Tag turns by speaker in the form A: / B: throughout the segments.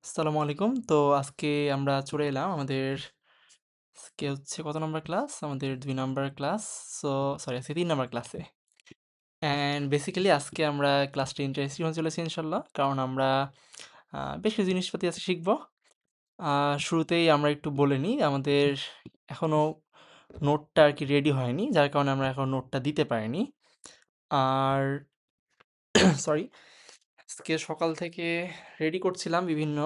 A: আসসালামু আলাইকুম। তো আজকে আমরা চলে এলাম আমাদের আজকে হচ্ছে কত নাম্বার ক্লাস? আমাদের ২ নাম্বার ক্লাস। সো সরি আজকে ৩ নাম্বার ক্লাসে। অ্যান্ড বেসিক্যালি আজকে আমরা ক্লাসটা ইন্টারেস্টিং হতে চলেছে ইনশাআল্লাহ। কারণ আমরা বেশ কিছু জিনিসপাতি আজকে শিখব। আ শুরুতেই আমরা একটু বলে নিই আমাদের এখনো নোটটা আরকি রেডি হয়নি। যার কারণে আমরা এখন নোটটা দিতে পারিনি। আর সরি আজকে সকাল থেকে রেডি করছিলাম বিভিন্ন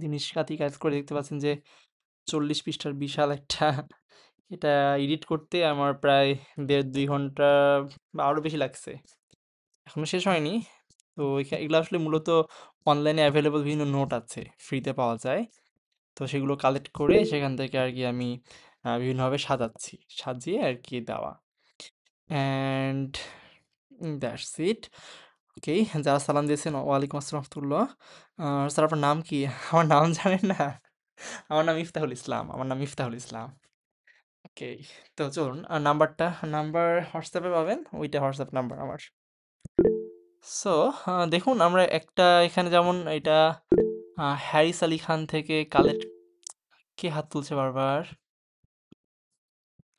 A: জিনিসপাতি কাজ করে দেখতে পাচ্ছেন যে ৪০ পৃষ্ঠার বিশাল একটা এটা এডিট করতে আমার প্রায় ১.৫-২ ঘন্টা বা আরও বেশি লাগছে। এখনো শেষ হয়নি। তো এগুলো আসলে মূলত অনলাইনে অ্যাভেলেবল বিভিন্ন নোট আছে, ফ্রিতে পাওয়া যায়। তো সেগুলো কালেক্ট করে সেখান থেকে আরকি আমি বিভিন্নভাবে সাজাচ্ছি। সাজিয়ে আরকি দেওয়া। And that's it. ওকে, যারা সালাম দিয়েছেন ওয়ালাইকুম আসসালাম রাহমাতুল্লাহ। স্যার আপনার নাম কি? আমার নাম জানেন না? আমার নাম ইফতাহুল ইসলাম। আমার নাম ইফতাহুল ইসলাম। ওকে, তো চলুন নাম্বার হোয়াটসঅ্যাপে পাবেন। ওইটা হোয়াটসঅ্যাপ নাম্বার আমার। সো দেখুন আমরা একটা এখানে যেমন এটা হ্যারিস আলী খান থেকে কালেক্ট কে হাত তুলছে বারবার?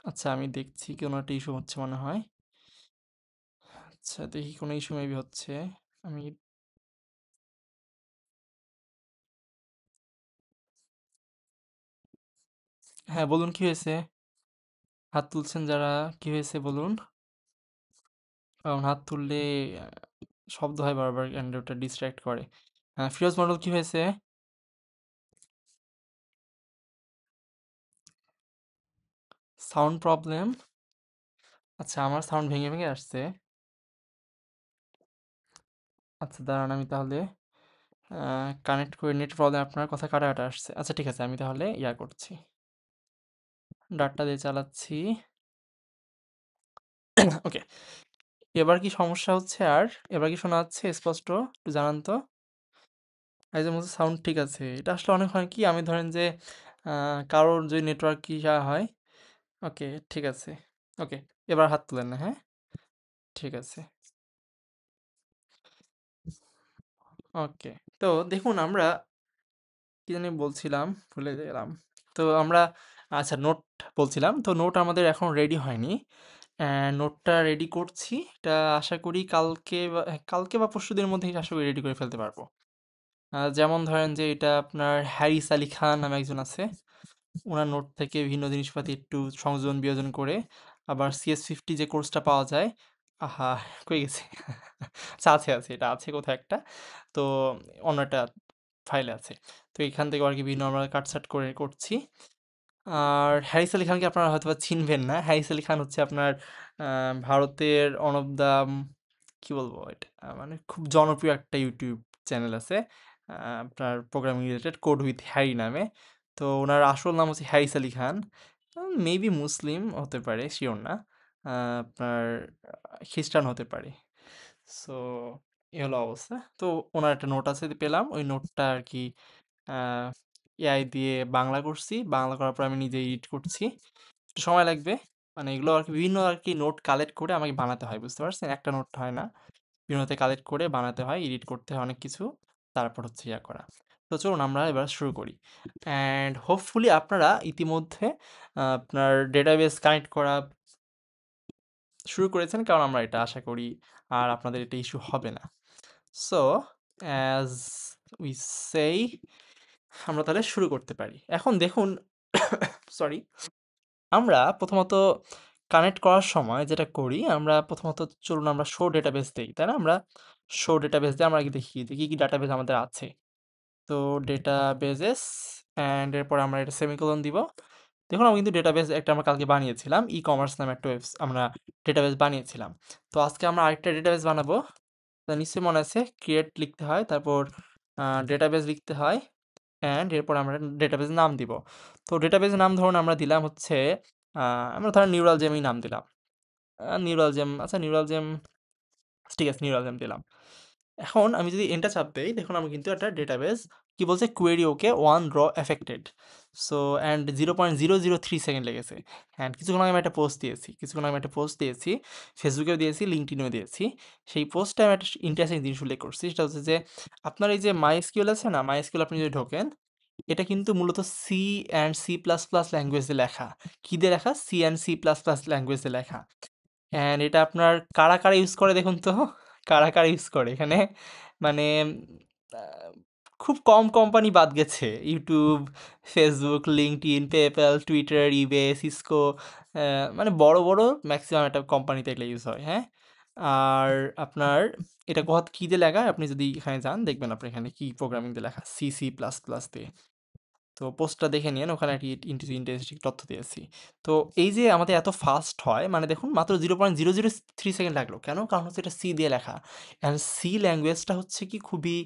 A: আচ্ছা আমি দেখছি কোনো একটা ইস্যু হচ্ছে মনে হয়। আচ্ছা দেখি কোনো ইস্যু মেবি হচ্ছে। আমি হ্যাঁ বলুন কি হয়েছে? হাত তুলছেন যারা কি হয়েছে বলুন? কারণ হাত তুললে আ শব্দ হয় বারবার অ্যান্ড ওটা ডিস্ট্রাক্ট করে। ফিরোজ মন্ডল কি হয়েছে? Sound problem? আচ্ছা আমার সাউন্ড ভেঙে, ভেঙে আসছে। আচ্ছা দাঁড়ান আমি তাহলে কানেক্ট করে নেট প্রবলেম আপনার কথা কাটা, কাটা আসছে। আচ্ছা ঠিক আছে আমি তাহলে করছি। ডাটা দিয়ে চালাচ্ছি। ওকে। এবার কি সমস্যা হচ্ছে আর? এবার কি শোনা যাচ্ছে স্পষ্ট? একটু জানান তো? আগের মতো সাউন্ড ঠিক আছে। এটা আসলে অনেক হয় কি আমি ধরেন যে আ কারোর যদি নেটওয়ার্ক হয় ওকে ঠিক আছে। ওকে। এবার হাত তুলেন না, হ্যাঁ? ঠিক আছে। ওকে। তো দেখুন আমরা কি জানি বলছিলাম? ভুলে গেলাম। তো আমরা আচ্ছা নোট বলছিলাম। তো নোট আমাদের এখন রেডি হয়নি। নোটটা রেডি করছি। এটা আশা করি কালকে বা পরশুদিনের মধ্যেই আশা করি রেডি করে ফেলতে পারবো। যেমন ধরেন যে এটা আপনার হ্যারিস আলী খান নামে একজন আছে। উনার নোট থেকে বিভিন্ন জিনিসপাতি একটু সংযোজন বিয়োজন করে আবার CS50 যে কোর্সটা পাওয়া যায় আহা! কই গেছে? আচ্ছা আছে। এটা আছে কোথাও একটা। তো অন্য একটা ফাইলে আছে। তো এখান থেকে আরকি বিভিন্ন আমরা কাটছাঁট করে করছি। আর হ্যারিস আলী খানকে আপনারা হয়তোবা চিনবেন না। হ্যারিস আলী খান হচ্ছে আপনার আ ভারতের ওয়ান অফ দ্যা কি বলবো এটা? মানে খুব জনপ্রিয় একটা ইউটিউব চ্যানেল আছে। আ আপনার programming related code with Harry নামে। তো উনার আসল নাম হচ্ছে হ্যারিস আলী খান। মেবি মুসলিম হতে পারে, সিওর না। আ আপনার খ্রিস্টান হতে পারে। সো এই হলো অবস্থা। তো উনার একটা নোট আছে পেলাম। ওই নোটটা আরকি আ এআই দিয়ে বাংলা করছি। বাংলা করার পর আমি নিজে এডিট করছি। একটু সময় লাগবে। মানে এগুলো আরকি বিভিন্ন আরকি নোট কালেক্ট করে আমাকে বানাতে হয়। বুঝতে পারছেন? একটা নোট হয় না। বিভিন্নতে কালেক্ট করে বানাতে হয়, এডিট করতে হয় অনেক কিছু। তারপর হচ্ছে করা। তো চলুন আমরা এবার শুরু করি। অ্যান্ড হোপফুলি আপনারা ইতিমধ্যে আপনার ডেটাবেস কানেক্ট করা শুরু করেছেন। কারণ আমরা এটা আশা করি আর আপনাদের এটা ইস্যু হবে না। সো অ্যাজ উই সেই আমরা তাহলে শুরু করতে পারি। এখন দেখুন সরি। আমরা প্রথমত কানেক্ট করার সময় যেটা করি, আমরা প্রথমত চলুন আমরা শো ডেটাবেস দেই, তাই না? আমরা শো ডেটাবেস দিয়ে আমরা আগে দেখি যে কি, কি ডাটাবেস আমাদের আছে। তো ডেটাবেজেস অ্যান্ড এরপর আমরা এটা সেমিকোলন দিব। দেখুন আমি কিন্তু ডেটাবেস একটা আমরা কালকে বানিয়েছিলাম। ই-কমার্স নামে একটা আমরা ডেটাবেস বানিয়েছিলাম। তো আজকে আমরা আরেকটা ডেটাবেস বানাবো। তা নিশ্চয়ই মনে আছে ক্রিয়েট লিখতে হয়, তারপর ডেটাবেস লিখতে হয় অ্যান্ড এরপর আমরা ডেটাবেস নাম দিব। তো ডেটাবেস নাম ধরুন আমরা দিলাম হচ্ছে আ আমরা ধরেন নিউরাল জেমই নাম দিলাম। নিউরাল জেম আচ্ছা নিউরাল জেম ঠিক আছে নিউরাল জেম দিলাম। এখন আমি যদি এন্টার চাপ দেই দেখুন আমি কিন্তু একটা ডেটাবেস কি বলছে কোয়েরি ওকে 1 র এফেক্টেড। সো অ্যান্ড 0.003 সেকেন্ড লেগেছে। অ্যান্ড কিছুক্ষণ আগে আমি একটা পোস্ট দিয়েছি, ফেসবুকেও দিয়েছি, লিঙ্কডইনেও দিয়েছি। সেই পোস্টে আমি একটা ইন্টারেস্টিং জিনিস উল্লেখ করছি, সেটা হচ্ছে যে আপনার এই যে মাইএসকিউএল আছে না, মাইএসকিউএল আপনি যদি ঢোকেন, এটা কিন্তু মূলত C and C plus plus ল্যাঙ্গুয়েজে লেখা। কী দিয়ে লেখা? C and C plus plus ল্যাঙ্গুয়েজে লেখা। অ্যান্ড এটা আপনার কারা কারা ইউজ করে দেখুন তো? কারা কারা ইউজ করে এখানে? মানে আহ, খুব কম কোম্পানি বাদ গেছে। YouTube, Facebook, LinkedIn, PayPal, Twitter, eBay, Cisco, মানে বড় বড় ম্যাক্সিমাম একটা কোম্পানিতে এগুলো ইউজ হয়, হ্যাঁ। আর আপনার এটা কোথা কী দিয়ে লেখা, আপনি যদি এখানে যান দেখবেন আপনার এখানে কি প্রোগ্রামিং দিয়ে লেখা, সি সি প্লাস প্লাস দিয়ে। তো পোস্টটা দেখে নিয়েন, ওখানে একটি ইন্টারেস্টিং তথ্য দিয়েছি। তো এই যে আমাদের এত ফাস্ট হয়, মানে দেখুন মাত্র 0.003 সেকেন্ড লাগলো, কেন? কারণ হচ্ছে এটা সি দিয়ে লেখা। অ্যান্ড সি ল্যাঙ্গুয়েজটা হচ্ছে কি খুবই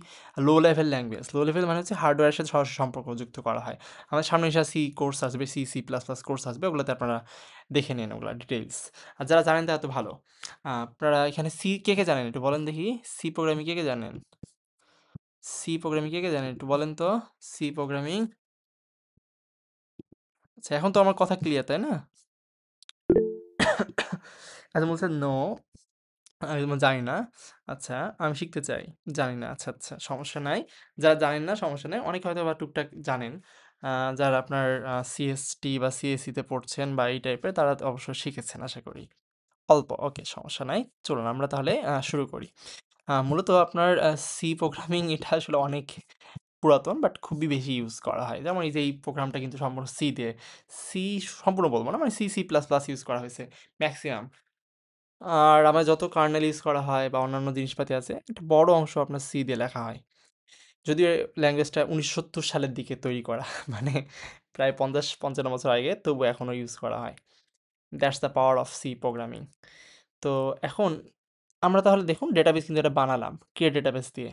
A: low level language. Low level মানে হচ্ছে হার্ডওয়্যারের সাথে সরাসরি সম্পর্ক যুক্ত করা হয়। আমাদের সামনে এসে সি কোর্স আসবে, C C plus plus course আসবে, ওগুলোতে আপনারা দেখে নিন ওগুলো ডিটেলস। আর যারা জানেন তারা তো ভালো। আপনারা এখানে সি কে কে জানেন একটু বলেন দেখি, সি প্রোগ্রামিং কে কে জানেন? সি প্রোগ্রামিং কে কে জানেন একটু বলেন তো? C programming. আচ্ছা, এখন তো আমার কথা ক্লিয়ার, তাই না? আচ্ছা, বলছে নো, আমি তোমার জানি না। আচ্ছা, আমি শিখতে চাই, জানি না। আচ্ছা আচ্ছা, সমস্যা নাই। যারা জানেন না সমস্যা নেই, অনেকে হয়তো বা টুকটাক জানেন। যারা আপনার সিএসটি বা সিএসসিতে পড়ছেন বা এই টাইপের, তারা তো অবশ্যই শিখেছেন আশা করি। অল্প, ওকে, সমস্যা নাই। চলুন আমরা তাহলে শুরু করি। মূলত আপনার সি প্রোগ্রামিং এটা আসলে অনেক পুরাতন, বাট খুবই বেশি ইউজ করা হয়। যেমন এই যে এই প্রোগ্রামটা কিন্তু সম্পূর্ণ সি দিয়ে, সি সম্পূর্ণ বলবো না, মানে C C plus plus use করা হয়েছে ম্যাক্সিমাম। আর আমার যত কার্নেল ইউজ করা হয় বা অন্যান্য জিনিসপাতি আছে, একটা বড় অংশ আপনার সি দিয়ে লেখা হয়। যদিও ল্যাঙ্গুয়েজটা 1970 সালের দিকে তৈরি করা, মানে প্রায় 50-55 বছর আগে, তবু এখনও ইউজ করা হয়। That's the power of C programming. তো এখন আমরা তাহলে দেখুন ডেটাবেস কিন্তু এটা বানালাম ক্রিয়েট ডেটাবেস দিয়ে।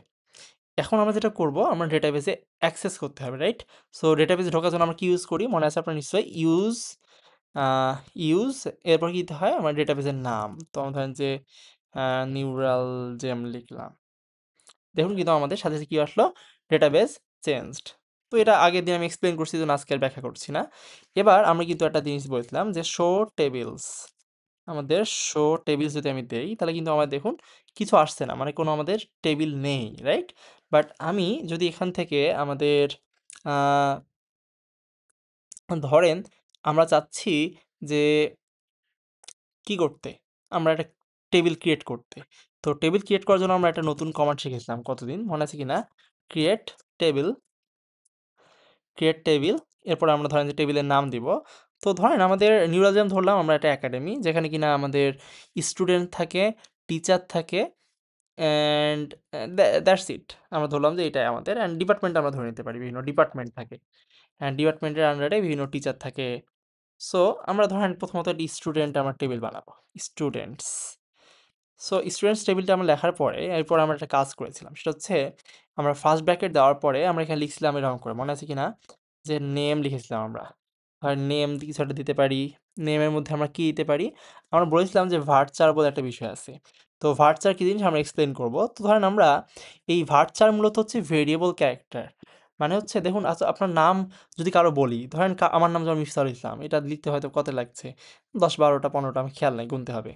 A: এখন আমরা যেটা করব, আমরা ডেটাবেসে অ্যাক্সেস করতে হবে, রাইট? সো ডেটাবেসে ঢোকার জন্য আমরা কি ইউজ করি মনে আছে আপনার নিশ্চয়ই? ইউজ, ইউজ, এরপর কি দিতে হয়? আমার ডেটাবেসের নাম। তো আমরা ধরেন যে নিউরাল জেম লিখলাম। দেখুন কিন্তু আমাদের সাথে সাথে কি আসলো? Database changed. তো এটা আগের দিন আমি এক্সপ্লেন করছি, তো আজকে আর ব্যাখ্যা করছি না। এবার আমরা কিন্তু একটা জিনিস বলছিলাম যে শো টেবিলস। আমাদের শো টেবিলস যদি আমি দেই, তাহলে কিন্তু আমার দেখুন কিছু আসছে না, মানে কোনো আমাদের টেবিল নেই, রাইট? বাট আমি যদি এখান থেকে আমাদের আহ, ধরেন আমরা চাচ্ছি যে কি করতে, আমরা একটা টেবিল ক্রিয়েট করতে। তো টেবিল ক্রিয়েট করার জন্য আমরা একটা নতুন কমান্ড শিখেছিলাম কতদিন মনে আছে কি না? Create table, create table. এরপর আমরা ধরেন যে টেবিলের নাম দিব। তো ধরেন আমাদের নিউরালজিয়াম ধরলাম আমরা একটা একাডেমি, যেখানে কিনা আমাদের স্টুডেন্ট থাকে, টিচার থাকে, অ্যান্ড দ্যাটস ইট। আমরা ধরলাম যে এটাই আমাদের, অ্যান্ড ডিপার্টমেন্ট আমরা ধরে নিতে পারি, বিভিন্ন ডিপার্টমেন্ট থাকে, অ্যান্ড ডিপার্টমেন্টের আন্ডারে বিভিন্ন টিচার থাকে। সো আমরা ধরেন প্রথমত একটি স্টুডেন্ট আমার টেবিল বানাবো, স্টুডেন্টস। সো স্টুডেন্টস টেবিলটা আমরা লেখার পরে এরপর আমরা একটা কাজ করেছিলাম, সেটা হচ্ছে আমরা ফার্স্ট ব্র্যাকেট দেওয়ার পরে আমরা এখানে লিখছিলাম এরকম করে, মনে আছে কি না? যে নেম লিখেছিলাম আমরা। আর নেম কিছু একটা দিতে পারি। নেমের মধ্যে আমরা কি দিতে পারি? আমরা বলেছিলাম যে ভার্চার বলে একটা বিষয় আছে। তো ভার্চার কি জিনিস আমরা এক্সপ্লেন করব। তো ধরেন আমরা এই ভার্চার মূলত হচ্ছে ভেরিয়েবল ক্যারেক্টার। মানে হচ্ছে দেখুন, আচ্ছা আপনার নাম যদি কারো বলি, ধরেন আমার নাম যেমন মিফতাহুল ইসলাম, এটা লিখতে হয়তো কত লাগছে, 10, 12টা, 15টা, আমি খেয়াল নাই, গুনতে হবে।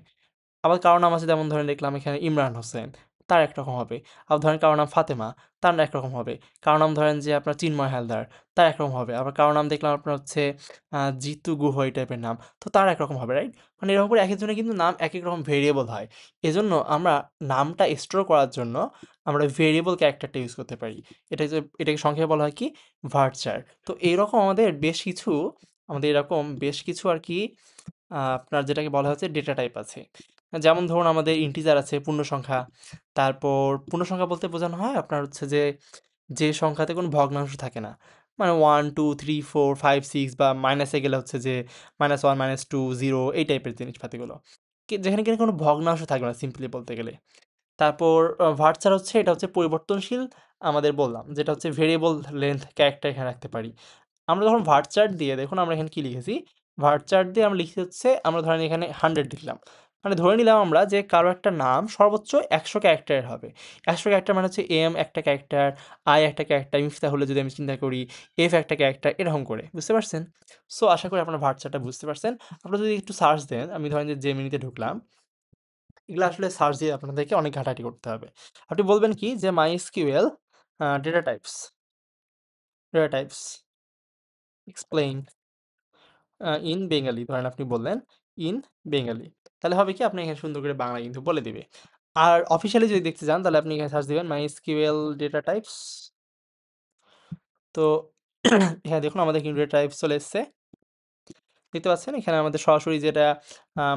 A: আবার কারো নাম আছে, যেমন ধরেন দেখলাম এখানে ইমরান হোসেন, তার একরকম হবে। আবার ধরেন কারো নাম ফাতেমা, তার একরকম হবে। কারো নাম ধরেন যে আপনার চিন্ময় হালদার, তার একরকম হবে। আবার কারো নাম দেখলাম আপনার হচ্ছে জিতু গুহ, এই টাইপের নাম, তো তার একরকম হবে, রাইট? মানে এরকম করে এক একজনের কিন্তু নাম এক এক রকম ভেরিয়েবল হয়। এজন্য আমরা নামটা স্টোর করার জন্য আমরা ভেরিয়েবল ক্যারেক্টারটা ইউজ করতে পারি। এটাকে সংক্ষেপে বলা হয় কি? ভার্চার। তো এইরকম আমাদের এরকম বেশ কিছু আর কি আপনার যেটাকে বলা হচ্ছে ডেটা টাইপ আছে। যেমন ধরুন আমাদের ইন্টিজার আছে, পূর্ণসংখ্যা। তারপর পূর্ণসংখ্যা বলতে বোঝানো হয় আপনার হচ্ছে যে, যে সংখ্যাতে কোনো ভগ্নাংশ থাকে না। মানে 1, 2, 3, 4, 5, 6, বা মাইনাসে গেলে হচ্ছে যে -1, -2, 0, এই টাইপের জিনিসপাতিগুলো। যেখানে কিনা কোনো ভগ্নাংশ থাকবে না সিম্পলি বলতে গেলে। তারপর ভার্চার হচ্ছে, এটা হচ্ছে পরিবর্তনশীল, আমাদের বললাম যেটা হচ্ছে ভেরিয়েবল লেন্থ ক্যারেক্টার এখানে রাখতে পারি। আমরা যখন ভার্চার দিয়ে দেখুন আমরা এখানে কি লিখেছি, ভার্চার দিয়ে আমরা লিখতে হচ্ছে, আমরা ধরেন এখানে 100 লিখলাম। মানে ধরে নিলাম আমরা যে কারো একটা নাম সর্বোচ্চ 100 ক্যারেক্টারের হবে। 100 ক্যারেক্টার মানে হচ্ছে এম একটা ক্যারেক্টার, আই একটা ক্যারেক্টার, মিফতাহুল যদি আমি চিন্তা করি, এফ একটা ক্যারেক্টার, এরকম করে। বুঝতে পারছেন? সো আশা করি আপনারা ভার্চারটা বুঝতে পারছেন। আপনারা যদি একটু সার্চ দেন, আমি ধরেন যে জেমিনিতে ঢুকলাম। এগুলো আসলে সার্চ দিয়ে আপনাদেরকে অনেক ঘাটাঘাটি করতে হবে। আপনি বলবেন কি যে MySQL data types, data types explain in Bengali ধরেন আপনি বললেন ইন বেঙ্গলি। তাহলে হবে কি আপনি এখানে সুন্দর করে বাংলা কিন্তু বলে দিবে। আর অফিসিয়ালি যদি দেখতে চান তাহলে আপনি এখানে সার্চ দিবেন MySQL ডেটা টাইপস। তো হ্যাঁ, দেখুন আমাদের কিন্তু ডেটা টাইপস চলে এসছে। দেখতে পাচ্ছেন এখানে আমাদের সরাসরি যেটা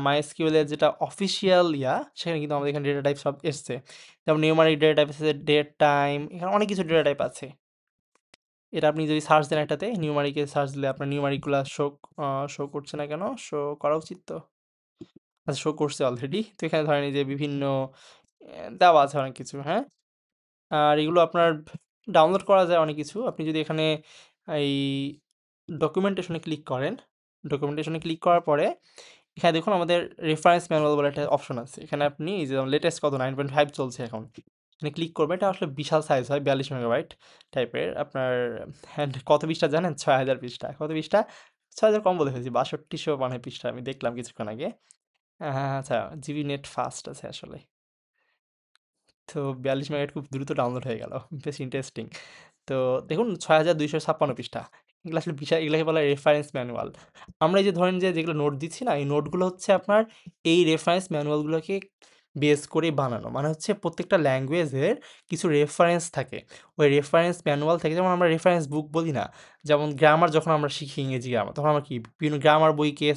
A: MySQL এর যেটা অফিসিয়াল সেখানে কিন্তু আমাদের এখানে ডেটা টাইপ সব এসছে। যেমন নিউমারিক ডেটা টাইপ আছে, ডেট টাইম, এখানে অনেক কিছু ডেটা টাইপ আছে। এটা আপনি যদি সার্চ দেন একটাতে নিউমারিকে সার্চ দিলে আপনার নিউমারিকগুলো শো করছে না কেন? শো করা উচিত তো। আচ্ছা, শো করছে অলরেডি। তো এখানে ধরেন এই যে বিভিন্ন দেওয়া আছে অনেক কিছু, হ্যাঁ? আর এগুলো আপনার ডাউনলোড করা যায় অনেক কিছু। আপনি যদি এখানে এই ডকুমেন্টেশনে ক্লিক করেন, ডকুমেন্টেশনে ক্লিক করার পরে এখানে দেখুন আমাদের রেফারেন্স ম্যানুয়াল বলে একটা অপশন আছে। এখানে আপনি এই যে লেটেস্ট কত 9.5 চলছে এখন। এখানে ক্লিক করবেন। এটা আসলে বিশাল সাইজ হয়, 42 মেগাবাইট টাইপের। আপনার হ্যান্ড কত পৃষ্ঠা জানেন? 6000 পৃষ্ঠা। কত পৃষ্ঠা? 6000 কম বলে ফেলছি। 6200 মানে পৃষ্ঠা আমি দেখলাম কিছুক্ষণ আগে। হ্যাঁ, আচ্ছা, জিবি নেট ফাস্ট আছে আসলে। তো 42 মেগাবাইট খুব দ্রুত ডাউনলোড হয়ে গেল। বেশ ইন্টারেস্টিং। তো দেখুন 6256 পৃষ্ঠা। এগুলো আসলে বিশাল, এগুলাকে বলা হয় রেফারেন্স ম্যানুয়াল। আমরা এই যে ধরেন যে যেগুলো নোট দিচ্ছি না, এই নোটগুলো হচ্ছে আপনার এই রেফারেন্স ম্যানুয়ালগুলোকে বেস করেই বানানো। মানে হচ্ছে প্রত্যেকটা ল্যাঙ্গুয়েজের কিছু রেফারেন্স থাকে। ওই রেফারেন্স ম্যানুয়াল থেকে, যেমন আমরা রেফারেন্স বুক বলি না? যেমন গ্রামার যখন আমরা শিখি, ইংরেজি গ্রামার, তখন আমরা কি বিভিন্ন গ্রামার বইকে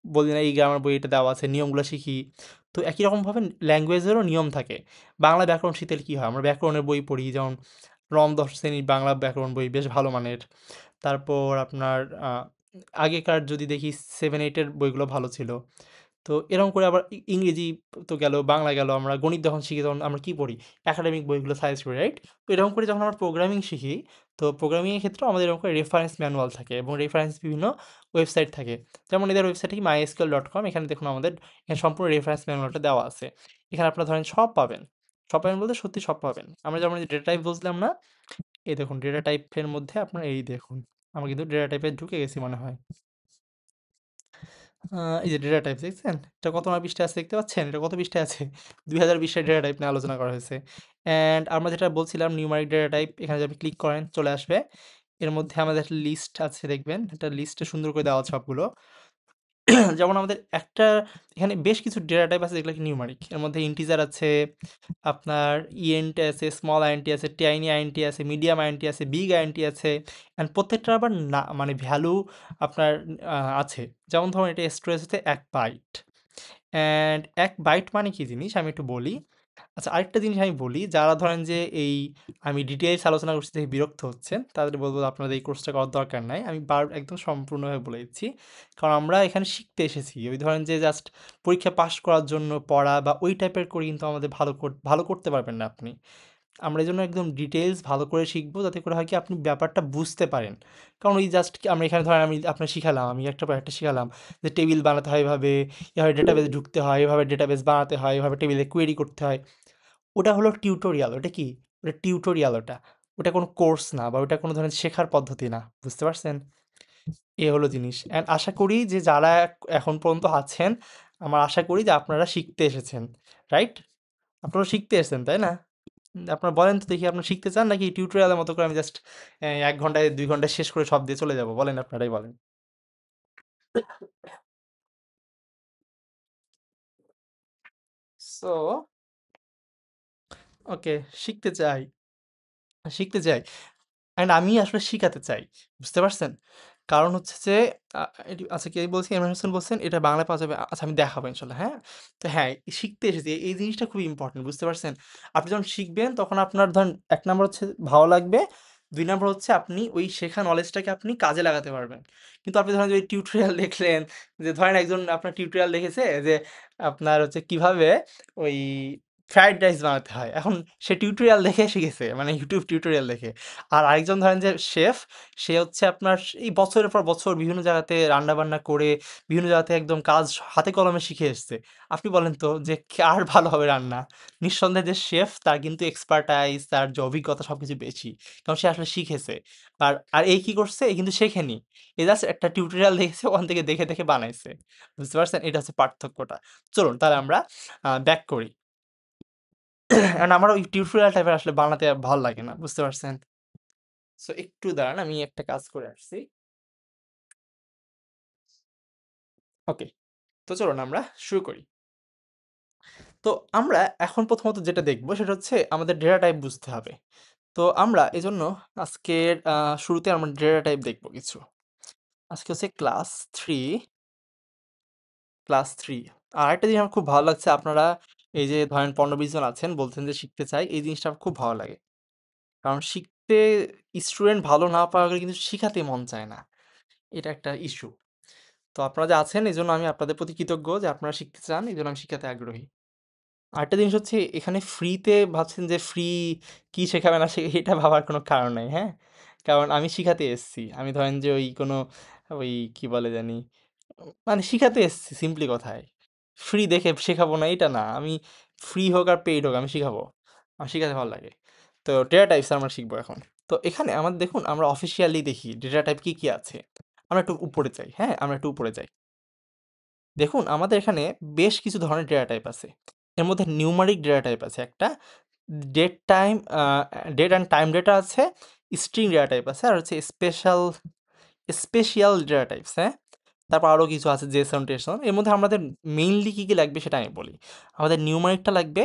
A: বলি না এই গ্রামার বই এটা দেওয়া আছে, নিয়মগুলো শিখি। তো একই রকমভাবে ল্যাঙ্গুয়েজেরও নিয়ম থাকে। বাংলা ব্যাকরণ শিখতে গেলে কী হয়? আমরা ব্যাকরণের বই পড়ি, যেমন রম ১০ শ্রেণীর বাংলা ব্যাকরণ বই বেশ ভালো মানের। তারপর আপনার আগেকার যদি দেখি 7-8 এর বইগুলো ভালো ছিল। তো এরকম করে আবার ইংরেজি তো গেল, বাংলা গেল। আমরা গণিত যখন শিখি তখন আমরা কি পড়ি? একাডেমিক বইগুলো সাজেস্ট করি, রাইট? তো এরকম করে যখন আমরা প্রোগ্রামিং শিখি, তো প্রোগ্রামিংয়ের ক্ষেত্রেও আমাদের এরকম করে রেফারেন্স ম্যানুয়াল থাকে এবং রেফারেন্স বিভিন্ন ওয়েবসাইট থাকে। যেমন এদের ওয়েবসাইটে কি mysql.com, এখানে দেখুন আমাদের এখানে সম্পূর্ণ রেফারেন্স ম্যানুয়ালটা দেওয়া আছে। এখানে আপনারা ধরেন সব পাবেন। সব পাবেন বলতে সত্যি সব পাবেন। আমরা যেমন এই যে ডেটা টাইপ বুঝলাম না? এই দেখুন ডেটা টাইপের মধ্যে আপনার এই দেখুন। আমরা কিন্তু ডেটা টাইপে ঢুকে গেছি মনে হয়। এই যে ডেটা টাইপ দেখছেন? এটা কত নম্বর পৃষ্ঠায় আছে দেখতে পাচ্ছেন? এটা কত পৃষ্ঠায় আছে? 2000 পৃষ্ঠায় ডেটা টাইপ নিয়ে আলোচনা করা হয়েছে। অ্যান্ড আমরা যেটা বলছিলাম নিউমারিক ডেটা টাইপ, এখানে যদি আপনি ক্লিক করেন চলে আসবে। এর মধ্যে আমাদের একটা লিস্ট আছে দেখবেন। একটা লিস্টে সুন্দর করে দেওয়া আছে সবগুলো। যেমন আমাদের একটা এখানে বেশ কিছু ডেটা টাইপ আছে যেগুলো কি নিউমারিক। এর মধ্যে ইন্টিজার আছে, আপনার ইএনটি আছে, স্মল আইএনটি আছে, টাইনি আইএনটি আছে, মিডিয়াম আইএনটি আছে, বিগ আইএনটি আছে। অ্যান্ড প্রত্যেকটার আবার না মানে ভ্যালু আপনার আছে। যেমন ধরুন এটা স্টোরেজ হচ্ছে 1 বাইট। অ্যান্ড 1 বাইট মানে কি জিনিস আমি একটু বলি। আচ্ছা, আরেকটা জিনিস আমি বলি, যারা ধরেন যে এই আমি ডিটেইলস আলোচনা করছি দেখে বিরক্ত হচ্ছেন, তাদের বলব আপনাদের এই কোর্সটা করার দরকার নাই। আমি একদম সম্পূর্ণভাবে বলে দিচ্ছি। কারণ আমরা এখানে শিখতে এসেছি। ওই ধরেন যে জাস্ট পরীক্ষা পাস করার জন্য পড়া বা ওই টাইপের করে কিন্তু আমাদের ভালো করতে পারবেন না আপনি। আমরা এজন্য একদম ডিটেইলস ভালো করে শিখবো, যাতে করে হয় কি আপনি ব্যাপারটা বুঝতে পারেন। কারণ ওই জাস্ট আমরা এখানে ধরেন আমি আপনার শিখালাম, আমি একটা পর একটা শিখালাম যে টেবিল বানাতে হয় এভাবে, এভাবে ডেটাবেসে ঢুকতে হয়, এভাবে ডেটাবেস বানাতে হয়, এভাবে টেবিলে কোয়েরি করতে হয়। ওটা হলো টিউটোরিয়াল। ওটা কি? ওটা টিউটোরিয়াল ওটা। ওটা কোনো কোর্স না বা ওটা কোনো ধরনের শেখার পদ্ধতি না। বুঝতে পারছেন? এ হলো জিনিস। অ্যান্ড আশা করি যে যারা এখন পর্যন্ত আছেন, আমার আশা করি যে আপনারা শিখতে এসেছেন। রাইট? আপনারা শিখতে এসেছেন, তাই না? আপনারা বলেন তো দেখি আপনারা শিখতে চান নাকি টিউটোরিয়ালের মতো করে আমি জাস্ট ১ ঘন্টায় ২ ঘন্টায় শেষ করে সব দিয়ে চলে যাব? বলেন, আপনারাই বলেন। সো ওকে, শিখতে চাই, শিখতে চাই। অ্যান্ড আমি আসলে শিখাতে চাই। বুঝতে পারছেন? কারণ হচ্ছে যে আ আচ্ছা, কে বলছি? ইমরান হোসেন বলছেন, এটা বাংলায় পাওয়া যাবে। আচ্ছা, আমি দেখাবো ইনশাআল্লাহ, হ্যাঁ? তো হ্যাঁ, শিখতে এসেছি। এই জিনিসটা খুবই ইম্পোর্টেন্ট। বুঝতে পারছেন? আপনি যখন শিখবেন তখন আপনার ধরেন ১ নাম্বার হচ্ছে ভালো লাগবে। ২ নাম্বার হচ্ছে আপনি ওই শেখা নলেজটাকে আপনি কাজে লাগাতে পারবেন। কিন্তু আপনি ধরেন যে ওই টিউটোরিয়াল দেখলেন, যে ধরেন একজন আপনার টিউটোরিয়াল দেখেছে যে আপনার হচ্ছে কিভাবে ওই ফ্রাইড রাইস বানাতে হয়। এখন সে টিউটোরিয়াল দেখে শিখেছে, মানে YouTube টিউটোরিয়াল দেখে। আর আরেকজন ধরেন যে শেফ, সে হচ্ছে আপনার এই বছরের পর বছর বিভিন্ন জায়গাতে রান্না-বান্না করে, বিভিন্ন জায়গাতে একদম কাজ হাতে কলমে শিখে এসছে। আপনি বলেন তো যে কার ভালো হবে রান্না? নিঃসন্দেহে যে শেফ তার কিন্তু এক্সপার্টাইজ, তার যে অভিজ্ঞতা সবকিছু বেশি। কারণ সে আসলে শিখেছে। আর এই কি করছে? এ কিন্তু শেখেনি। এ জাস্ট একটা টিউটোরিয়াল দেখেছে, ওখান থেকে দেখে, দেখে বানাইছে। বুঝতে পারছেন? এটা হচ্ছে পার্থক্যটা। চলুন তাহলে আমরা ব্যাক করি। কারণ আমার ওই টিউটোরিয়াল টাইপের আসলে বানাতে ভাল লাগে না। বুঝতে পারছেন? সো একটু দাঁড়ান, আমি একটা কাজ করে আসছি। ওকে। তো চলুন আমরা শুরু করি। তো আমরা এখন প্রথমত যেটা দেখব সেটা হচ্ছে আমাদের ডেটা টাইপ বুঝতে হবে। তো আমরা এজন্য আজকের শুরুতে আমরা ডেটা টাইপ দেখব কিছু। আজকে হচ্ছে ক্লাস 3। আর আরেকটা জিনিস আমার খুব ভালো লাগছে, আপনারা এই যে ধরেন ১৫-২০ জন আছেন বলছেন যে শিখতে চাই। এই জিনিসটা আমার খুব ভালো লাগে। কারণ শিখতে স্টুডেন্ট ভালো না পাওয়া গেলে কিন্তু শিখাতে মন চায় না। এটা একটা ইস্যু। তো আপনারা যে আছেন এজন্য আমি আপনাদের প্রতি কৃতজ্ঞ যে আপনারা শিখতে চান, এজন্য আমি শিখাতে আগ্রহী। আরেকটা জিনিস হচ্ছে এখানে ফ্রিতে ভাবছেন যে ফ্রি কি শেখাবে না এটা ভাবার কোনো কারণ নাই, হ্যাঁ? কারণ আমি শিখাতে এসেছি। আমি ধরেন যে ওই কোনো ওই কি বলে জানি মানে শিখাতে এসেছি সিম্পলি কথায়। ফ্রি দেখে শেখাবো না এটা না। আমি ফ্রি হোক আর পেইড হোক আমি শিখাবো। আমার শিখাতে ভালো লাগে। তো ডেটা টাইপস আমরা শিখবো এখন। তো এখানে আমাদের দেখুন আমরা অফিসিয়ালি দেখি ডেটা টাইপ কি, কি আছে। আমরা একটু উপরে যাই, হ্যাঁ? আমরা একটু উপরে যাই। দেখুন আমাদের এখানে বেশ কিছু ধরনের ডেটা টাইপ আছে। এর মধ্যে নিউমারিক ডেটা টাইপ আছে একটা, date time date and time data আছে, স্ট্রিং ডেটা টাইপ আছে, আর হচ্ছে স্পেশিয়াল ডেটা টাইপস, হ্যাঁ? তারপর আরও কিছু আছে জেসন টেসন। এর মধ্যে আমাদের মেইনলি কী, কী লাগবে সেটা আমি বলি। আমাদের নিউমারিকটা লাগবে,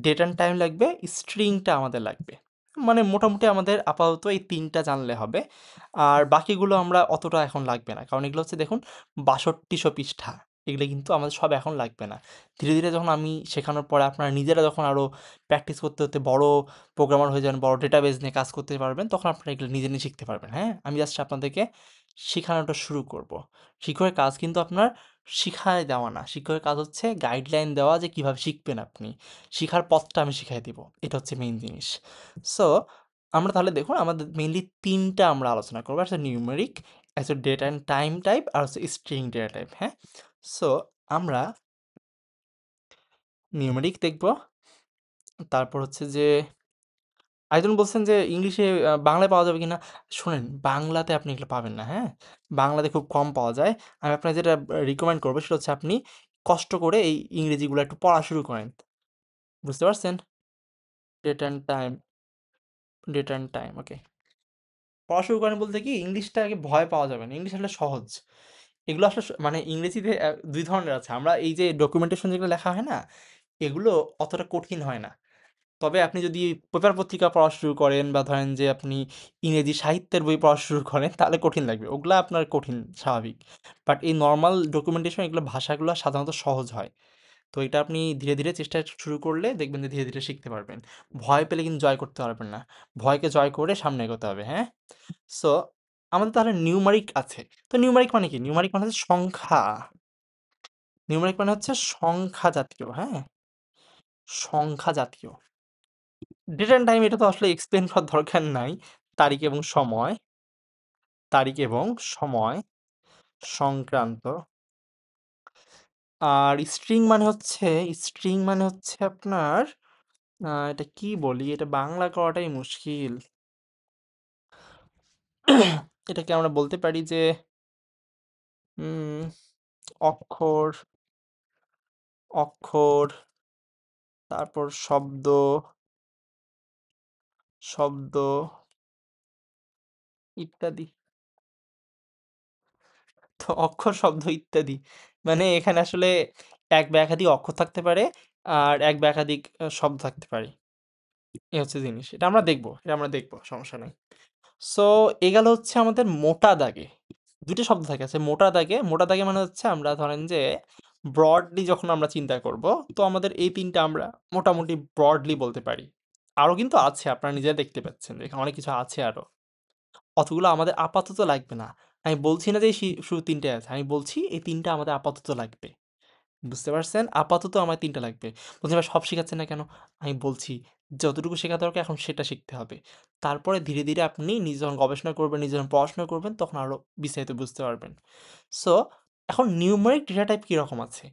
A: ডেট অ্যান্ড টাইম লাগবে, স্ট্রিংটা আমাদের লাগবে। মানে মোটামুটি আমাদের আপাতত এই ৩ টা জানলে হবে। আর বাকিগুলো আমরা অতটা এখন লাগবে না। কারণ এগুলো হচ্ছে দেখুন ৬২০০ পৃষ্ঠা। এগুলো কিন্তু আমাদের সব এখন লাগবে না। ধীরে, ধীরে যখন আমি শেখানোর পরে আপনারা নিজেরা যখন আরও প্র্যাকটিস করতে, করতে বড় প্রোগ্রামার হয়ে যাবেন, বড় ডেটাবেস নিয়ে কাজ করতে পারবেন, তখন আপনারা এগুলো নিজে, নিজে শিখতে পারবেন, হ্যাঁ? আমি জাস্ট আপনাদেরকে শিখানোটা শুরু করব। শিক্ষকের কাজ কিন্তু আপনার শিখায় দেওয়া না। শিক্ষকের কাজ হচ্ছে গাইডলাইন দেওয়া যে কিভাবে শিখবেন আপনি। শিখার পথটা আমি শিখাই দিব। এটা হচ্ছে মেইন জিনিস। সো আমরা তাহলে দেখুন আমাদের মেইনলি ৩ টা আমরা আলোচনা করব। একটা নিউমেরিক, একটা ডেট অ্যান্ড টাইম টাইপ আর হচ্ছে স্ট্রিং ডেটা টাইপ, হ্যাঁ? সো আমরা নিউমেরিক দেখব। তারপর হচ্ছে যে আরেকজন বলছেন যে ইংলিশে বাংলায় পাওয়া যাবে কিনা? শোনেন, বাংলাতে আপনি এগুলো পাবেন না, হ্যাঁ? বাংলাতে খুব কম পাওয়া যায়। আমি আপনাকে যেটা রিকমেন্ড করব সেটা হচ্ছে আপনি কষ্ট করে এই ইংরেজিগুলো একটু পড়া শুরু করেন। বুঝতে পারছেন? Date and time, date and time, okay. পড়া শুরু করেন বলতে কি ইংলিশটা আগে ভয় পাওয়া যাবে না। ইংলিশ আসলে সহজ। এগুলো আসলে মানে ইংরেজিতে ২ ধরনের আছে। আমরা এই যে ডকুমেন্টেশন যেগুলো লেখা হয় না? এগুলো অতটা কঠিন হয় না। তবে আপনি যদি পেপার পত্রিকা পড়া শুরু করেন বা ধরেন যে আপনি ইংরেজি সাহিত্যের বই পড়া শুরু করেন তাহলে কঠিন লাগবে। ওগুলা আপনার কঠিন স্বাভাবিক। বাট এই নরমাল ডকুমেন্টেশন এগুলো ভাষাগুলো সাধারণত সহজ হয়। তো এটা আপনি ধীরে, ধীরে চেষ্টা শুরু করলে দেখবেন যে ধীরে, ধীরে শিখতে পারবেন। ভয় পেলে কিন্তু জয় করতে পারবেন না। ভয়কে জয় করে সামনে এগোতে হবে, হ্যাঁ? সো আমাদের তাহলে নিউমারিক আছে। তো নিউমারিক মানে কি? নিউমারিক মানে হচ্ছে সংখ্যা। নিউমারিক মানে হচ্ছে সংখ্যা জাতীয়, হ্যাঁ? সংখ্যা জাতীয়। ডেট অ্যান্ড টাইম এটা তো আসলে এক্সপ্লেইন করার দরকার নাই। তারিখ এবং সময়, তারিখ এবং সময় সংক্রান্ত। আর স্ট্রিং মানে হচ্ছে আপনার এটা কি বলি? এটা বাংলা করাটাই মুশকিল। এটাকে আমরা বলতে পারি যে উম অক্ষর, অক্ষর, তারপর শব্দ, শব্দ ইত্যাদি। তো অক্ষর, শব্দ ইত্যাদি। মানে এখানে আসলে এক বা একাধিক অক্ষর থাকতে পারে, আর এক বা একাধিক শব্দ থাকতে পারে। এই হচ্ছে জিনিস। এটা আমরা দেখব, সমস্যা নাই। সো এ গেল হচ্ছে আমাদের মোটা দাগে। ২ টা শব্দ থাকে। আছে মোটা দাগে মানে হচ্ছে আমরা ধরেন যে ব্রডলি যখন আমরা চিন্তা করব, তো আমাদের এই ৩ টা আমরা মোটামুটি ব্রডলি বলতে পারি। আরো কিন্তু আছে, আপনারা নিজেরা দেখতে পাচ্ছেন যে এখানে অনেক কিছু আছে আরো। অতগুলো আমাদের আপাতত লাগবে না। আমি বলছি না যে শুধু ৩ টাই আছে। আমি বলছি এই ৩ টা আমাদের আপাতত লাগবে। বুঝতে পারছেন? আপাতত আমার ৩ টা লাগবে। বলছেন ভাই সব শিখাচ্ছেন না কেন? আমি বলছি যতটুকু শেখা দরকার এখন সেটা শিখতে হবে। তারপরে ধীরে, ধীরে আপনি নিজে যখন গবেষণা করবেন, নিজে যখন পড়াশোনা করবেন তখন আরো বিস্তারিত বুঝতে পারবেন। সো এখন নিউমেরিক ডেটা টাইপ কিরকম আছে?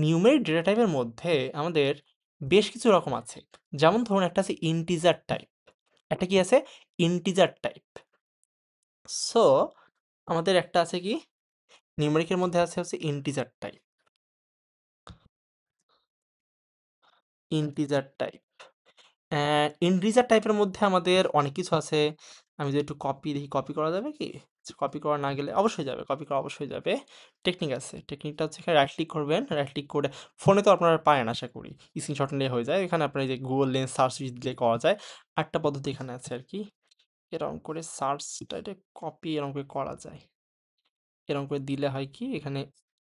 A: নিউমেরিক ডেটা টাইপের মধ্যে আমাদের বেশ কিছু রকম আছে। যেমন ধরুন একটা আছে ইন্টিজার টাইপ। একটা কি আছে? Integer type. সো আমাদের একটা আছে কি? নিউমেরিকের মধ্যে আছে হচ্ছে integer type. Integer type. Integer টাইপের মধ্যে আমাদের অনেক কিছু আছে। আমি যদি একটু কপি দেখি, কপি করা যাবে কি? কপি করা না গেলে অবশ্যই যাবে, কপি করা অবশ্যই যাবে। টেকনিক আছে। টেকনিকটা হচ্ছে এখানে রাইট ক্লিক করবেন। রাইট ক্লিক করে ফোনে তো আপনারা পারেন আশা করি। স্ক্রিনশট নিলে হয়ে যায়। এখানে আপনার এই যে গুগল লেন্স সার্চ দিলে করা যায়। আরেকটা পদ্ধতি এখানে আছে আরকি। এরকম করে সার্চটা এটা কপি এরকম করে করা যায়। এরকম করে দিলে হয় কি এখানে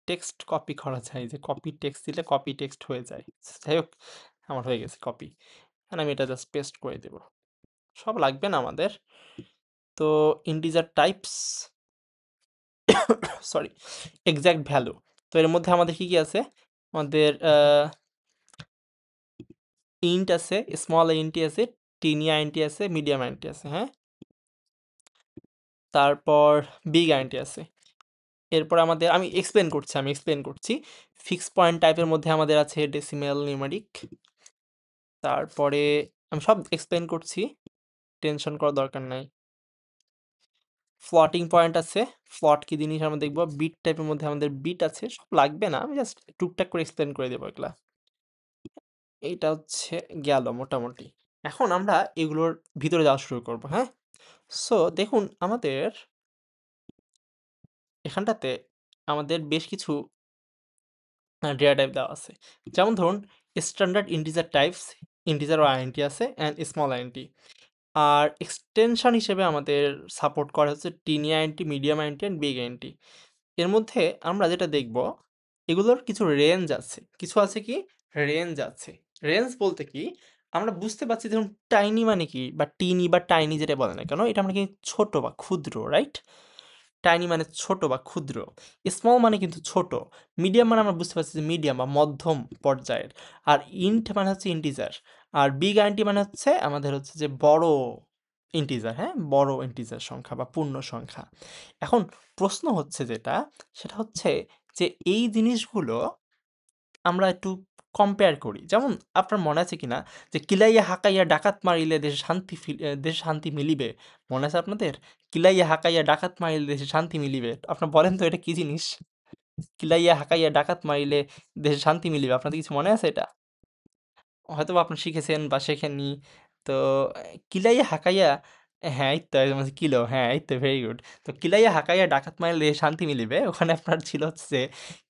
A: টেক্সট কপি করা যায়। যে কপি টেক্সট দিলে কপি টেক্সট হয়ে যায়। যাই হোক আমার হয়ে গেছে কপি। এখন আমি এটা জাস্ট পেস্ট করে দেব। সব লাগবে না আমাদের। তো integer types sorry exact value. তো এর মধ্যে আমাদের কি, কি আছে? আমাদের ইন্ট আছে, স্মল ইন্ট আছে, টিনি আইএনটি আছে, মিডিয়াম আইএনটি আছে, হ্যাঁ? তারপর বিগ আইএনটি আছে। এরপর আমাদের আমি এক্সপ্লেন করছি। ফিক্স পয়েন্ট টাইপের মধ্যে আমাদের আছে ডেসিমেল, নিউমেরিক। তারপরে আমি সব এক্সপ্লেন করছি। টেনশন করার দরকার নাই। ফ্লোটিং পয়েন্ট আছে। ফ্লট কি জিনিস আমরা দেখব। বিট টাইপের মধ্যে আমাদের বিট আছে। সব লাগবে না। আমি জাস্ট টুকটাক করে এক্সপ্লেন করে দেবো এগুলা। এইটা হচ্ছে গেল মোটামুটি। এখন আমরা এগুলোর ভিতরে যাওয়া শুরু করব, হ্যাঁ? সো দেখুন আমাদের এখানটাতে আমাদের বেশ কিছু ডেটা টাইপ দেওয়া আছে। যেমন ধরুন স্ট্যান্ডার্ড ইন্টিজার টাইপস, ইন্টিজার ও আইএনটি আছে অ্যান্ড স্মল আইএনটি। আর এক্সটেনশন হিসেবে আমাদের সাপোর্ট করা হচ্ছে tiny INT, medium INT and big INT. এর মধ্যে আমরা যেটা দেখব এগুলোর কিছু রেঞ্জ আছে। কিছু আছে কি? রেঞ্জ আছে। রেঞ্জ বলতে কি? আমরা বুঝতে পারছি ধরুন টাইনি মানে কি? বা টিনি বা টাইনি যেটা বলে না কেন এটা মানে কি ছোট বা ক্ষুদ্র, রাইট? টাইনি মানে ছোট বা ক্ষুদ্র। স্মল মানে কিন্তু ছোট। মিডিয়াম মানে আমরা বুঝতে পারছি যে মিডিয়াম বা মধ্যম পর্যায়ের। আর ইন্ট মানে হচ্ছে ইন্টিজার। আর বিগ আইএনটি মানে হচ্ছে আমাদের হচ্ছে যে বড় ইন্টিজার, হ্যাঁ? বড় ইন্টিজার সংখ্যা বা পূর্ণ সংখ্যা। এখন প্রশ্ন হচ্ছে যেটা, সেটা হচ্ছে যে এই জিনিসগুলো আমরা একটু কম্পেয়ার করি। যেমন আপনার মনে আছে কিনা যে কিলাইয়া হাকাইয়া ডাকাত মারিলে দেশে শান্তি মিলিবে। মনে আছে আপনাদের? কিলাইয়া হাকাইয়া ডাকাত মারিলে দেশে শান্তি মিলিবে। আপনারা বলেন তো এটা কি জিনিস? কিলাইয়া হাকাইয়া ডাকাত মারিলে দেশে শান্তি মিলিবে। আপনাদের কিছু মনে আছে এটা? হয়তোবা আপনারা শিখেছেন বা শেখেননি। তো কিলাইয়া হাকাইয়া হ্যাঁ, এই তো একদম কিলো হ্যাঁ, এই তো ভেরি গুড। তো কিলাইয়া হাকাইয়া ডাকাত মারিলে শান্তি মিলিবে। ওখানে আপনার ছিল হচ্ছে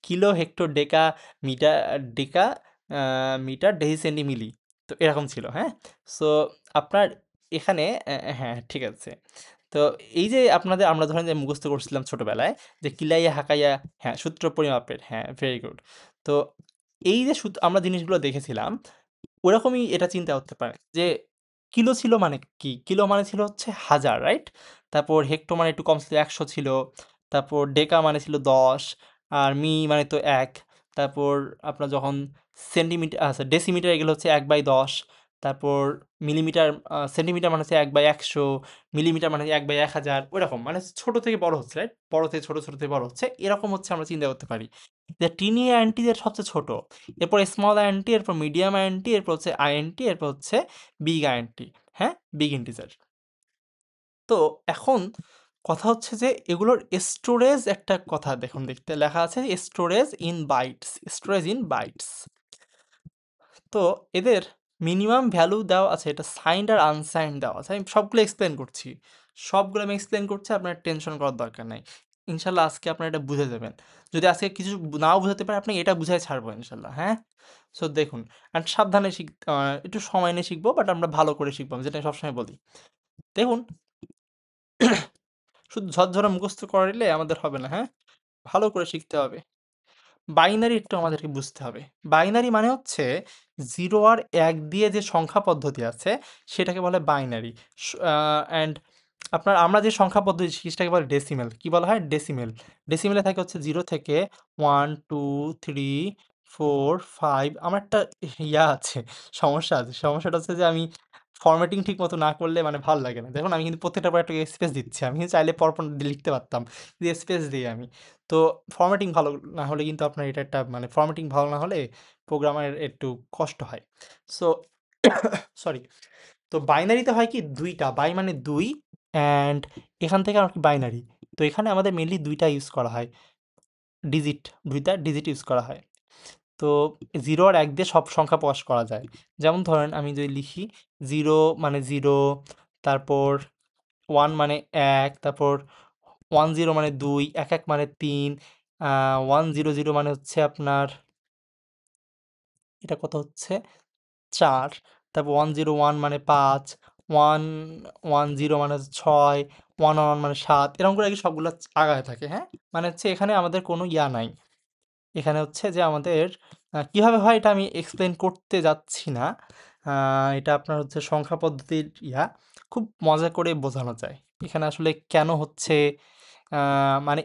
A: কিলো, হেক্টর, ডেকা, মিটার, ডেকা, মিটার, ডেসিসেন্টি, মিলি। তো এরকম ছিল, হ্যাঁ? সো আপনার এখানে হ্যাঁ, ঠিক আছে। তো এই যে আমরা ধরেন যে মুখস্থ করছিলাম ছোটবেলায় যে কিলাইয়া হাকাইয়া হ্যাঁ, সূত্র পরিমাপের হ্যাঁ, ভেরি গুড। তো এই যে আমরা জিনিসগুলো দেখেছিলাম ওরকমই এটা চিন্তা করতে পারেন যে কিলো ছিল মানে কি? কিলো মানে ছিল হচ্ছে ১০০০, রাইট? তারপর হেক্টো মানে একটু কম ছিল ১০০ ছিল। তারপর ডেকা মানে ছিল ১০ আর মি মানে তো ১। তারপর আপনার যখন সেন্টিমিটার আচ্ছা ডেসিমিটার এগুলো হচ্ছে ১/১০। তারপর মিলিমিটার সেন্টিমিটার মানে হচ্ছে ১/১০০, মিলিমিটার মানে ১/১০০০ ওইরকম। মানে ছোট থেকে বড় হচ্ছে, রাইট? বড় থেকে ছোট, ছোট থেকে বড় হচ্ছে। এরকম হচ্ছে আমরা চিন্তা করতে পারি। যে টিনি অ্যান্টিদের সবচেয়ে ছোট। এরপর স্মল আইএনটি, এরপর মিডিয়াম আইএনটি, এরপর হচ্ছে আইএনটি, এরপর হচ্ছে বিগ আইএনটি, হ্যাঁ? Big integer. তো এখন কথা হচ্ছে যে এগুলোর স্টোরেজ একটা কথা দেখুন দেখতে লেখা আছে storage in bytes, storage in bytes. তো এদের মিনিমাম ভ্যালু দেওয়া আছে এটা সাইন্ড আর আনসাইন্ড দেওয়া আছে। আমি সবগুলো এক্সপ্লেন করছি। সবগুলো আমি এক্সপ্লেন করছি আপনার টেনশন করার দরকার নাই। ইনশাল্লাহ আজকে আপনারা এটা বুঝে যাবেন। যদি আজকে কিছু নাও বুঝাতে পারে আপনি এটা বুঝাই ছাড়বো ইনশাল্লাহ, হ্যাঁ? সো দেখুন আর সাবধানে একটু সময় নিয়ে শিখবো বাট আমরা ভালো করে শিখবো আমি যেটা আমি সবসময় বলি। দেখুন শুধু ঝরঝরা মুখস্থ করলে আমাদের হবে না, হ্যাঁ? ভালো করে শিখতে হবে। বাইনারি একটু আমাদেরকে বুঝতে হবে। বাইনারি মানে হচ্ছে 0 আর 1 দিয়ে যে সংখ্যা পদ্ধতি আছে সেটাকে বলে বাইনারি। অ্যান্ড আমরা যে সংখ্যা পদ্ধতি শিখি সেটাকে বলে ডেসিমেল। কি বলা হয়? ডেসিমেল। ডেসিমেলে থাকে হচ্ছে 0 থেকে 1, 2, 3, 4, 5। আমার একটা আছে, সমস্যা আছে। সমস্যাটা হচ্ছে যে আমি ফরম্যাটিং ঠিক মতো না করলে মানে ভাল লাগে না। দেখুন আমি কিন্তু প্রত্যেকটার পর একটা স্পেস দিচ্ছি। আমি কিন্তু চাইলে পরপর লিখতে পারতাম। কিন্তু স্পেস দেই আমি। তো ফরম্যাটিং ভালো না হলে কিন্তু আপনার এটা একটা মানে ফরম্যাটিং ভালো না হলে প্রোগ্রামারের একটু কষ্ট হয়। So sorry. তো বাইনারিতে হয় কি ২ টা, বাই মানে ২ অ্যান্ড এখান থেকে আর কি বাইনারি। তো এখানে আমাদের মেইনলি ২ টা ইউজ করা হয়। ডিজিট, ২ টা ডিজিট ইউজ করা হয়। তো 0 আর ১ দিয়ে সব সংখ্যা প্রকাশ করা যায়। যেমন ধরেন আমি যদি লিখি 0 মানে 0, তারপর 1 মানে ১, তারপর 10 মানে ২, ১১ মানে ৩, 100 মানে হচ্ছে আপনার এটা কত হচ্ছে? ৪, তারপর 101 মানে ৫, 110 মানে হচ্ছে ৬, 111 মানে ৭, এরকম করে আরকি সবগুলা আগায় থাকে, হ্যাঁ? মানে হচ্ছে এখানে আমাদের কোনো নাই। এখানে হচ্ছে যে আমাদের কিভাবে হয় এটা আমি এক্সপ্লেইন করতে যাচ্ছি না। এটা আপনার হচ্ছে সংখ্যা পদ্ধতির খুব মজা করে বোঝানো যায়। এখানে আসলে কেন হচ্ছে মানে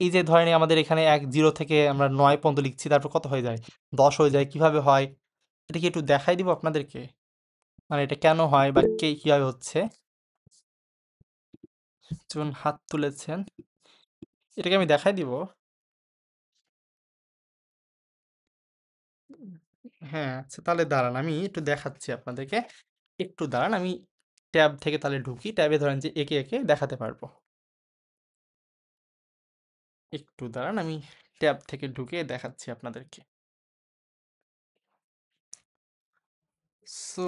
A: এই যে ধরেন আমাদের এখানে ১-০ থেকে আমরা ৯ পর্যন্ত লিখছি তারপর কত হয়ে যায়? ১০ হয়ে যায়, কিভাবে হয়? এটা কি একটু দেখাই দিব আপনাদেরকে? মানে এটা কেন হয় বা কিভাবে হচ্ছে? যেমন হাত তুলেছেন, এটাকে আমি দেখাই দিব। হ্যাঁ, আচ্ছা তাহলে দাঁড়ান আমি একটু দেখাচ্ছি আপনাদেরকে। একটু দাঁড়ান আমি ট্যাব থেকে তাহলে ঢুকি। ট্যাবে ধরেন যে এঁকে, এঁকে দেখাতে পারবো। একটু দাঁড়ান আমি ট্যাব থেকে ঢুকে দেখাচ্ছি আপনাদেরকে। সো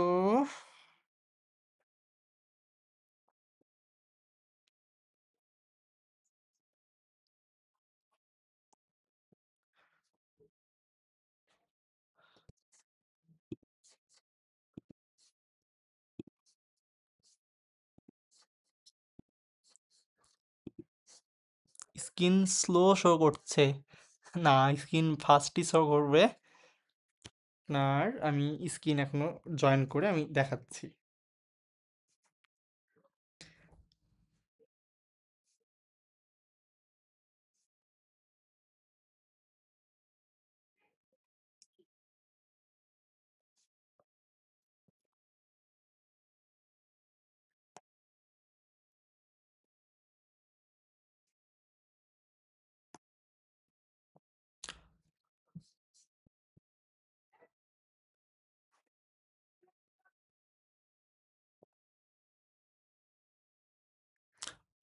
A: স্ক্রিন স্লো শো করছে। না, স্ক্রিন ফাস্টই শো করবে। আপনার আমি স্ক্রিন এখনো জয়েন করে আমি দেখাচ্ছি।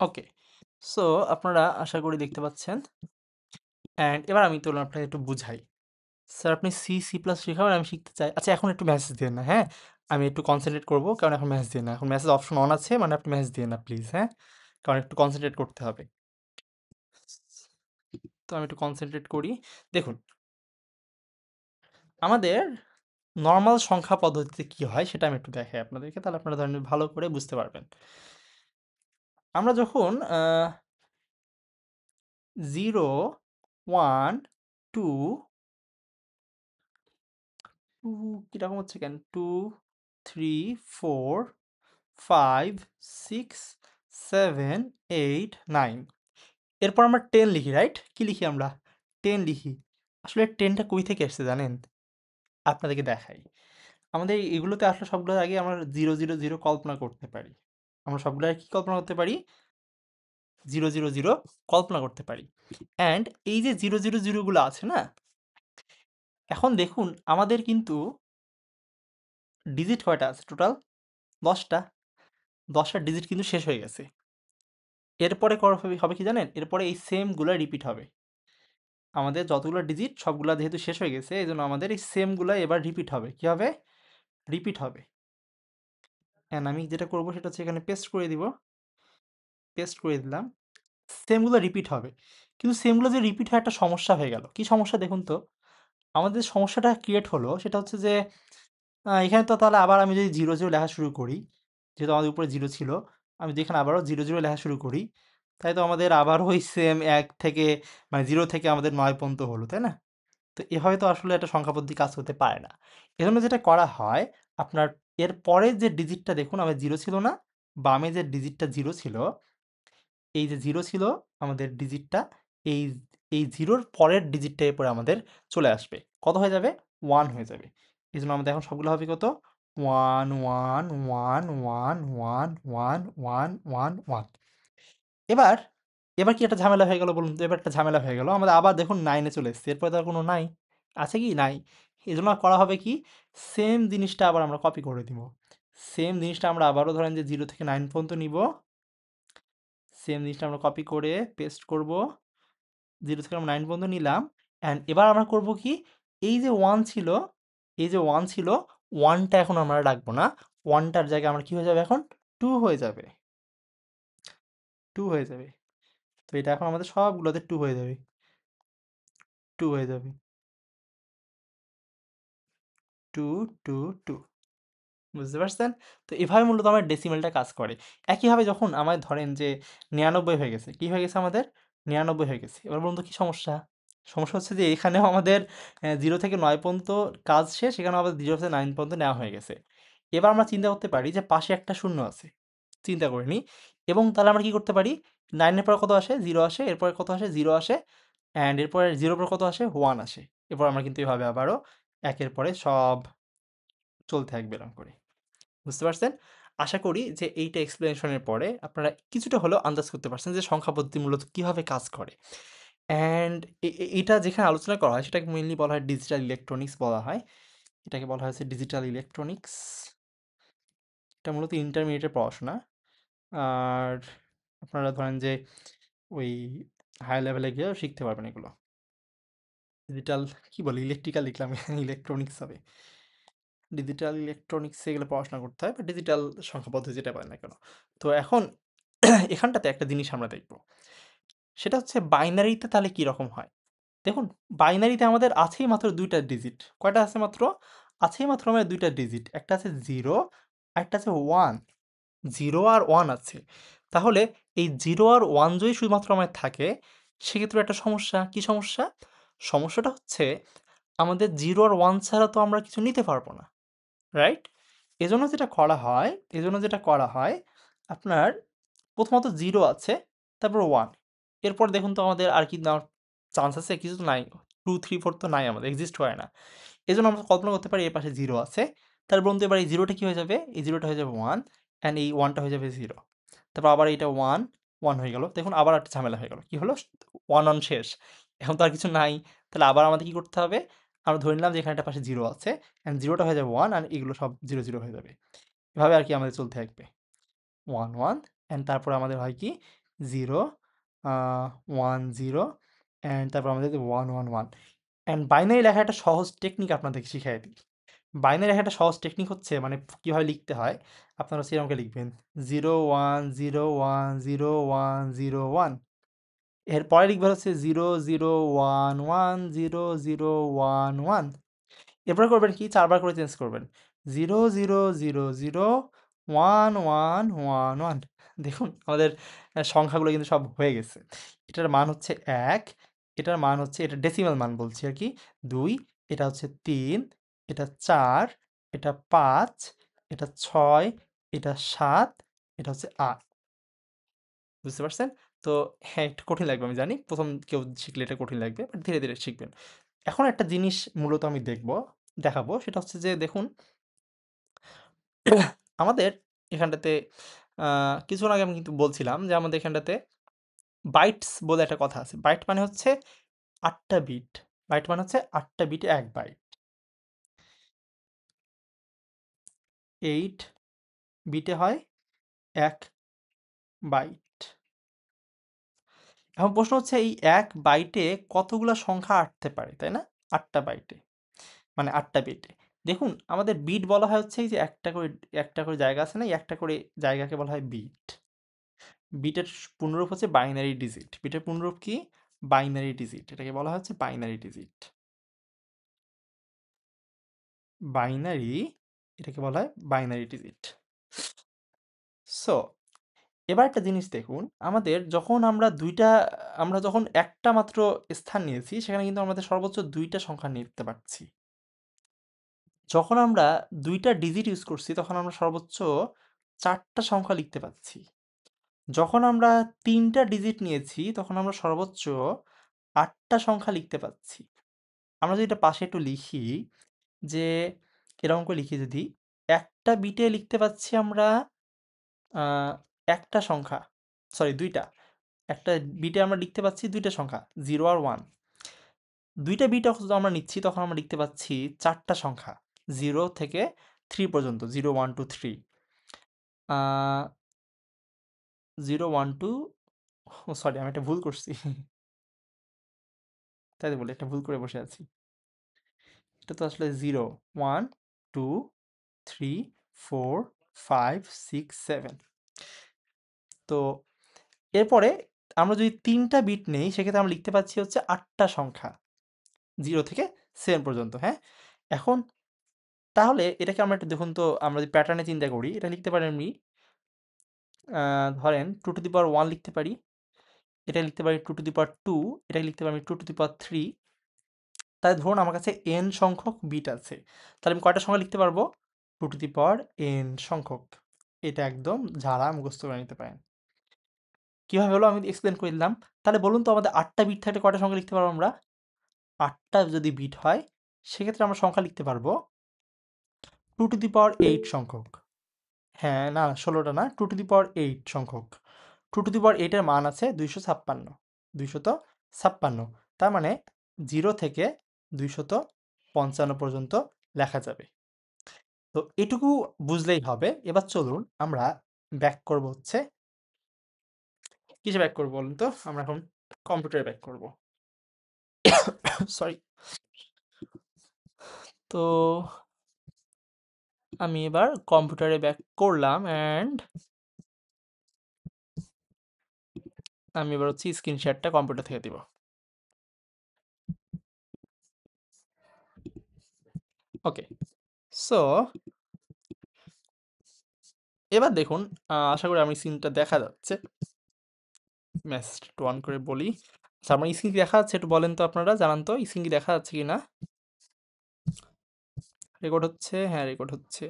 A: ওকে। সো আপনারা আশা করি দেখতে পাচ্ছেন। অ্যান্ড এবার আমি তো আপনাকে একটু বুঝাই। স্যার আপনি সি, সি প্লাস শেখাবেন আমি শিখতে চাই। আচ্ছা এখন একটু মেসেজ দিয়েন না, হ্যাঁ? আমি একটু কনসেনট্রেট করব কারণ এখন মেসেজ দিয়েন না। এখন মেসেজ অপশন অন আছে মানে আপনি মেসেজ দিয়েন না প্লিজ, হ্যাঁ? কারণ একটু কনসেনট্রেট করতে হবে। তো আমি একটু কনসেনট্রেট করি। দেখুন, আমাদের নরমাল সংখ্যা পদ্ধতিতে কি হয় সেটা আমি একটু দেখাই আপনাদেরকে। তাহলে আপনারা ধরেন ভালো করে বুঝতে পারবেন। আমরা যখন 0, 1, 2, 2 কিরকম হচ্ছে কেন? 2, 3, 4, 5, 6, 7, 8, 9 এরপর আমরা 10 লিখি, রাইট? কি লিখি আমরা? 10 লিখি। আসলে 10 টা কই থেকে এসেছে জানেন? আপনাদেরকে দেখাই। আমাদের এগুলোতে আসলে সবগুলোর আগে আমরা 0, 0, 0 কল্পনা করতে পারি। আমরা সবগুলো আগে কি কল্পনা করতে পারি? 0, 0, 0 কল্পনা করতে পারি। অ্যান্ড এই যে 0, 0, 0 গুলো আছে না? এখন দেখুন আমাদের কিন্তু ডিজিট কয়টা আছে টোটাল? ১০ টা। ১০ টা ডিজিট কিন্তু শেষ হয়ে গেছে। এরপরে হবে কি জানেন? এরপরে এই সেম গুলা রিপিট হবে। আমাদের যতগুলো ডিজিট সবগুলা যেহেতু শেষ হয়ে গেছে এজন্য আমাদের এই সেম গুলা এবার রিপিট হবে। কি হবে? রিপিট হবে। অ্যান্ড আমি যেটা করব সেটা হচ্ছে এখানে পেস্ট করে দিব। পেস্ট করে দিলাম। সেম গুলো রিপিট হবে। কিন্তু সেম গুলো যে রিপিট হয় একটা সমস্যা হয়ে গেল। কি সমস্যা দেখুন তো? আমাদের সমস্যাটা ক্রিয়েট হলো সেটা হচ্ছে যে এখানে তো তাহলে আবার আমি যদি 0, 0 লেখা শুরু করি, যেহেতু আমাদের উপরে 0 ছিল, আমি যদি এখানে আবারও 0, 0 লেখা শুরু করি, তাই তো আমাদের আবারও ওই সেম ১ থেকে মানে 0 থেকে আমাদের ৯ পর্যন্ত হলো, তাই না? তো এভাবে তো আসলে একটা সংখ্যা পদ্ধতি কাজ করতে পারে না। এজন্য যেটা করা হয় আপনার এর পরের যে ডিজিটটা দেখুন আমাদের 0 ছিল না? বামে যে ডিজিটটা 0 ছিল, এই যে 0 ছিল আমাদের ডিজিটটা, এই এই 0 র পরের ডিজিটটা এরপরে আমাদের চলে আসবে। কত হয়ে যাবে? 1 হয়ে যাবে। এজন্য আমাদের এখন সবগুলো হবে কত? 1, 1, 1, 1, 1, 1, 1, 1, 1। এবার এবার কি একটা ঝামেলা হয়ে গেল বলুন তো? এবার একটা ঝামেলা হয়ে গেল। আমাদের আবার দেখুন 9 এ চলে এসেছি। এরপরে তো আর কোনো নাই। আছে কি? নাই। এজন্য করা হবে কি? সেম জিনিসটা আবার আমরা কপি করে দিব। সেম জিনিসটা আমরা আবারও ধরেন যে 0 থেকে 9 পর্যন্ত নিব। সেম জিনিসটা আমরা কপি করে পেস্ট করব। 0 থেকে আমরা 9 পর্যন্ত নিলাম। অ্যান্ড এবার আমরা করব কি? এই যে 1 ছিল, এই যে 1 ছিল, 1 টা এখন আমরা রাখবো না। 1 টার জায়গায় আমার কি হয়ে যাবে এখন? 2 হয়ে যাবে। 2 হয়ে যাবে। তো এটা এখন আমাদের সবগুলোতে 2 হয়ে যাবে। 2 হয়ে যাবে। 2, 2, 2। বুঝতে পারছেন? তো এভাবে মূলত আমার ডেসিমেলটা কাজ করে। একইভাবে যখন আমাদের ধরেন যে 99 হয়ে গেছে। কি হয়ে গেছে আমাদের? 99 হয়ে গেছে। এবার বলুন তো কি সমস্যা? সমস্যা হচ্ছে যে এখানেও আমাদের 0 থেকে 9 পর্যন্ত কাজ শেষ। এখানেও আমাদের 0 থেকে 9 পর্যন্ত নেওয়া হয়ে গেছে। এবার আমরা চিন্তা করতে পারি যে পাশে একটা শূন্য আছে। চিন্তা করে নিই। এবং তাহলে আমরা কি করতে পারি? 9 এর পরে কত আসে? 0 আসে। এরপরে কত আসে? 0 আসে। অ্যান্ড এরপরে 0 এর পরে কত আসে? 1 আসে। এরপর আমরা কিন্তু এভাবে আবারও একের পরে সব চলতে থাকবে এরকম করে। বুঝতে পারছেন? আশা করি যে এইটা এক্সপ্লেনেশন এর পরে আপনারা কিছুটা হলেও আন্দাজ করতে পারছেন যে সংখ্যা পদ্ধতি মূলত কিভাবে কাজ করে। অ্যান্ড এইটা যেখানে আলোচনা করা হয় সেটাকে মেইনলি বলা হয় ডিজিটাল ইলেকট্রনিক্স বলা হয়। এটাকে বলা হয়েছে ডিজিটাল ইলেকট্রনিক্স। এটা মূলত ইন্টারমিডিয়েটের পড়াশোনা। আর আপনারা ধরেন যে ওই হাই লেভেলে গিয়েও শিখতে পারবেন এগুলো। ডিজিটাল কি বলে? ইলেকট্রিক্যাল লিখলাম, ইলেকট্রনিক্স হবে। ডিজিটাল ইলেকট্রনিক্সে এগুলো পড়াশোনা করতে হয় বা ডিজিটাল সংখ্যা পদ্ধতি যেটা বলেন না কেন। তো এখন এখানটাতে একটা জিনিস আমরা দেখব। সেটা হচ্ছে বাইনারিতে তাহলে কি রকম হয়? দেখুন, বাইনারিতে আমাদের আছেই মাত্র ২ টা ডিজিট। কয়টা আছে মাত্র? আছেই মাত্র আমাদের ২ টা ডিজিট। একটা আছে 0 আরেকটা আছে 1। 0 আর 1 আছে। তাহলে এই 0 আর 1 যদি শুধুমাত্র আমাদের থাকে, সেক্ষেত্রে একটা সমস্যা। কি সমস্যা? সমস্যাটা হচ্ছে আমাদের 0 আর 1 ছাড়া তো আমরা কিছু নিতে পারব না। রাইট? এজন্য যেটা করা হয় আপনার প্রথমত 0 আছে, তারপর 1। এরপর দেখুন তো আমাদের আর কি নেওয়ার চান্স আছে? কিছু তো নাই। 2, 3, 4 তো নাই আমাদের, এক্সিস্ট করে না। এজন্য আমরা কল্পনা করতে পারি এর পাশে 0 আছে। তারপর বলুন তো এবার এই 0 টা কি হয়ে যাবে? এই 0 টা হয়ে যাবে 1 অ্যান্ড এই 1 টা হয়ে যাবে 0। তারপর আবার এইটা 1, 1 হয়ে গেল। দেখুন আবার একটা ঝামেলা হয়ে গেল। কি হলো? 1 অন শেষ। এখন তো আর কিছু নাই। তাহলে আবার আমাদের কি করতে হবে? আমরা ধরে নিলাম যে এখানে একটা পাশে 0 আছে অ্যান্ড 0 টা হয়ে যাবে 1 আর এগুলো সব 0, 0 হয়ে যাবে। এভাবে আর কি আমাদের চলতে থাকবে। 1, 1 অ্যান্ড তারপরে আমাদের হয় কি 0, আ 1, 0 অ্যান্ড তারপর আমাদের 1, 1, 1 অ্যান্ড বাইনারি লেখার একটা সহজ টেকনিক আপনাদেরকে শিখাই দিই। বাইনারি লেখার একটা সহজ টেকনিক হচ্ছে মানে কীভাবে লিখতে হয়, আপনারা হচ্ছে এরকমভাবে লিখবেন 0, 1, 0, 1, 0, 1, 0, 1 এরপরে লিখবেন হচ্ছে 0, 0, 1, 1, 0, 0, 1, 1 এরপরে করবেন কি ৪ বার করে চেঞ্জ করবেন। 0, 0, 0, 0, 1, 1, 1, 1 দেখুন আমাদের সংখ্যাগুলো কিন্তু সব হয়ে গেছে। এটার মান হচ্ছে ১, এটার মান হচ্ছে এটা ডেসিমাল মান বলছি আরকি ২, এটা হচ্ছে ৩, এটা ৪, এটা ৫, এটা ৬, এটা ৭, এটা হচ্ছে ৮। বুঝতে পারছেন? তো হ্যাঁ, একটু কঠিন লাগবে আমি জানি। ১ম কেউ শিখলে এটা কঠিন লাগবে। বাট ধীরে, ধীরে শিখবেন। এখন একটা জিনিস মূলত আমি দেখাবো সেটা হচ্ছে যে দেখুন আমাদের এখানটাতে আ কিছুক্ষণ আগে আমি কিন্তু বলছিলাম যে আমাদের এখানটাতে বাইটস বলে একটা কথা আছে। বাইট মানে হচ্ছে ৮ টা বিট। বাইট মানে হচ্ছে ৮ টা বিটে ১ বাইট। ৮ বিটে হয় ১ বাইট। এখন প্রশ্ন হচ্ছে এই ১ বাইটে কতগুলা সংখ্যা আঁটতে পারে, তাই না? ৮ টা বাইটে। মানে ৮ টা বিটে। দেখুন আমাদের বিট বলা হয় হচ্ছে এই যে একটা করে জায়গা আছে না? এই একটা করে জায়গাকে বলা হয় বিট। বিটের পূর্ণরূপ হচ্ছে বাইনারি ডিজিট। বিটের পূর্ণরূপ কি? Binary digit. এটাকে বলা হচ্ছে বাইনারি ডিজিট। বাইনারি এটাকে বলা হয় বাইনারি ডিজিট। সো এবার একটা জিনিস দেখুন, আমরা যখন একটা মাত্র স্থান নিয়েছি সেখানে কিন্তু আমাদের সর্বোচ্চ ২ টা সংখ্যা নিতে পারছি। যখন আমরা ২ টা ডিজিট ইউজ করছি তখন আমরা সর্বোচ্চ 4টা সংখ্যা লিখতে পাচ্ছি। যখন আমরা 3টা ডিজিট নিয়েছি তখন আমরা সর্বোচ্চ 8টা সংখ্যা লিখতে পাচ্ছি। আমরা যদি এটা পাশে একটু লিখি যে এরকম করে লিখি যদি, একটা বিটে লিখতে পাচ্ছি আমরা একটা সংখ্যা, সরি 2টা। একটা বিটে আমরা লিখতে পাচ্ছি 2টা সংখ্যা 0 আর 1। 2টা বিট যখন আমরা নিচ্ছি তখন আমরা লিখতে পাচ্ছি 4টা সংখ্যা 0 থেকে 3 পর্যন্ত, 0 1 2 3। 0 1 2, ও সরি আমি একটা ভুল করছি। তাই তো বলি একটা ভুল করে বসে আছি। এটা তো আসলে 0 1 2 3 4 5 6 7। তো এরপরে আমরা যদি 3টা বিট নেই সেক্ষেত্রে আমরা লিখতে পাচ্ছি হচ্ছে 8টা সংখ্যা 0 থেকে 7 পর্যন্ত, হ্যাঁ? এখন তাহলে এটাকে আমরা একটু দেখুন তো, আমরা যদি প্যাটার্নে চিন্তা করি এটা লিখতে পারি আমি ধরেন 2 টু দি পাওয়ার 1 লিখতে পারি, এটা লিখতে পারি 2 টু দি পাওয়ার 2, এটা লিখতে পারি আমি 2 টু দি পাওয়ার 3। তাই ধরুন আমার কাছে n সংখ্যক বিট আছে, তাহলে আমি কয়টা সংখ্যা লিখতে পারবো? 2 টু দি পাওয়ার n সংখ্যক। এটা একদম ঝাড়া মুখস্থ করে নিতে পারেন। কীভাবে হলো আমি এক্সপ্লেন করে দিলাম। তাহলে বলুন তো আমাদের 8টা বিট থাকলে কয়টা সংখ্যা লিখতে পারবো আমরা? 8টা যদি বিট হয় সেক্ষেত্রে আমরা সংখ্যা লিখতে পারবো 2 টু দি পাওয়ার 8 সংখ্যক। হ্যাঁ, না 16টা না, 2 টু দি পাওয়ার 8 সংখ্যক। 2 টু দি পাওয়ার 8 এর মান আছে 256। 256, তার মানে 0 থেকে 255 পর্যন্ত লেখা যাবে। তো এটুকু বুঝলেই হবে। এবার চলুন আমরা ব্যাক করব হচ্ছে, কিসে ব্যাক করব বলুন তো? আমরা এখন কম্পিউটারে ব্যাক করব। সরি। তো আমি এবার কম্পিউটারে ব্যাক করলাম অ্যান্ড আমি এবার হচ্ছে স্ক্রিন শেয়ারটা কম্পিউটার থেকে দিব। ওকে, সো এবার দেখুন, আশা করি আমার স্ক্রিনটা দেখা যাচ্ছে। মেসেজটা একটু অন করে বলি। আচ্ছা, আমার স্ক্রিন কি দেখা যাচ্ছে একটু বলেন তো, আপনারা জানান তো স্ক্রিন কি দেখা যাচ্ছে কি না? রেকর্ড হচ্ছে? হ্যাঁ, রেকর্ড হচ্ছে।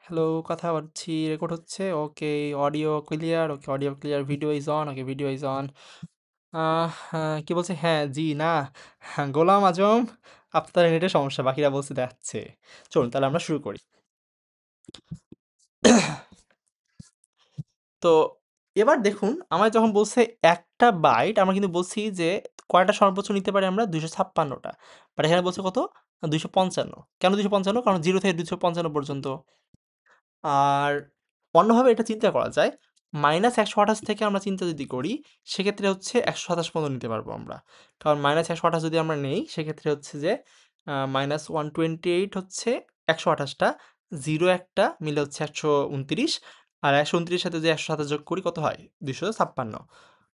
A: হ্যালো, কথা বলছি, রেকর্ড হচ্ছে। Okay, audio clear. Okay, audio clear. Video is on. Okay, video is on. কি বলছে? হ্যাঁ, জি, না। হ্যাঁ, গোলাম আজম, আপনার নেটের সমস্যা, বাকিরা বলছে দেখাচ্ছে। চলুন তাহলে আমরা শুরু করি। তো এবার দেখুন, আমার যখন বলছে একটা বাইট, আমরা কিন্তু বলছি যে কয়টা সর্বোচ্চ নিতে পারি আমরা? 256টা। বাট এখানে বলছে কত? 255। কেন 255? কারণ 0 থেকে 255 পর্যন্ত। আর অন্যভাবে এটা চিন্তা করা যায়, -128 থেকে আমরা চিন্তা যদি করি সেক্ষেত্রে হচ্ছে 127 পর্যন্ত নিতে পারবো আমরা। কারণ -128 যদি আমরা নেই সেক্ষেত্রে হচ্ছে যে -128 হচ্ছে 128টা, 0 একটা মিলে হচ্ছে 129, আর 129 সাথে যদি 127 যোগ করি কত হয়? 256।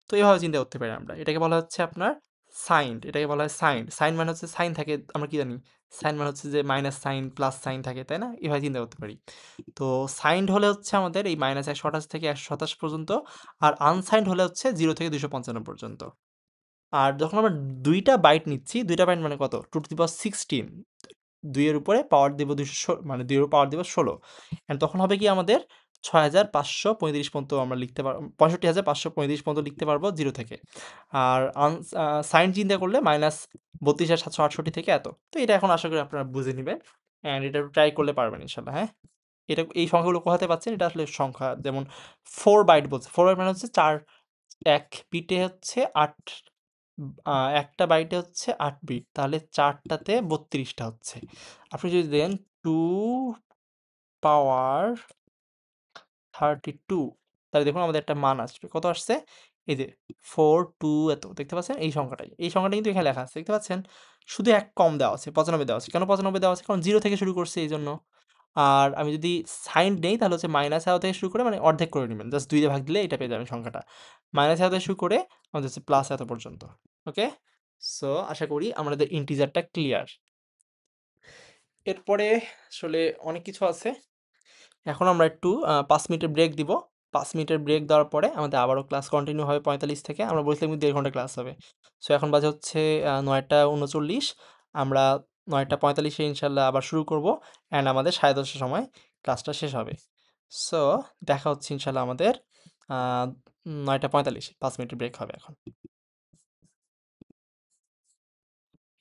A: তো এভাবে চিন্তা করতে পারি আমরা। এটাকে বলা হচ্ছে আপনার সাইন্ড, এটাকে বলা হয় সাইন্ড। সাইন মানে হচ্ছে সাইন থাকে, আমরা কি জানি? সাইন মানে হচ্ছে যে মাইনাস সাইন, প্লাস সাইন থাকে, তাই না? এভাবে চিন্তা করতে পারি। তো সাইন্ড হলে হচ্ছে আমাদের এই -128 থেকে 127 পর্যন্ত, আর আনসাইন্ড হলে হচ্ছে 0 থেকে 255 পর্যন্ত। আর যখন আমরা 2টা বাইট নিচ্ছি, 2টা বাইট মানে কত? 2 টু দি পাওয়ার 16। 2 এর উপরে পাওয়ার দিব মানে 2 এর পাওয়ার দিব 16। এন্ড তখন হবে কি আমাদের 6535 পর্যন্ত আমরা লিখতে পারব, 65,535 পর্যন্ত লিখতে পারবো 0 থেকে। আর সাইন চিন্তা করলে -32,768 থেকে এত। তো এটা এখন আশা করি আপনারা বুঝে নিবেন অ্যান্ড এটা ট্রাই করলে পারবেন ইনশাল্লাহ, হ্যাঁ? এটা এই সংখ্যাগুলো কোথাতে পাচ্ছেন? এটা আসলে সংখ্যা, যেমন 4 বাইট বলছে। 4 বাইট মানে হচ্ছে 4, 1 বিটে হচ্ছে 8, একটা বাইটে হচ্ছে 8 বিট। তাহলে 4টাতে 32টা হচ্ছে। আপনি যদি দেন 2 পাওয়ার 32, তাহলে দেখুন আমাদের একটা মান আসবে। কত আসছে? এই যে 4 2 এত। দেখতে পাচ্ছেন? এই সংখ্যাটাই। এই সংখ্যাটা কিন্তু এখানে লেখা আছে। দেখতে পাচ্ছেন? শুধু 1 কম দেওয়া আছে, 95 দেওয়া আছে। কেন 95 দেওয়া আছে? কারণ 0 থেকে শুরু করছে এইজন্য। আর আমি যদি সাইন নেই তাহলে হচ্ছে -11 থেকে শুরু করে, মানে অর্ধেক করে নিবেন। জাস্ট 2 দিয়ে ভাগ দিলে এটা পেয়ে যাবেন সংখ্যাটা। -11 থেকে শুরু করে আমাদের হচ্ছে প্লাস এত পর্যন্ত। ওকে? সো আশা করি আমাদের ইন্টিজারটা ক্লিয়ার। এরপরে আসলে অনেক কিছু আছে। এখন আমরা একটু 5 মিনিটের ব্রেক দিব। 5 মিনিটের ব্রেক দেওয়ার পরে আমাদের আবারও ক্লাস কন্টিনিউ হবে 45 থেকে। আমরা বলেছিলাম 1.5 ঘন্টা ক্লাস হবে। সো এখন বাজে হচ্ছে 9টা 39। আমরা 9টা 45-এ ইনশাল্লাহ আবার শুরু করব অ্যান্ড আমাদের 10:30টার সময় ক্লাসটা শেষ হবে। সো দেখা হচ্ছে ইনশাল্লাহ আমাদের 9:45, 5 মিনিটের ব্রেক হবে এখন।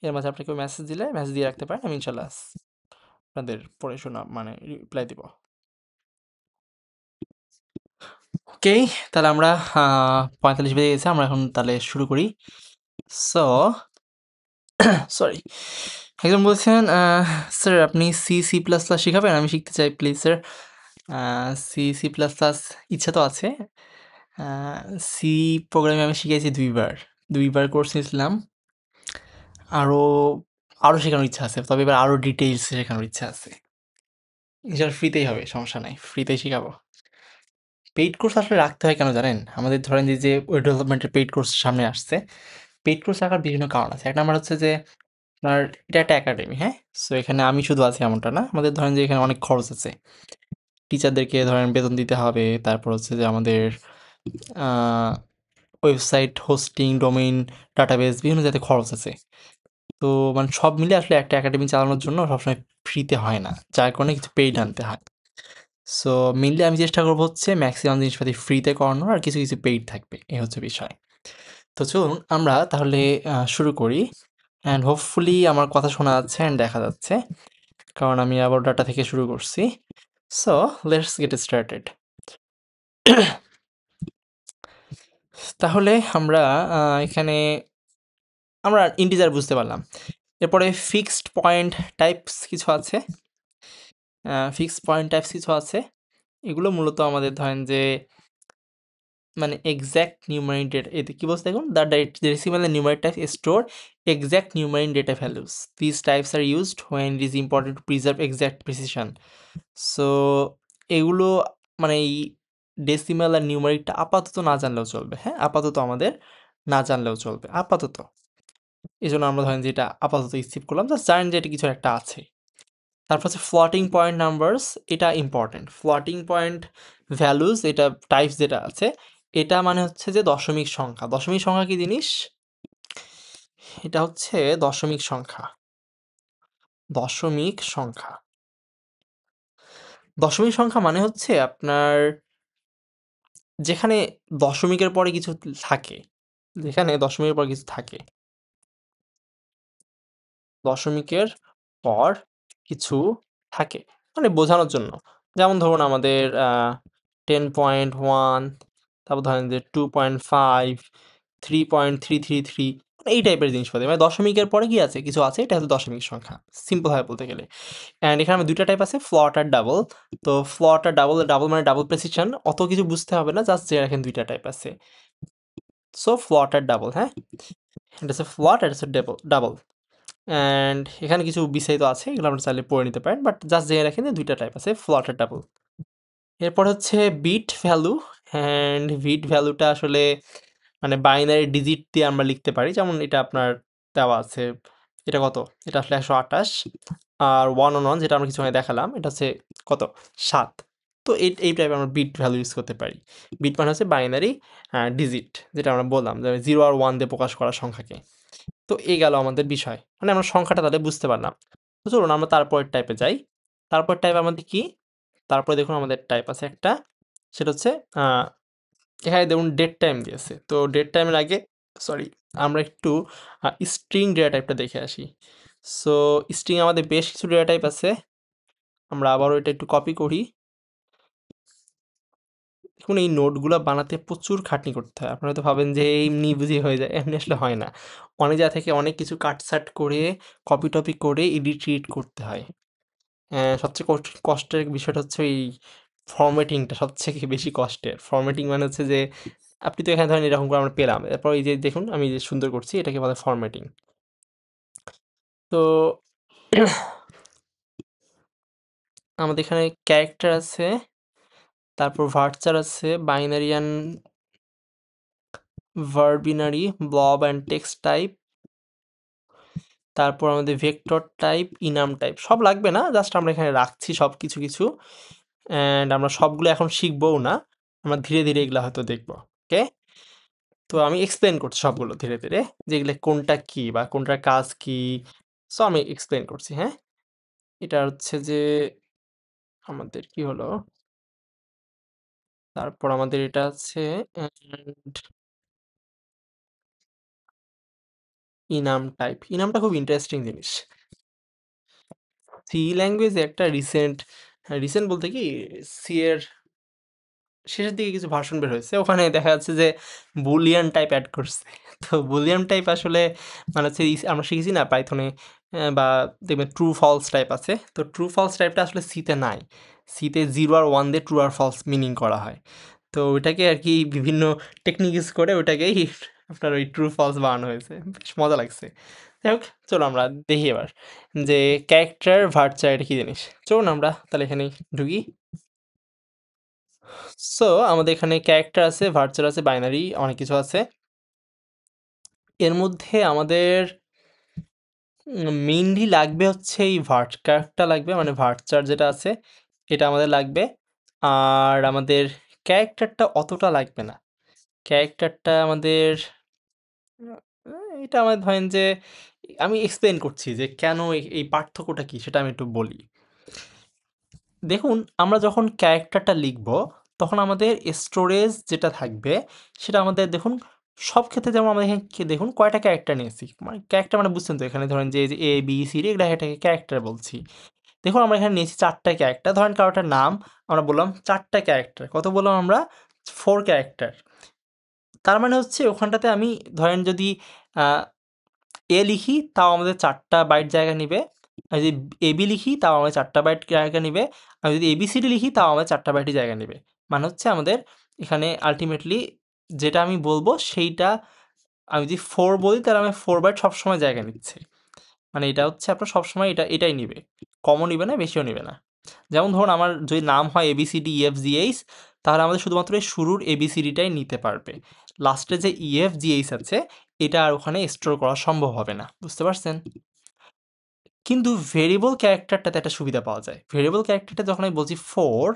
A: এর মাঝে আপনাকে মেসেজ দিলে মেসেজ দিয়ে রাখতে পারেন, আমি ইনশাল্লাহ আপনাদের পড়ে শোনা মানে রিপ্লাই দিব। ওকে, তাহলে আমরা 45 বেজে গেছে, আমরা এখন তাহলে শুরু করি। সো সরি, একজন বলছেন স্যার আপনি সি সি প্লাস প্লাস শেখাবেন, আমি শিখতে চাই please sir. C C plus plus ইচ্ছা তো আছে। সি প্রোগ্রামে আমি শিখেছি দুইবার কোর্স নিয়েছিলাম। আরও আরও শেখানোর ইচ্ছা আছে, তবে এবার আরও ডিটেইলস শেখানোর ইচ্ছা আছে। ইনশাল্লাহ ফ্রিতেই হবে, সমস্যা নাই, ফ্রিতেই শেখাবো। পেইড কোর্স আসলে রাখতে হয় কেন জানেন? আমাদের ধরেন যে ওয়েব ডেভেলপমেন্টের পেইড কোর্স সামনে আসছে। পেইড কোর্স রাখার বিভিন্ন কারণ আছে। এক নাম্বার হচ্ছে যে আপনার এটা একটা একাডেমি, হ্যাঁ? সো এখানে আমি শুধু আছি এমনটা না। আমাদের ধরেন যে এখানে অনেক খরচ আছে। টিচারদেরকে ধরেন বেতন দিতে হবে। তারপর হচ্ছে যে আমাদের আ ওয়েবসাইট হোস্টিং, ডোমেইন, ডাটাবেস বিভিন্ন জাতীয় খরচ আছে। তো মানে সব মিলে আসলে একটা একাডেমি চালানোর জন্য সবসময় ফ্রিতে হয় না। যার কারণে কিছু পেইড আনতে হয়। সো মেইনলি আমি চেষ্টা করব হচ্ছে ম্যাক্সিমাম জিনিসপাতি ফ্রিতে করানোর, আর কিছু পেইড থাকবে। এই হচ্ছে বিষয়। তো চলুন আমরা তাহলে শুরু করি। অ্যান্ড হোপফুলি আমার কথা শোনা যাচ্ছে অ্যান্ড দেখা যাচ্ছে। কারণ আমি আবার ডাটা থেকে শুরু করছি। So let's get started. তাহলে আমরা এখানে আমরা ইন্টিজার বুঝতে পারলাম। এরপরে ফিক্সড পয়েন্ট টাইপস কিছু আছে। ফিক্সড পয়েন্ট টাইপস কিছু আছে। এগুলো মূলত আমাদের ধরেন যে মানে এক্সাক্ট নিউমারিক ডেটা, এতে কি বলছে দেখুন, the decimal and numeric types store exact numeric data values, this types are used when it is important to preserve exact precision. So এগুলো মানে এই ডেসিমাল আর নিউমারিকটা আপাতত না জানলেও চলবে, হ্যাঁ, আপাতত আমাদের না জানলেও চলবে আপাতত। এই জন্য আমরা ধরেন যে এটা আপাতত স্কিপ করলাম, জাস্ট জানেন যে এটা কিছু একটা আছে। তারপর হচ্ছে ফ্লোটিং পয়েন্ট নাম্বারস, এটা ইম্পর্টেন্ট। ফ্লোটিং পয়েন্ট ভ্যালুস, এটা টাইপস যেটা আছে, এটা মানে হচ্ছে যে দশমিক সংখ্যা। দশমিক সংখ্যা কি জিনিস? এটা হচ্ছে দশমিক সংখ্যা। দশমিক সংখ্যা, দশমিক সংখ্যা মানে হচ্ছে আপনার যেখানে দশমিকের পরে কিছু থাকে, যেখানে দশমিকের পর কিছু থাকে, দশমিকের পর কিছু থাকে মানে বোঝানোর জন্য। যেমন ধরুন আমাদের 10.1, তারপর ধরেন যে 2.5, 3.333, এই টাইপের জিনিসপাতি। মানে দশমিকের পরে কি আছে? কিছু আছে, এটা হচ্ছে দশমিক সংখ্যা। সিম্পলভাবে বলতে গেলে। অ্যান্ড এখানে আমার 2টা টাইপ আছে, ফ্লট আর ডাবল। তো ফ্লট আর ডাবল, ডাবল মানে ডাবল প্রিসিশন, অত কিছু বুঝতে হবে না, জাস্ট যে রাখেন 2টা টাইপ আছে। সো ফ্লট আর ডাবল, হ্যাঁ? এটা হচ্ছে ফ্লট, এটা হচ্ছে ডাবল। অ্যান্ড এখানে কিছু বিস্তারিত আছে, এগুলো আপনারা চাইলে পড়ে নিতে পারেন, বাট জাস্ট জেনে রাখেন যে 2টা টাইপ আছে, ফ্লট আর ডাবল। এরপর হচ্ছে বিট ভ্যালু। অ্যান্ড বিট ভ্যালুটা আসলে মানে বাইনারি ডিজিট দিয়ে আমরা লিখতে পারি, যেমন এটা আপনার দেওয়া আছে, এটা কত? এটা আসলে 128। আর 1 on 1 যেটা আমরা কিছু আগে দেখালাম, এটা হচ্ছে কত? 7। তো এই টাইপের আমরা বিট ভ্যালু ইউজ করতে পারি। বিট মানে হচ্ছে বাইনারি ডিজিট, যেটা আমরা বললাম যে 0 আর 1 দিয়ে প্রকাশ করা সংখ্যাকে। তো এই গেল আমাদের বিষয়, মানে আমরা সংখ্যাটা তাহলে বুঝতে পারলাম। তো চলুন আমরা তারপরের টাইপে যাই। তারপরের টাইপ আমাদের কি? তারপরে দেখুন আমাদের টাইপ আছে একটা, সেটা হচ্ছে এখানে দেখুন ডেট টাইম দিয়েছে। তো ডেট টাইমের আগে সরি, আমরা একটু স্ট্রিং ডেটা টাইপটা দেখে আসি। সো স্ট্রিং আমাদের বেশ কিছু ডেটা টাইপ আছে, আমরা আবারও এটা একটু কপি করি। দেখুন এই নোটগুলো বানাতে প্রচুর খাটনি করতে হয়। আপনারা হয়তো ভাবেন যে এমনি বুঝি হয়ে যায়, এমনি আসলে হয় না। অনেক জায়গা থেকে অনেক কিছু কাটছাঁট করে কপি টপি করে এডিট করতে হয়। সবচেয়ে কষ্টের বিষয়টা হচ্ছে এই ফরম্যাটিংটা, সবথেকে বেশি কষ্টের। ফরম্যাটিং মানে হচ্ছে যে আপনি তো এখানে ধরেন এরকম করে আমরা পেলাম। এরপর এই যে দেখুন আমি যে সুন্দর করছি, এটাকে বলে ফরম্যাটিং। তো আমাদের এখানে ক্যারেক্টার আছে, তারপর ভার্চার আছে, binary and varbinary, blob and text type, তারপর আমাদের ভেক্টর টাইপ, ইনাম টাইপ। সব লাগবে না, জাস্ট আমরা এখানে রাখছি সব কিছু। অ্যান্ড আমরা সবগুলো এখন শিখবও না, আমরা ধীরে ধীরে এগুলো হয়তো দেখবো। ওকে, তো আমি এক্সপ্লেন করছি সবগুলো ধীরে ধীরে, যে এগুলো কোনটা কি বা কোনটার কাজ কি। সো আমি এক্সপ্লেন করছি, হ্যাঁ। এটা হচ্ছে যে আমাদের কি হলো, তারপর আমাদের এটা আছে and enum টাইপ। enumটা খুব ইন্টারেস্টিং জিনিস। সি ল্যাঙ্গুয়েজে একটা রিসেন্ট বলতে কি সি এর শেষের দিকে কিছু ভার্সন বের হয়েছে। ওখানে দেখা যাচ্ছে যে বুলিয়ান টাইপ অ্যাড করছে। তো বুলিয়ান টাইপ আসলে মানে হচ্ছে আমরা শিখেছি না পাইথনে, বা দেখবেন ট্রু ফলস টাইপ আছে। তো ট্রু ফলস টাইপটা আসলে সিতে নাই। সিতে 0 আর 1 দিয়ে ট্রু আর ফলস মিনিং করা হয়। তো ওইটাকে আর কি বিভিন্ন টেকনিক ইউজ করে ওইটাকেই আপনার ওই ট্রু ফলস বানানো হয়েছে। বেশ মজা লাগছে। যাই হোক, চলো আমরা দেখি এবার যে ক্যারেক্টার ভার্চার এটা কী জিনিস। চলুন আমরা তাহলে এখানে ঢুকি। সো আমাদের এখানে ক্যারেক্টার আছে, ভার্চার আছে, বাইনারি অনেক কিছু আছে। এর মধ্যে আমাদের মেইনলি লাগবে হচ্ছে এই ক্যারেক্টার লাগবে, মানে ভার্চার যেটা আছে এটা আমাদের লাগবে। আর আমাদের ক্যারেক্টারটা অতটা লাগবে না। ক্যারেক্টারটা আমাদের এটা আমাদের ধরেন যে আমি এক্সপ্লেন করছি যে কেন এই পার্থক্যটা কি সেটা আমি একটু বলি। দেখুন, আমরা যখন ক্যারেক্টারটা লিখব তখন আমাদের স্টোরেজ যেটা থাকবে সেটা আমাদের দেখুন সব ক্ষেত্রে যেমন আমাদের এখানে দেখুন কয়টা ক্যারেক্টার নিয়েছি, মানে ক্যারেক্টার মানে বুঝছেন তো, এখানে ধরেন যে এ বি সি ডি এগুলো এটাকে ক্যারেক্টার বলছি। দেখুন আমরা এখানে নিয়েছি 4টা ক্যারেক্টার, ধরেন কারোটার নাম আমরা বললাম 4টা ক্যারেক্টার, কত বললাম আমরা 4 ক্যারেক্টার। তার মানে হচ্ছে ওখানটাতে আমি ধরেন যদি এ লিখি তাও আমাদের 4টা বাইট জায়গা নিবে, আর যদি এবি লিখি তাও আমাদের 4টা বাইট জায়গা নিবে, আর যদি এবিসিডি লিখি তাও আমাদের 4টা বাইটই জায়গা নেবে। মানে হচ্ছে আমাদের এখানে আলটিমেটলি যেটা আমি বলবো সেইটা আমি যদি 4 বলি তাহলে আমি 4 বাইট সবসময় জায়গা নিচ্ছে। মানে এটা হচ্ছে আপনার সবসময় এটাই নিবে, কমও নিবে না বেশিও নিবে না। যেমন ধরুন আমার যদি নাম হয় এবিসিডি ইএফ জিএইচ, তাহলে আমাদের শুধুমাত্র এই শুরুর এবিসিডিটাই নিতে পারবে। লাস্টে যে ইএফ জিএইচ আছে এটা আর ওখানে স্টোর করা সম্ভব হবে না, বুঝতে পারছেন? কিন্তু ভেরিয়েবল ক্যারেক্টারটাতে একটা সুবিধা পাওয়া যায়। ভেরিয়েবল ক্যারেক্টারটা যখন আমি বলছি 4,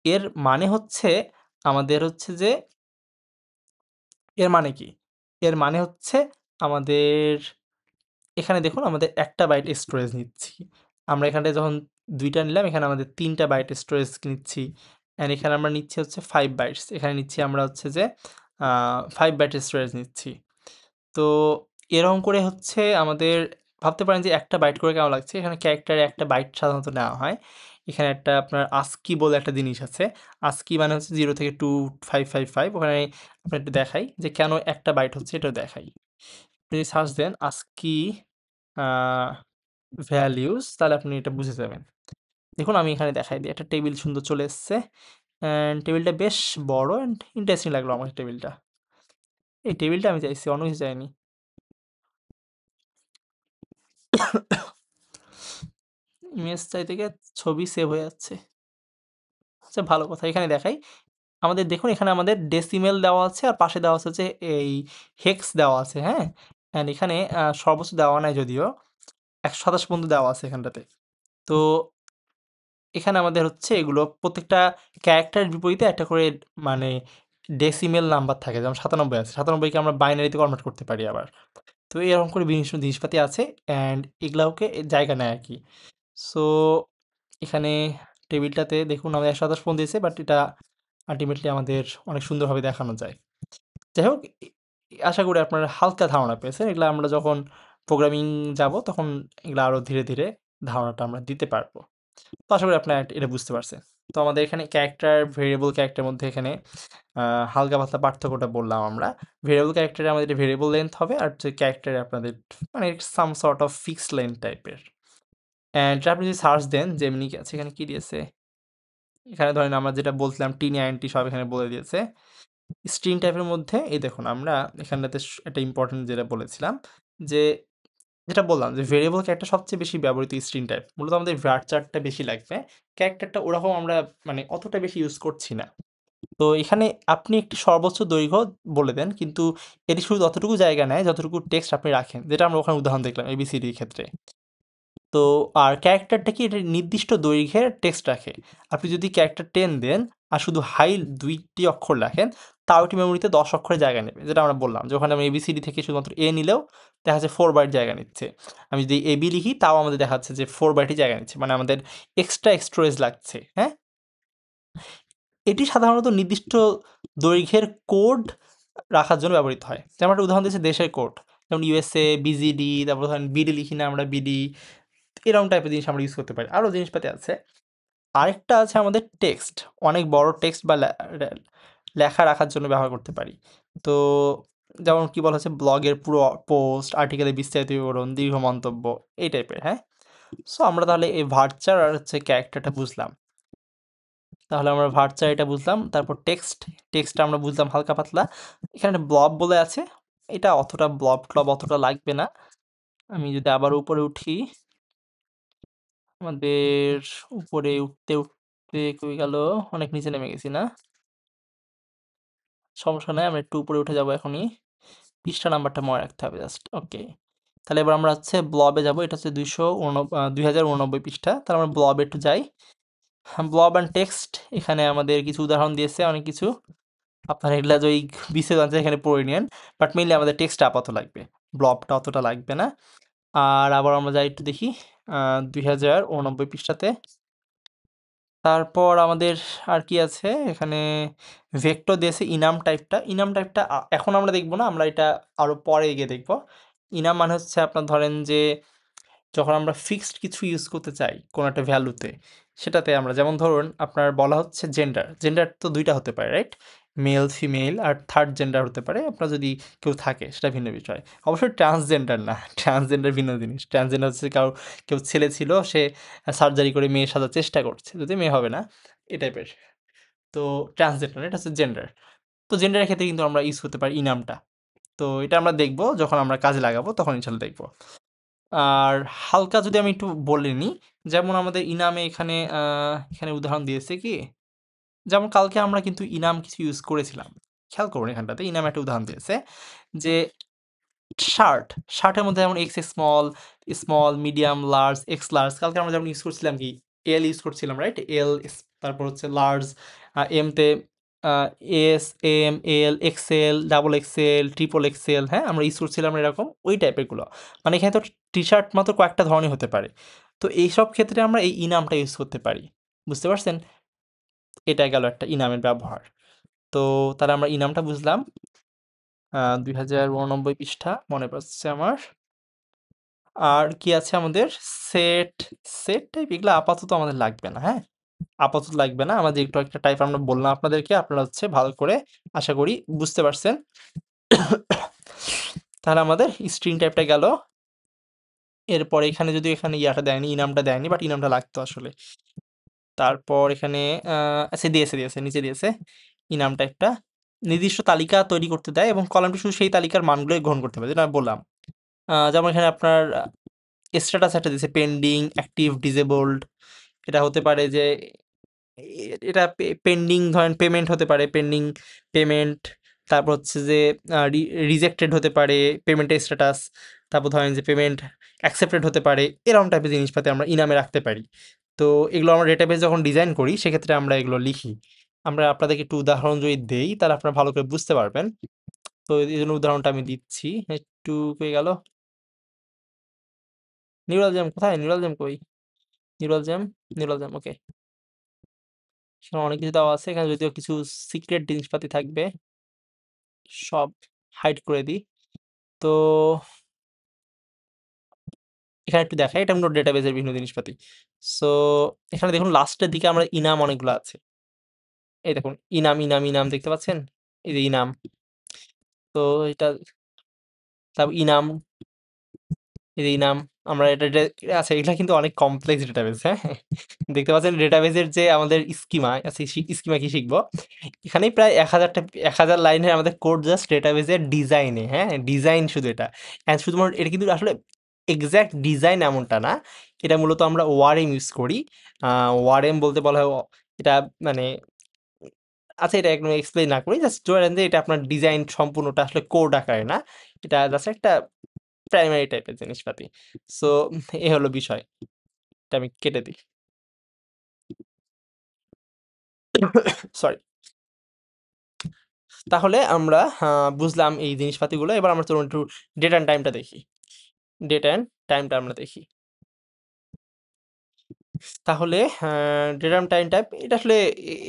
A: এর মানে হচ্ছে আমাদের হচ্ছে যে এর মানে কি? এর মানে হচ্ছে আমাদের এখানে দেখুন আমাদের 1টা বাইট স্টোরেজ নিচ্ছি। আমরা এখানটায় যখন 2টা নিলাম এখানে আমাদের 3টা বাইট স্টোরেজ নিচ্ছি। অ্যান্ড এখানে আমরা নিচ্ছি হচ্ছে 5 বাইটস। এখানে নিচ্ছি আমরা হচ্ছে যে 5 বাইট স্টোরেজ নিচ্ছি। তো এরকম করে হচ্ছে আমাদের ভাবতে পারেন যে 1টা বাইট করে কেমন লাগছে। এখানে ক্যারেক্টারে 1টা বাইট সাধারণত নেওয়া হয়। এখানে একটা আপনার ASCII বলে একটা জিনিস আছে। ASCII মানে হচ্ছে 0 থেকে 2555, ওখানে আপনার একটু দেখাই যে কেন 1টা বাইট হচ্ছে এটাও দেখাই। আপনি যদি সার্চ দেন ASCII আ ভ্যালিউস তাহলে আপনি এটা বুঝে যাবেন। দেখুন আমি এখানে দেখাই দিই। একটা টেবিল সুন্দর চলে এসছে। অ্যান্ড টেবিলটা বেশ বড় অ্যান্ড ইন্টারেস্টিং লাগলো আমার টেবিলটা। এই টেবিলটা আমি চাইছি, অন্য কিছু চাইনি। ইমেজ চাইতে গিয়ে ছবি সেভ হয়ে যাচ্ছে। আচ্ছা ভালো কথা, এখানে দেখাই। আমাদের দেখুন এখানে আমাদের ডেসিমেল দেওয়া আছে আর পাশে দেওয়া আছে হচ্ছে এই হেক্স দেওয়া আছে, হ্যাঁ? অ্যান্ড এখানে সর্বোচ্চ দেওয়া নাই যদিও। ১২৭ পর্যন্ত দেওয়া আছে এখানটাতে। তো এখানে আমাদের হচ্ছে এগুলো প্রত্যেকটা ক্যারেক্টারের বিপরীতে একটা করে মানে ডেসিমেল নাম্বার থাকে। যেমন ৯৭ আছে। ৯৭ কে আমরা বাইনারিতে কনভার্ট করতে পারি আবার। তো এরকম করে জিনিসপাতি আছে অ্যান্ড এগুলাকে জায়গা নেয় আরকি। সো এখানে টেবিলটাতে দেখুন আমাদের ১২৭ পর্যন্ত দিয়েছে, বাট এটা আল্টিমেটলি আমাদের অনেক সুন্দরভাবে দেখানো যায়। যাই হোক, আশা করি আপনারা হালকা ধারণা পেয়েছেন। এগুলা আমরা যখন প্রোগ্রামিং যাব তখন এগুলা আরো ধীরে, ধীরে ধারণাটা আমরা দিতে পারব। তো আশা করি আপনারা এটা বুঝতে পারছেন। তো আমাদের এখানে ক্যারেক্টার, ভেরিয়েবল ক্যারেক্টারের মধ্যে এখানে হালকা পাতলা পার্থক্যটা বললাম আমরা। ভেরিয়েবল ক্যারেক্টারে আমাদের ভেরিয়েবল লেন্থ হবে আর যে ক্যারেক্টারে আপনাদের মানে some sort of fixed length টাইপের। অ্যান্ড আপনি যদি সার্চ দেন যেমনি আছে এখানে কি দিয়েছে? এখানে ধরেন আমরা যেটা বলছিলাম T90 সব এখানে বলে দিয়েছে। স্ট্রিং টাইপের মধ্যে এই দেখুন আমরা এখানটাতে একটা ইম্পোর্টেন্ট যেটা বলেছিলাম যে যেটা বললাম যে ভেরিয়েবল ক্যারেক্টার সবচেয়ে বেশি ব্যবহৃত স্ট্রিং টাইপ। মূলত আমাদের ভার্চারটা বেশি লাগবে। ক্যারেক্টারটা ওরকম আমরা মানে অতটা বেশি ইউজ করছি না। তো এখানে আপনি একটি সর্বোচ্চ দৈর্ঘ্য বলে দেন, কিন্তু এটি শুধু ততটুকু জায়গা নেয় যতটুকু টেক্সট আপনি রাখেন। যেটা আমরা ওখানে উদাহরণ দেখলাম ABCD ক্ষেত্রে। তো আর ক্যারেক্টারটা কি এটা নির্দিষ্ট দৈর্ঘ্যের টেক্সট রাখে। আপনি যদি ক্যারেক্টার 10 দেন আর শুধু হাই ২ টি অক্ষর লেখেন, তাও এটি মেমোরিতে ১০ অক্ষরের জায়গা নেবে। যেটা আমরা বললাম যে ওখানে আমি ABCD থেকে শুধুমাত্র A নিলেও দেখা যাচ্ছে 4 বাইট জায়গা নিচ্ছে। আমি যদি AB লিখি তাও আমাদের দেখা যাচ্ছে যে 4 বাইটই জায়গা নিচ্ছে। মানে আমাদের এক্সট্রা স্টোরেজ লাগছে, হ্যাঁ? এটি সাধারণত নির্দিষ্ট দৈর্ঘ্যের কোড রাখার জন্য ব্যবহৃত হয়। যেমন একটা উদাহরণ দিয়েছে দেশের কোড, যেমন ইউএসএ, বিজিডি, তারপর ধরেন বিডি লিখি না আমরা, বিডি, এরকম টাইপের জিনিস আমরা ইউজ করতে পারি। আরও জিনিসপাতি আছে। আরেকটা আছে আমাদের টেক্সট, অনেক বড় টেক্সট বা লেখা রাখার জন্য ব্যবহার করতে পারি। তো যেমন কি বলা হচ্ছে, ব্লগের পুরো পোস্ট, আর্টিকেলের বিস্তারিত বিবরণ, দীর্ঘ মন্তব্য, এই টাইপের। হ্যাঁ, সো আমরা তাহলে এই ভার্চার আর হচ্ছে ক্যারেক্টারটা বুঝলাম। তাহলে আমরা ভার্চার এটা বুঝলাম। তারপর টেক্সটটা আমরা বুঝলাম হালকা পাতলা। এখানে ব্লব বলে আছে, এটা অতটা ব্লব ট্লব অতটা লাগবে না। আমি যদি আবার উপরে উঠি, আমাদের উপরে উঠতে উঠতে কই গেল, অনেক নিচে নেমে গেছি না, সমস্যা নাই, আমরা একটু উপরে উঠে যাব এখনই। পৃষ্ঠা নাম্বারটা মনে রাখতে হবে জাস্ট। ওকে, তাহলে এবার আমরা হচ্ছে ব্লবে যাব। এটা হচ্ছে 2089 পৃষ্ঠা। তাহলে আমরা ব্লবে একটু যাই। ব্লব অ্যান্ড টেক্সট, এখানে আমাদের কিছু উদাহরণ দিয়েছে, অনেক কিছু। আপনারা এগুলা ওই বিসিএস আনসার এখানে পড়ে নিয়েন, বাট মেইনলি আমাদের টেক্সটটা আপাতত লাগবে, ব্লবটা অতটা লাগবে না। আর আবার আমরা যাই একটু দেখি 2089 পৃষ্ঠাতে। তারপর আমাদের আর কি আছে এখানে, ভেক্টর দিয়েছে ইনাম টাইপটা এখন আমরা দেখব না, আমরা এটা আরও পরে গিয়ে দেখব। ইনাম মানে হচ্ছে আপনার ধরেন যে যখন আমরা ফিক্সড কিছু ইউজ করতে চাই কোনো একটা ভ্যালুতে, সেটাতে আমরা যেমন ধরুন আপনার বলা হচ্ছে জেন্ডার তো দুইটা হতে পারে, রাইট? মেল ফিমেল আর থার্ড জেন্ডার হতে পারে আপনার যদি কেউ থাকে, সেটা ভিন্ন বিষয়। অবশ্যই ট্রান্সজেন্ডার না, ট্রান্সজেন্ডার ভিন্ন জিনিস। ট্রান্সজেন্ডার হচ্ছে কেউ ছেলে ছিল, সে সার্জারি করে মেয়ে সাজার চেষ্টা করছে, যদি মেয়ে হবে না, এ টাইপের। তো ট্রান্সজেন্ডার, এটা হচ্ছে জেন্ডার। তো জেন্ডারের ক্ষেত্রে কিন্তু আমরা ইউজ করতে পারি ইনামটা। তো এটা আমরা দেখব যখন আমরা কাজে লাগাবো, তখন ইনশাল্লাহ দেখব। আর হালকা যদি আমি একটু বলে নিই, যেমন আমাদের ইনামে এখানে উদাহরণ দিয়েছে কি, যেমন কালকে আমরা কিন্তু ইনাম কিছু ইউজ করেছিলাম। খেয়াল করুন, এখানটাতে ইনাম একটা উদাহরণ দিয়েছে যে শার্টের মধ্যে যেমন x small, small, medium, large, x large. কালকে আমরা যেমন ইউজ করছিলাম কি, এল ইউজ করছিলাম, রাইট? এল, তারপর হচ্ছে লার্জ, এমতে S, M, L, XL, double XL, triple XL. হ্যাঁ, আমরা ইউজ করছিলাম এরকম ওই টাইপেরগুলো। মানে এখানে তো টি শার্ট মাত্র কয়েকটা ধরনের হতে পারে। তো এইসব ক্ষেত্রে আমরা এই ইনামটা ইউজ করতে পারি। বুঝতে পারছেন? এটা গেল একটা ইনামের ব্যবহার। তো তাহলে আমরা ইনামটা বুঝলাম। 2089 পৃষ্ঠা মনে পড়ছে আমার। আর কি আছে আমাদের, সেট, সেট টাইপ, এগুলো আপাতত আমাদের লাগবে না। হ্যাঁ, আপাতত লাগবে না। আমাদের একটু একটা টাইপ আমরা বললাম আপনাদেরকে, আপনারা হচ্ছে ভালো করে আশা করি বুঝতে পারছেন। তাহলে আমাদের স্ট্রিং টাইপটা গেল। এরপরে এখানে যদি এখানে ইয়াটা দেয়নি, ইনামটা দেয়নি, বাট ইনামটা লাগতো আসলে। তারপর এখানে আচ্ছা দিয়েছে নিচে দিয়েছে ইনাম টাইপটা। নির্দিষ্ট তালিকা তৈরি করতে দেয় এবং কলামটি শুধু সেই তালিকার মানগুলোই গ্রহণ করতে পারে, যেটা আমি বললাম। যেমন এখানে আপনার স্ট্যাটাস একটা দিয়েছে, পেন্ডিং, অ্যাক্টিভ, ডিসেবলড। এটা হতে পারে যে এটা পেন্ডিং, ধরেন পেমেন্ট হতে পারে, পেন্ডিং পেমেন্ট। তারপর হচ্ছে যে রিজেক্টেড হতে পারে পেমেন্টের স্ট্যাটাস। তারপর ধরেন যে পেমেন্ট অ্যাকসেপ্টেড হতে পারে, এরকম টাইপের জিনিসপাতি আমরা ইনামে রাখতে পারি। তো এগুলো আমরা ডেটাবেস যখন ডিজাইন করি, সেক্ষেত্রে আমরা এগুলো লিখি। আমরা আপনাদেরকে একটু উদাহরণ যদি দেই, তাহলে আপনারা ভালো করে বুঝতে পারবেন। তো এই জন্য উদাহরণটা আমি দিচ্ছি। একটু হয়ে গেল, নিউরাল জ্যাম কোথায়, নিউরাল জ্যাম কই, নিউরাল জ্যাম, নিউরাল জ্যাম, ওকে। এখানে অনেক কিছু দেওয়া আছে, এখানে যদিও কিছু সিক্রেট জিনিসপাতি থাকবে, সব হাইড করে দিই। তো এখানে একটু দেখাই, এটা কিন্তু ডেটাবেসের বিভিন্ন জিনিসপাতি। সো এখানে দেখুন লাস্টের দিকে আমরা ইনাম অনেকগুলো আছে। এই দেখুন ইনাম দেখতে পাচ্ছেন? এই যে ইনাম। তো এটা, তারপর ইনাম, এই যে ইনাম। আমরা আচ্ছা, এটা কিন্তু অনেক কমপ্লেক্স ডেটাবেস। হ্যাঁ, দেখতে পাচ্ছেন ডেটাবেসের যে আমাদের স্কিমা আছে, স্কিমা কি শিখবো। এখানেই প্রায় 1000 লাইনের আমাদের কোড জাস্ট ডেটাবেসের ডিজাইনে। হ্যাঁ, ডিজাইন শুধু এটা। অ্যান্ড শুধুমাত্র এটা কিন্তু আসলে এক্সাক্ট ডিজাইন এমনটা না। এটা মূলত আমরা ওআরএম ইউজ করি। ওআরএম বলতে বলা হয় এটা, মানে আচ্ছা, এটা একদম এক্সপ্লেইন না করি, জাস্ট ধরেন যে এটা আপনার ডিজাইন সম্পূর্ণটা আসলে কোড আকারে না। এটা জাস্ট একটা প্রাইমারি টাইপের জিনিসপাতি। সো এ হলো বিষয়। এটা আমি কেটে দিই। সরি। তাহলে আমরা বুঝলাম এই জিনিসপাতিগুলো। এবার আমরা চলুন একটু ডেট অ্যান্ড টাইমটা দেখি। ডেট অ্যান্ড টাইমটা আমরা দেখি। তাহলে ডেটাম টাইম টাইপ এটা আসলে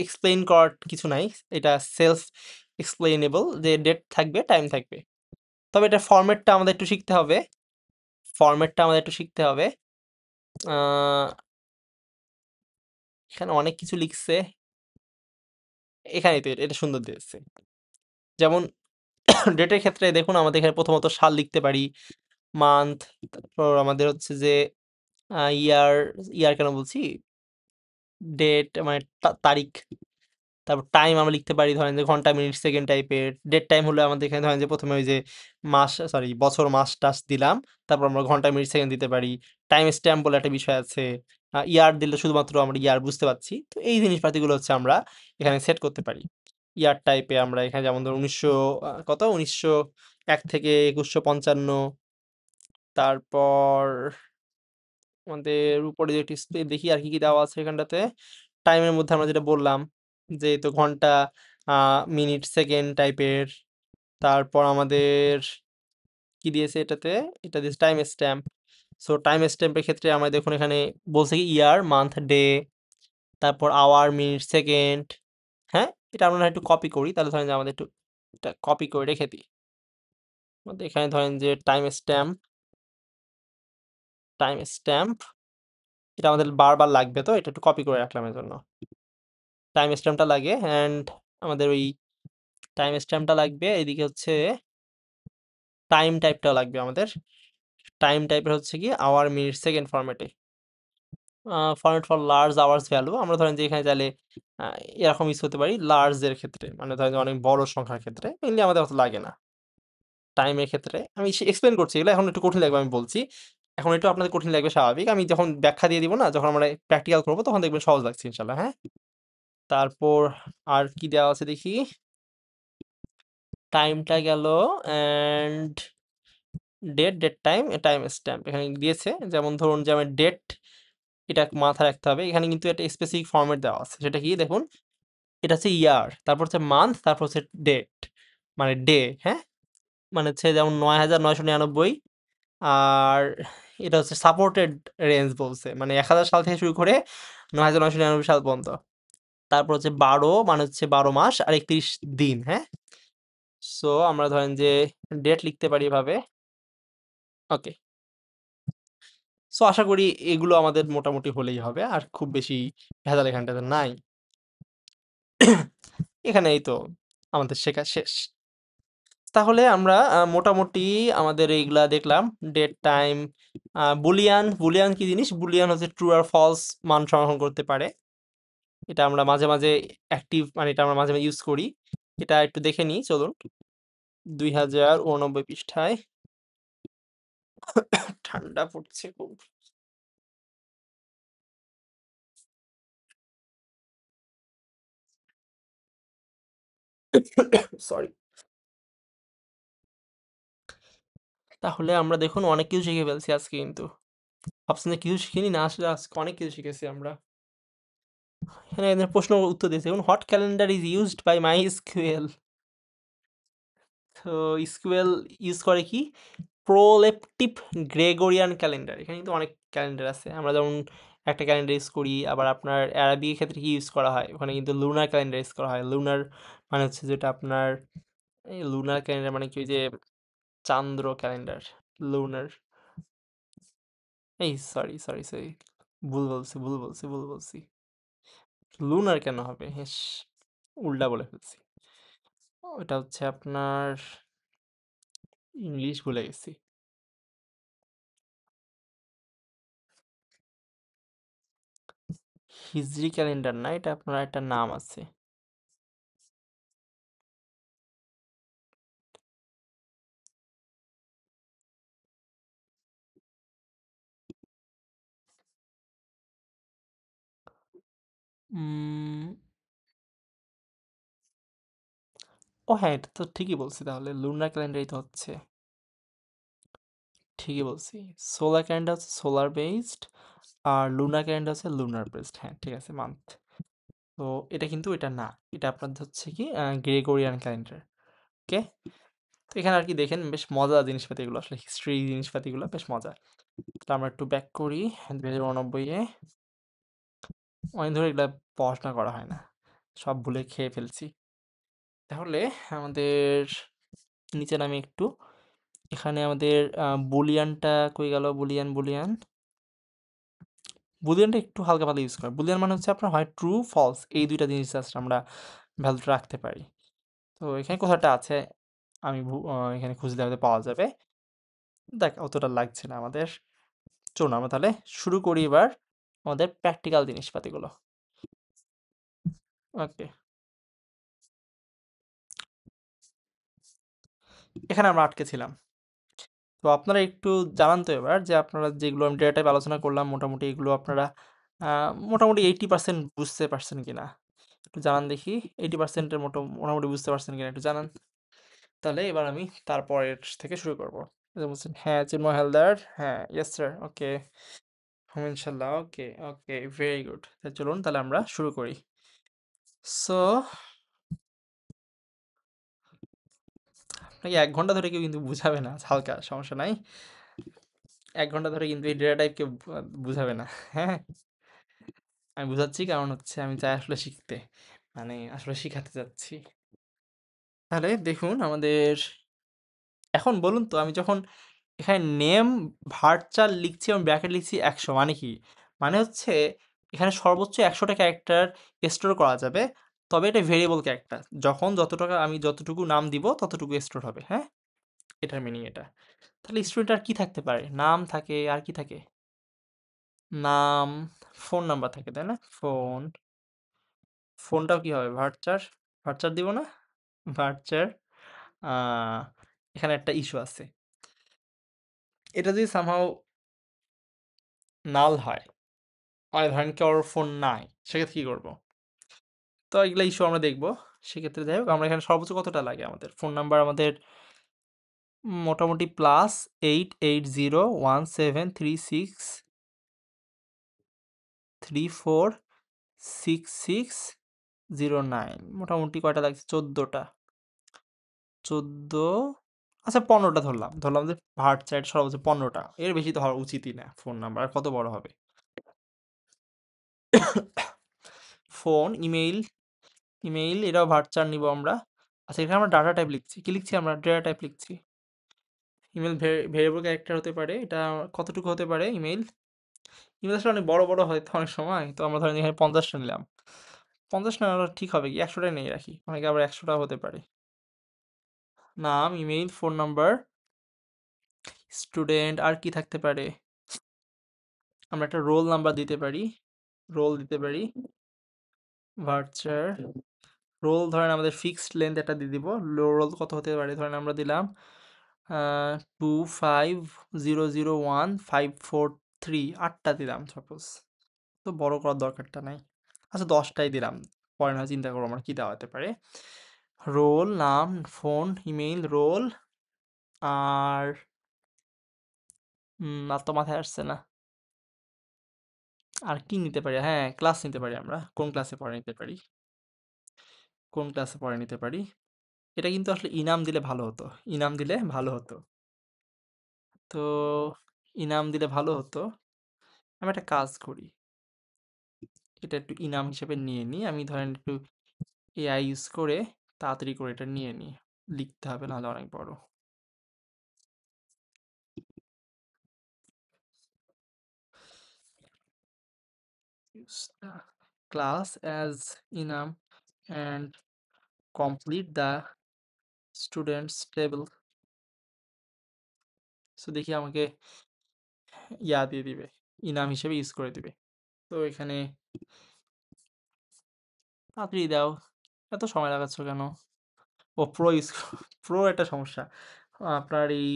A: এক্সপ্লেইন করার কিছু নাই। এটা সেলফ এক্সপ্লেইনেবল যে ডেট থাকবে, টাইম থাকবে। তবে এটা ফরম্যাটটা আমাদের একটু শিখতে হবে। ফরম্যাটটা আমাদের একটু শিখতে হবে। আ এখানে অনেক কিছু লিখছে। এখানেই তো এটা সুন্দর দিয়েছে। যেমন ডেটের ক্ষেত্রে দেখুন আমাদের এখানে প্রথমত সাল লিখতে পারি, মান্থ, তারপর আমাদের হচ্ছে যে ইয়ার, ইয়ার কেন বলছি? ডেট মানে তারিখ। তারপর টাইম আমরা লিখতে পারি ধরেন যে ঘন্টা, মিনিট, সেকেন্ড টাইপের। ডেট টাইম হলে আমাদের এখানে ধরেন যে প্রথমে ওই যে মাস সরি বছর, মাস-টাস দিলাম। তারপর আমরা ঘন্টা, মিনিট, সেকেন্ড দিতে পারি। টাইম স্ট্যাম্প বলে একটা বিষয় আছে। ইয়ার দিলে শুধুমাত্র আমরা ইয়ার বুঝতে পারছি। তো এই জিনিসপাতিগুলো হচ্ছে আমরা এখানে সেট করতে পারি। ইয়ার টাইপে আমরা এখানে যেমন ধরুন ১৯০০ কত ১৯০১ থেকে ২১৫৫ তারপর আমাদের উপরে যে ডিসপ্লে দেখি আর কি দেওয়া আছে এখানটাতে। টাইমের মধ্যে আমরা যেটা বললাম যে এই তো ঘন্টা, আ মিনিট, সেকেন্ড টাইপের। তারপর আমাদের কি দিয়েছে এটাতে? এটা দিয়েছে টাইম স্ট্যাম্প। সো টাইম স্ট্যাম্পের ক্ষেত্রে আমরা দেখুন এখানে বলছে কি ইয়ার, মান্থ, ডে, তারপর আওয়ার, মিনিট, সেকেন্ড। হ্যাঁ? এটা আমরা একটু কপি করি। তাহলে ধরেন যে আমাদের একটু এটা কপি করে রেখে দিই। আমাদের এখানে ধরেন যে টাইম স্ট্যাম্প এটা আমাদের বারবার লাগবে তো এটা একটু কপি করে রাখলাম এজন্য। টাইম স্ট্যাম্পটা লাগে অ্যান্ড আমাদের ওই টাইম স্ট্যাম্পটা লাগবে। এদিকে হচ্ছে টাইম টাইপটাও লাগবে আমাদের। টাইম টাইপের হচ্ছে কি আওয়ার, মিনিট, সেকেন্ড ফরম্যাটে। Format for large hours value আমরা ধরেন যে এখানে চাইলে আ এরকম ইউজ করতে পারি লার্জের ক্ষেত্রে। মানে ধরেন যে অনেক বড় সংখ্যার ক্ষেত্রে। মেইনলি আমাদের অত লাগে না। টাইমের ক্ষেত্রে আমি এক্সপ্লেইন করছি এগুলো এখন একটু কঠিন লাগবে আমি বলছি। এখন একটু আপনাদের কঠিন লাগবে স্বাভাবিক। আমি যখন ব্যাখ্যা দিয়ে দিব না, যখন আমরা প্র্যাকটিক্যাল করব তখন দেখবেন সহজ লাগছে ইনশাআল্লাহ, হ্যাঁ? তারপর আর কি দেওয়া আছে দেখি? টাইমটা গেল and date time, timestamp এখানে দিয়েছে। যেমন ধরুন যে আমার ডেট এটা মাথায় রাখতে হবে। এখানে কিন্তু একটা স্পেসিফিক ফরম্যাট দেওয়া আছে। সেটা কি দেখুন? এটা হচ্ছে ইয়ার, তারপর হচ্ছে মান্থ, তারপর হচ্ছে ডেট মানে ডে, হ্যাঁ? মানে হচ্ছে যেমন ৯৯৯৯ আর এটা হচ্ছে সাপোর্টেড রেঞ্জ বলছে। মানে ১০০০ সাল থেকে শুরু করে ৯৯৯৯ সাল পর্যন্ত। তারপর হচ্ছে ১২ মানে হচ্ছে ১২ মাস আর ৩১ দিন, হ্যাঁ? সো আমরা ধরেন যে ডেট লিখতে পারি এভাবে। ওকে। সো আশা করি এগুলো আমাদের মোটামুটি হলেই হবে। আর খুব বেশি ভেজাল এখানটাতে নাই। এখানে এই তো আমাদের শেখা শেষ। তাহলে আমরা মোটামুটি আমাদের এইগুলা দেখলাম। ডেট, টাইম, বুলিয়ান কি জিনিস? বুলিয়ান হচ্ছে ট্রু আর ফলস মান সংরক্ষণ করতে পারে। এটা আমরা মাঝে অ্যাক্টিভ মানে এটা আমরা মাঝে ইউজ করি। এটা একটু দেখে নিই চলুন। ২০৮৯ পৃষ্ঠায়। ঠান্ডা পড়ছে খুব। সরি। তাহলে আমরা দেখুন অনেক কিছু শিখে ফেলছি আজকে কিন্তু। ভাবছেন যে কিছু শিখিনি না আসলে আজকে অনেক কিছু শিখেছি আমরা। এখানে এদের প্রশ্ন উত্তর দিয়েছে দেখুন what calendar is used by MySQL তো SQL ইউজ করে কি প্রোলেপটিভ গ্রেগরিয়ান ক্যালেন্ডার এখানে কিন্তু অনেক ক্যালেন্ডার আছে আমরা যেমন একটা ক্যালেন্ডার ইউজ করি আবার আপনার অ্যারাবিক ক্ষেত্রে কি ইউজ করা হয় ওখানে কিন্তু লুনার ক্যালেন্ডার ইউজ করা হয় লুনার মানে হচ্ছে যেটা আপনার এই লুনার ক্যালেন্ডার মানে কি ওই যে চান্দ্র ক্যালেন্ডার লুনার এই সরি ভুল বলছি লুনার কেন হবে হেস উল্টা বলে ফেলছি ওটা হচ্ছে আপনার ইংলিশ ভুলে গেছি হিজরি ক্যালেন্ডার না এটা আপনার একটা নাম আছে উম, ও হ্যাঁ এটা তো ঠিকই বলছি তাহলে লুনার ক্যালেন্ডারই তো হচ্ছে ঠিকই বলছি সোলার ক্যালেন্ডার হচ্ছে সোলার বেসড আর লুনার ক্যালেন্ডার হচ্ছে লুনার বেসড হ্যাঁ ঠিক আছে মান্থ তো এটা কিন্তু এটা না এটা আপনাদের হচ্ছে কি গ্রেগরিয়ান ক্যালেন্ডার ওকে তো এখানে আর কি দেখেন বেশ মজার জিনিসপাতি এগুলো আসলে হিস্ট্রি জিনিসপাতিগুলো বেশ মজা তো আমরা একটু ব্যাক করি ২০৮৯ এ অনেক ধরে এগুলা পড়াশোনা করা হয় না। সব ভুলে খেয়ে ফেলছি। তাহলে আমাদের নিচে নামি একটু। এখানে আমাদের বুলিয়ানটা কই গেল? বুলিয়ান। বুলিয়ানটা একটু হালকা পাতলা ইউজ করে। বুলিয়ান মানে হচ্ছে আপনার হয় ট্রু, ফলস এই ২ টা জিনিস জাস্ট আমরা ভ্যালুটা রাখতে পারি। তো এখানে কোথাও একটা আছে। আমি এখানে খুঁজলে হয়তো পাওয়া যাবে। দেখ অতটা লাগছে না আমাদের। চলুন আমরা তাহলে শুরু করি এবার আমাদের প্র্যাকটিক্যাল জিনিসপাতিগুলো। ওকে। এখানে আমরা আটকে ছিলাম। তো আপনারা একটু জানান তো এবার যে আপনারা যেগুলো আমি ডেটা টাইপ আলোচনা করলাম মোটামুটি এগুলো আপনারা মোটামুটি 80% বুঝতে পারছেন কিনা? একটু জানান দেখি। 80% এর মোটামুটি বুঝতে পারছেন কিনা একটু জানান। তাহলে এবার আমি তারপরের থেকে শুরু করব। বলছেন হ্যাঁ, চিন্ময় হালদার। হ্যাঁ, ইয়েস স্যার। ওকে। হুম, ইনশাল্লাহ। ওকে, ওকে, ভেরি গুড। চলুন তাহলে আমরা শুরু করি। সো আপনাকে ১ ঘন্টা ধরে কেউ কিন্তু বুঝাবে না। হালকা সমস্যা নাই। ১ ঘন্টা ধরে কিন্তু এই ডেটা টাইপ কেউ বুঝাবে না। হ্যাঁ? আমি বুঝাচ্ছি কারণ হচ্ছে আমি চাই আসলে শিখতে। মানে আসলে শিখাতে চাচ্ছি। তাহলে দেখুন আমাদের এখন বলুন তো আমি যখন এখানে নেম ভার্চার লিখছি এবং ব্র্যাকেট লিখছি ১০০ মানে কি? মানে হচ্ছে এখানে সর্বোচ্চ ১০০ টা ক্যারেক্টার স্টোর করা যাবে। তবে এটা ভেরিয়েবল ক্যারেক্টার। যখন আমি যতটুকু নাম দিব ততটুকু স্টোর হবে। হ্যাঁ? এটার মিনিং এটা। তাহলে স্টুডেন্ট আর কি থাকতে পারে? নাম থাকে, আর কি থাকে? নাম, ফোন নাম্বার থাকে, তাই না? ফোনটাও কি হবে? ভার্চার। ভার্চার দিব না? ভার্চার আ এখানে একটা ইস্যু আছে। এটা যদি somehow নাল হয়, মানে ধরেন কারোর ফোন নাই, সেক্ষেত্রে কি করব? তো এগুলা ইস্যু আমরা দেখব। সেক্ষেত্রে যাই হোক আমরা এখানে সর্বোচ্চ কতটা লাগে আমাদের? ফোন নাম্বার আমাদের মোটামুটি +880173363609 মোটামুটি কয়টা লাগছে? ১৪ টা। ১৪ আচ্ছা ১৫ টা ধরলাম। ধরলাম যে ভার্চার সর্বোচ্চ ১৫ টা। এর বেশি তো হওয়া উচিতই না ফোন নাম্বার। আর কত বড় হবে? ফোন, ইমেইল এটাও ভার্চার নিব আমরা। আচ্ছা এখানে আমরা ডাটা টাইপ লিখছি। কি লিখছি আমরা? ডেটা টাইপ লিখছি। ইমেইল ভেরিয়েবল ক্যারেক্টার হতে পারে। এটা কতটুকু হতে পারে ইমেইল? ইমেইল আসলে অনেক বড় হয় তো অনেক সময়। তো আমরা ধরেন এখানে ৫০ টা নিলাম। ৫০ নেওয়াটা ঠিক হবে কি? ১০০ টাই নিয়ে রাখি। অনেকে আবার ১০০ টাও হতে পারে। নাম, ইমেইল, ফোন নাম্বার, স্টুডেন্ট আর কি থাকতে পারে? আমরা একটা রোল নাম্বার দিতে পারি। রোল দিতে পারি। ভার্চার রোল ধরেন আমাদের ফিক্সড লেন্থ একটা দিয়ে দিব। রোল কত হতে পারে? ধরেন আমরা দিলাম 2500153 8টা দিলাম সাপোজ। তো বড় করার দরকারটা নাই। আচ্ছা ১০টাই দিলাম। পরে না চিন্তা করবো আমরা কি দেওয়া হতে পারে। রোল, নাম, ফোন, ইমেইল, রোল আর আর তো মাথায় আসছে না। আর কি নিতে পারি? হ্যাঁ, ক্লাস নিতে পারি আমরা। কোন ক্লাসে পড়ে নিতে পারি? কোন ক্লাসে পড়ে নিতে পারি? এটা কিন্তু আসলে ইনাম দিলে ভালো হতো। ইনাম দিলে ভালো হতো। তো ইনাম দিলে ভালো হতো। আমি একটা কাজ করি। এটা একটু ইনাম হিসেবে নিয়ে নিই। আমি ধরেন একটু এআই ইউজ করে তাড়াতাড়ি করে এটা নিয়ে নিই। লিখতে হবে নাহলে অনেক বড়। Use the class as enum and complete the students table. So দেখি আমাকে দিয়ে দিবে। ইনাম হিসেবে ইউজ করে দিবে। তো এখানে তাড়াতাড়ি দাও। এত সময় লাগাচ্ছ কেন? ও প্রো ইউজ প্রো একটা সমস্যা। আপনার এই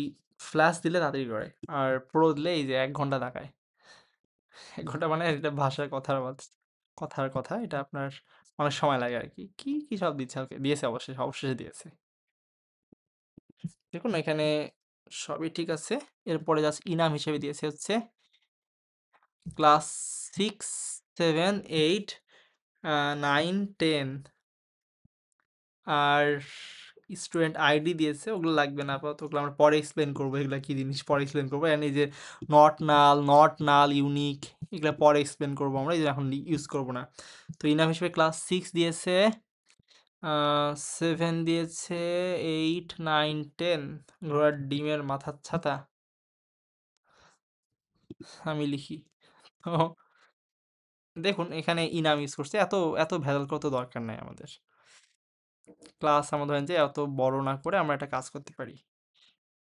A: ফ্ল্যাশ দিলে তাড়াতাড়ি করে। আর প্রো দিলে এই যে ১ ঘন্টা লাগায়। ১ ঘন্টা মানে এটা ভাষার কথার কথা। এটা আপনার অনেক সময় লাগে আরকি। কি সব দিচ্ছে ওকে? দিয়েছে অবশ্যই, সবশেষে দিয়েছে। দেখুন এখানে সবই ঠিক আছে। এরপরে জাস্ট ইনাম হিসেবে দিয়েছে হচ্ছে ক্লাস 6, 7, 8, 9, 10 আর স্টুডেন্ট আইডি দিয়েছে। ওগুলো লাগবে না আপাতত। ওগুলো আমরা পরে এক্সপ্লেইন করব। এগুলা কি জিনিস পরে এক্সপ্লেইন করব। এন্ড এই যে নট নাল, ইউনিক এগুলো পরে এক্সপ্লেন করবো আমরা, এই যে এখন ইউজ করবো না। তো ইনাম হিসেবে ক্লাস 6 দিয়েছে, 7 দিয়েছে, 8, 9, 10। ঘোড়ার ডিমের মাথার ছাতা আমি লিখি। তো দেখুন এখানে ইনাম ইউজ করছে, এত এত ভেজাল করতে দরকার নাই আমাদের। ক্লাস আমরা ধরেন যে এত বড় না করে আমরা একটা কাজ করতে পারি,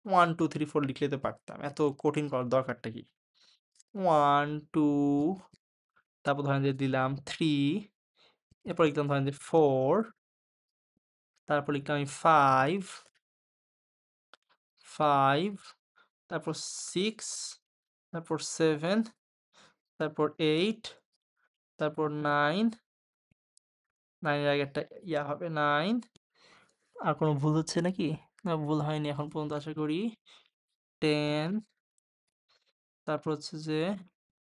A: 1 2 3 4 লিখলে তো পারতাম, এত কঠিন করার দরকারটা কি? 1 2, তারপর ধরেন যে দিলাম 3, এরপর লিখলাম ধরেন যে 4, তারপর লিখলাম আমি 5, তারপর 6, তারপর 7, তারপর 8, তারপর 9, 9 এর আগে একটা ইয়া হবে 9। আর কোনো ভুল হচ্ছে নাকি? না, ভুল হয়নি এখন পর্যন্ত আশা করি। 10, তারপর হচ্ছে যে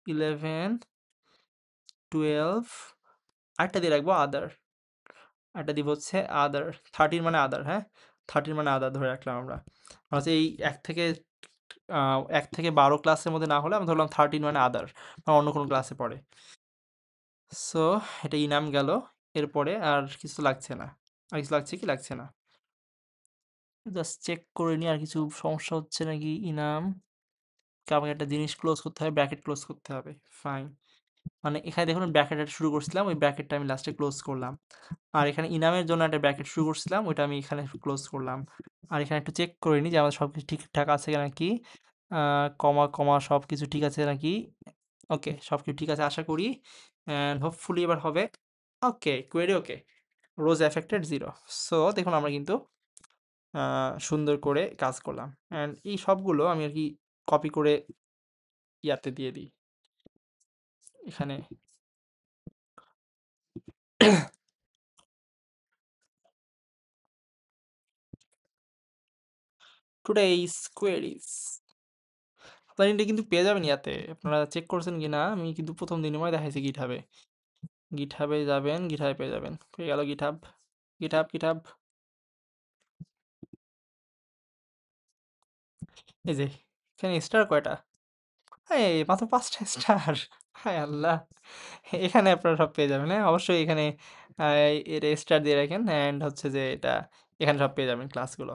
A: 11, 12, আরেকটা দিয়ে রাখবো আদার, আরেকটা দিব হচ্ছে আদার, 13 মানে আদার, হ্যাঁ, 13 মানে আদার ধরে রাখলাম আমরা। হচ্ছে এই 1 থেকে 12 ক্লাসের মধ্যে না হলে আমি ধরলাম 13 মানে আদার, বা অন্য কোনো ক্লাসে পড়ে। সো এটা ইনাম গেল। এরপরে আর কিছু লাগছে না, আর কিছু লাগছে কি? লাগছে না। জাস্ট চেক করে নিই আর কিছু সমস্যা হচ্ছে নাকি। ইনাম আমাকে একটা জিনিস ক্লোজ করতে হবে, ব্র্যাকেট ক্লোজ করতে হবে, ফাইন। মানে এখানে দেখুন ব্র্যাকেট একটা শুরু করছিলাম, ওই ব্র্যাকেটটা আমি লাস্টে ক্লোজ করলাম। আর এখানে ইনামের জন্য একটা ব্র্যাকেট শুরু করছিলাম, ওইটা আমি এখানে ক্লোজ করলাম। আর এখানে একটু চেক করে নিই যে আমার সব কিছু ঠিকঠাক আছে নাকি, কমা কমা সব কিছু ঠিক আছে নাকি। ওকে, সব কিছু ঠিক আছে আশা করি, অ্যান্ড হোপফুলি এবার হবে। ওকে, কোয়েরি ওকে, রোজ অ্যাফেক্টেড 0। সো দেখুন আমরা কিন্তু সুন্দর করে কাজ করলাম, অ্যান্ড এই সবগুলো আমি আর কি কপি করে ইয়াতে দিয়ে দিই এখানে। টুডেইস কোয়েরিজ আপনারা এটা কিন্তু পেয়ে যাবেন ইয়াতে, আপনারা চেক করছেন কি না আমি কিন্তু প্রথম দিনের মধ্যে দেখাইছি গিটহাবে। গিটহাবে যাবেন, গিটহাবে পেয়ে যাবেন, পেয়ে গেল গিটহাব, গিটহাব গিটহাব। এই যে এখানে স্টার কয়টা? এই মাত্র 5টা স্টার! হায় আল্লাহ! এখানে আপনারা সব পেয়ে যাবেন, হ্যাঁ অবশ্যই এখানে এটা স্টার দিয়ে রাখেন, অ্যান্ড হচ্ছে যে এটা এখানে সব পেয়ে যাবেন ক্লাসগুলো।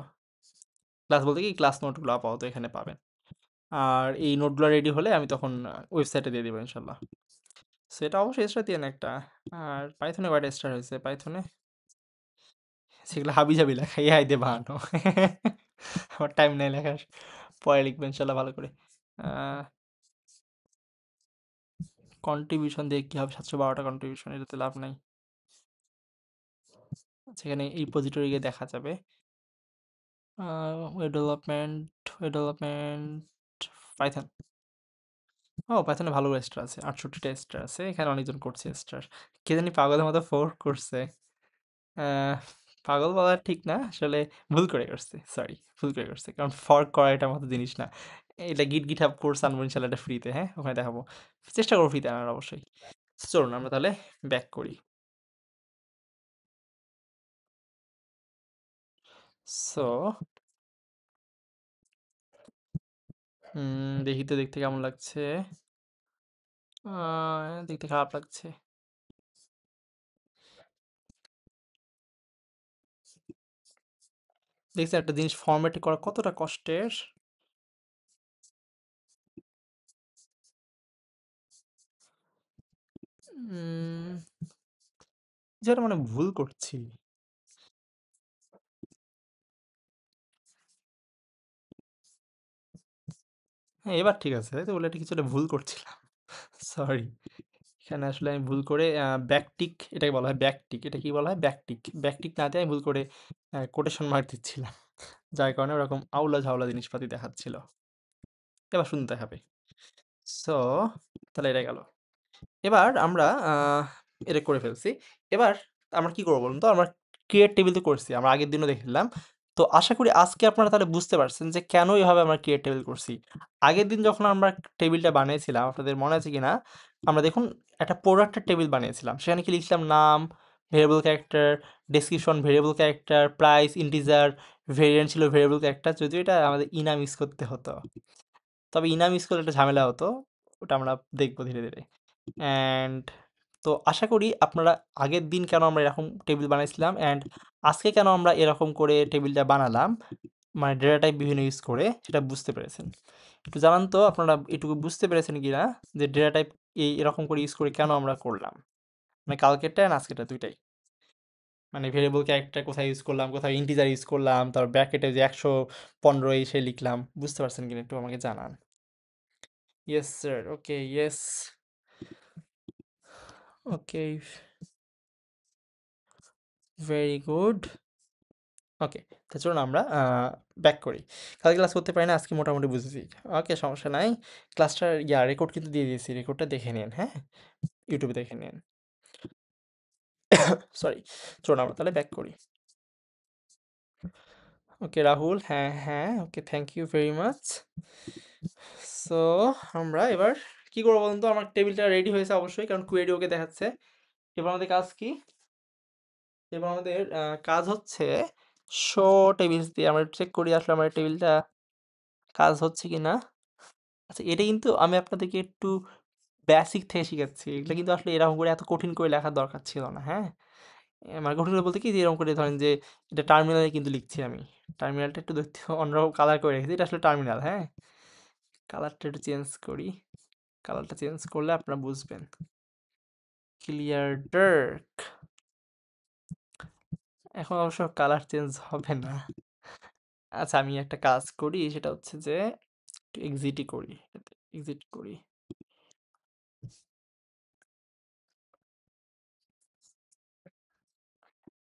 A: ক্লাস বলতে কি, ক্লাস নোটগুলো আপাতত এখানে পাবেন। আর এই নোটগুলো রেডি হলে আমি তখন ওয়েবসাইটে দিয়ে দেবো ইনশাল্লাহ। সেটা অবশ্যই স্টার দিয়ে একটা। আর পাইথনে কয়টা স্টার হয়েছে? পাইথনে সেগুলো হাবিজাবি লেখা, এআই দিয়ে বানানো। আমার টাইম নেই লেখার, পরে লিখবো ইনশাল্লাহ ভালো করে। কন্ট্রিবিউশন দিয়ে কী হবে? 712টা কন্ট্রিবিউশন, এটাতে লাভ নাই। সেখানে রিপোজিটরি গিয়ে দেখা যাবে। Web development, web development, Python. ও পাইথনে ভালো স্টার আছে, 68টা স্টার আছে, এখানে অনেকজন করছে স্টার। কে জানি পাগলের মতো ফোর্ক করছে। আহ, পাগল বলা ঠিক না আসলে, ভুল করে করছে, সরি, ভুল করে করছে, কারণ ফর্ক করা এটা মতো জিনিস না। এটা গিট হাব কোর্স আনবো ইনশাল্লাহ, এটা ফ্রিতে, হ্যাঁ ওখানে দেখাবো, চেষ্টা করবো ফ্রিতে আনার অবশ্যই। চলুন আমরা তাহলে ব্যাক করি। সো দেখি তো দেখতে কেমন লাগছে। দেখতে খারাপ লাগছে। দেখছি একটা জিনিস ফরম্যাট করা কতটা কষ্টের। উম, যেটা মানে ভুল করছি। হ্যাঁ এবার ঠিক আছে, তো বলে এটা কিছুটা ভুল করছিলাম, সরি। এখানে আসলে আমি ভুল করে ব্যাকটিক এটাকে বলা হয়, ব্যাকটিক, এটা কি বলা হয়? ব্যাকটিক, ব্যাকটিক না দিয়ে আমি ভুল করে কোটেশন মার্ক দিচ্ছিলাম, যার কারণে ওরকম আউলা ঝাউলা জিনিসপাতি দেখাচ্ছিল। এবার শুনতে হবে। সো তাহলে এটা গেল। এবার আমরা এটা করে ফেলছি। এবার আমরা কি করবো বলুন তো? আমরা ক্রিয়েট টেবিল তো করছি, আমরা আগের দিনও দেখলাম। তো আশা করি আজকে আপনারা তাহলে বুঝতে পারছেন যে কেন এভাবে আমরা ক্রিয়েট টেবিল করছি। আগের দিন যখন আমরা টেবিলটা বানিয়েছিলাম, আপনাদের মনে আছে কি না, আমরা দেখুন একটা প্রোডাক্টের টেবিল বানিয়েছিলাম, সেখানে কি লিখলাম? নাম, variable character, description, variable character, price, integer, variant ছিল ভেরিয়েবল ক্যারেক্টার, যদিও এটা আমাদের ইনাম ইউজ করতে হতো, তবে ইনাম ইউজ করলে একটা ঝামেলা হতো। ওটা আমরা দেখবো ধীরে ধীরে। অ্যান্ড তো আশা করি আপনারা আগের দিন কেন আমরা এরকম টেবিল বানাইছিলাম অ্যান্ড আজকে কেন আমরা এরকম করে টেবিলটা বানালাম, মানে ডেটা টাইপ বিভিন্ন ইউজ করে, সেটা বুঝতে পেরেছেন। একটু জানান তো আপনারা এটুকু বুঝতে পেরেছেন কি না, যে ডেটা টাইপ এরকম করে ইউজ করে কেন আমরা করলাম, মানে কালকেরটা আর আজকেরটা দুইটাই, মানে ভেরিয়েবল ক্যারেক্টার কোথায় ইউজ করলাম, কোথায় ইন্টিজার ইউজ করলাম, তারপর ব্র্যাকেটে যে 115 এসে লিখলাম, বুঝতে পারছেন কিনা একটু আমাকে জানান। ইয়েস স্যার, ওকে, ইয়েস, ওকে, ভেরি গুড। ওকে, তো চলুন আমরা ব্যাক করি। কালকে ক্লাস করতে পারি না, আজকে মোটামুটি বুঝেছি। ওকে, সমস্যা নাই। ক্লাসটার রেকর্ড কিন্তু দিয়ে দিয়েছি, রেকর্ডটা দেখে নিন, হ্যাঁ, ইউটিউবে দেখে নিন। সরি, চলুন আমরা তাহলে ব্যাক করি। ওকে রাহুল, হ্যাঁ হ্যাঁ, okay, thank you very much. So আমরা এবার কি করবো বলুন তো, আমার টেবিলটা রেডি হয়েছে অবশ্যই, কারণ কুয়েরি ওকে দেখাচ্ছে। এবার আমাদের কাজ কি? এবার আমাদের কাজ হচ্ছে শো টেবিলস দিয়ে আমরা চেক করি আসলে আমার টেবিলটা কাজ হচ্ছে কি না। আচ্ছা, এটা কিন্তু আমি আপনাদেরকে একটু বেসিক থেকে শিখাচ্ছি, এগুলো কিন্তু আসলে এরকম করে এত কঠিন করে লেখার দরকার ছিল না, হ্যাঁ। মানে কঠিন করে বলতে কি, যে এরকম করে ধরেন যে এটা টার্মিনালে কিন্তু লিখছি আমি, টার্মিনালটা একটু দেখতে অন্যরকম কালার করে রেখেছি, এটা আসলে টার্মিনাল, হ্যাঁ। কালারটা একটু চেঞ্জ করি, কালারটা চেঞ্জ করলে আপনারা বুঝবেন। ক্লিয়ার ডার্ক, এখন অবশ্য কালার চেঞ্জ হবে না। আচ্ছা, আমি একটা কাজ করি, সেটা হচ্ছে যে একটু এক্সিটই করি, এক্সিট করি।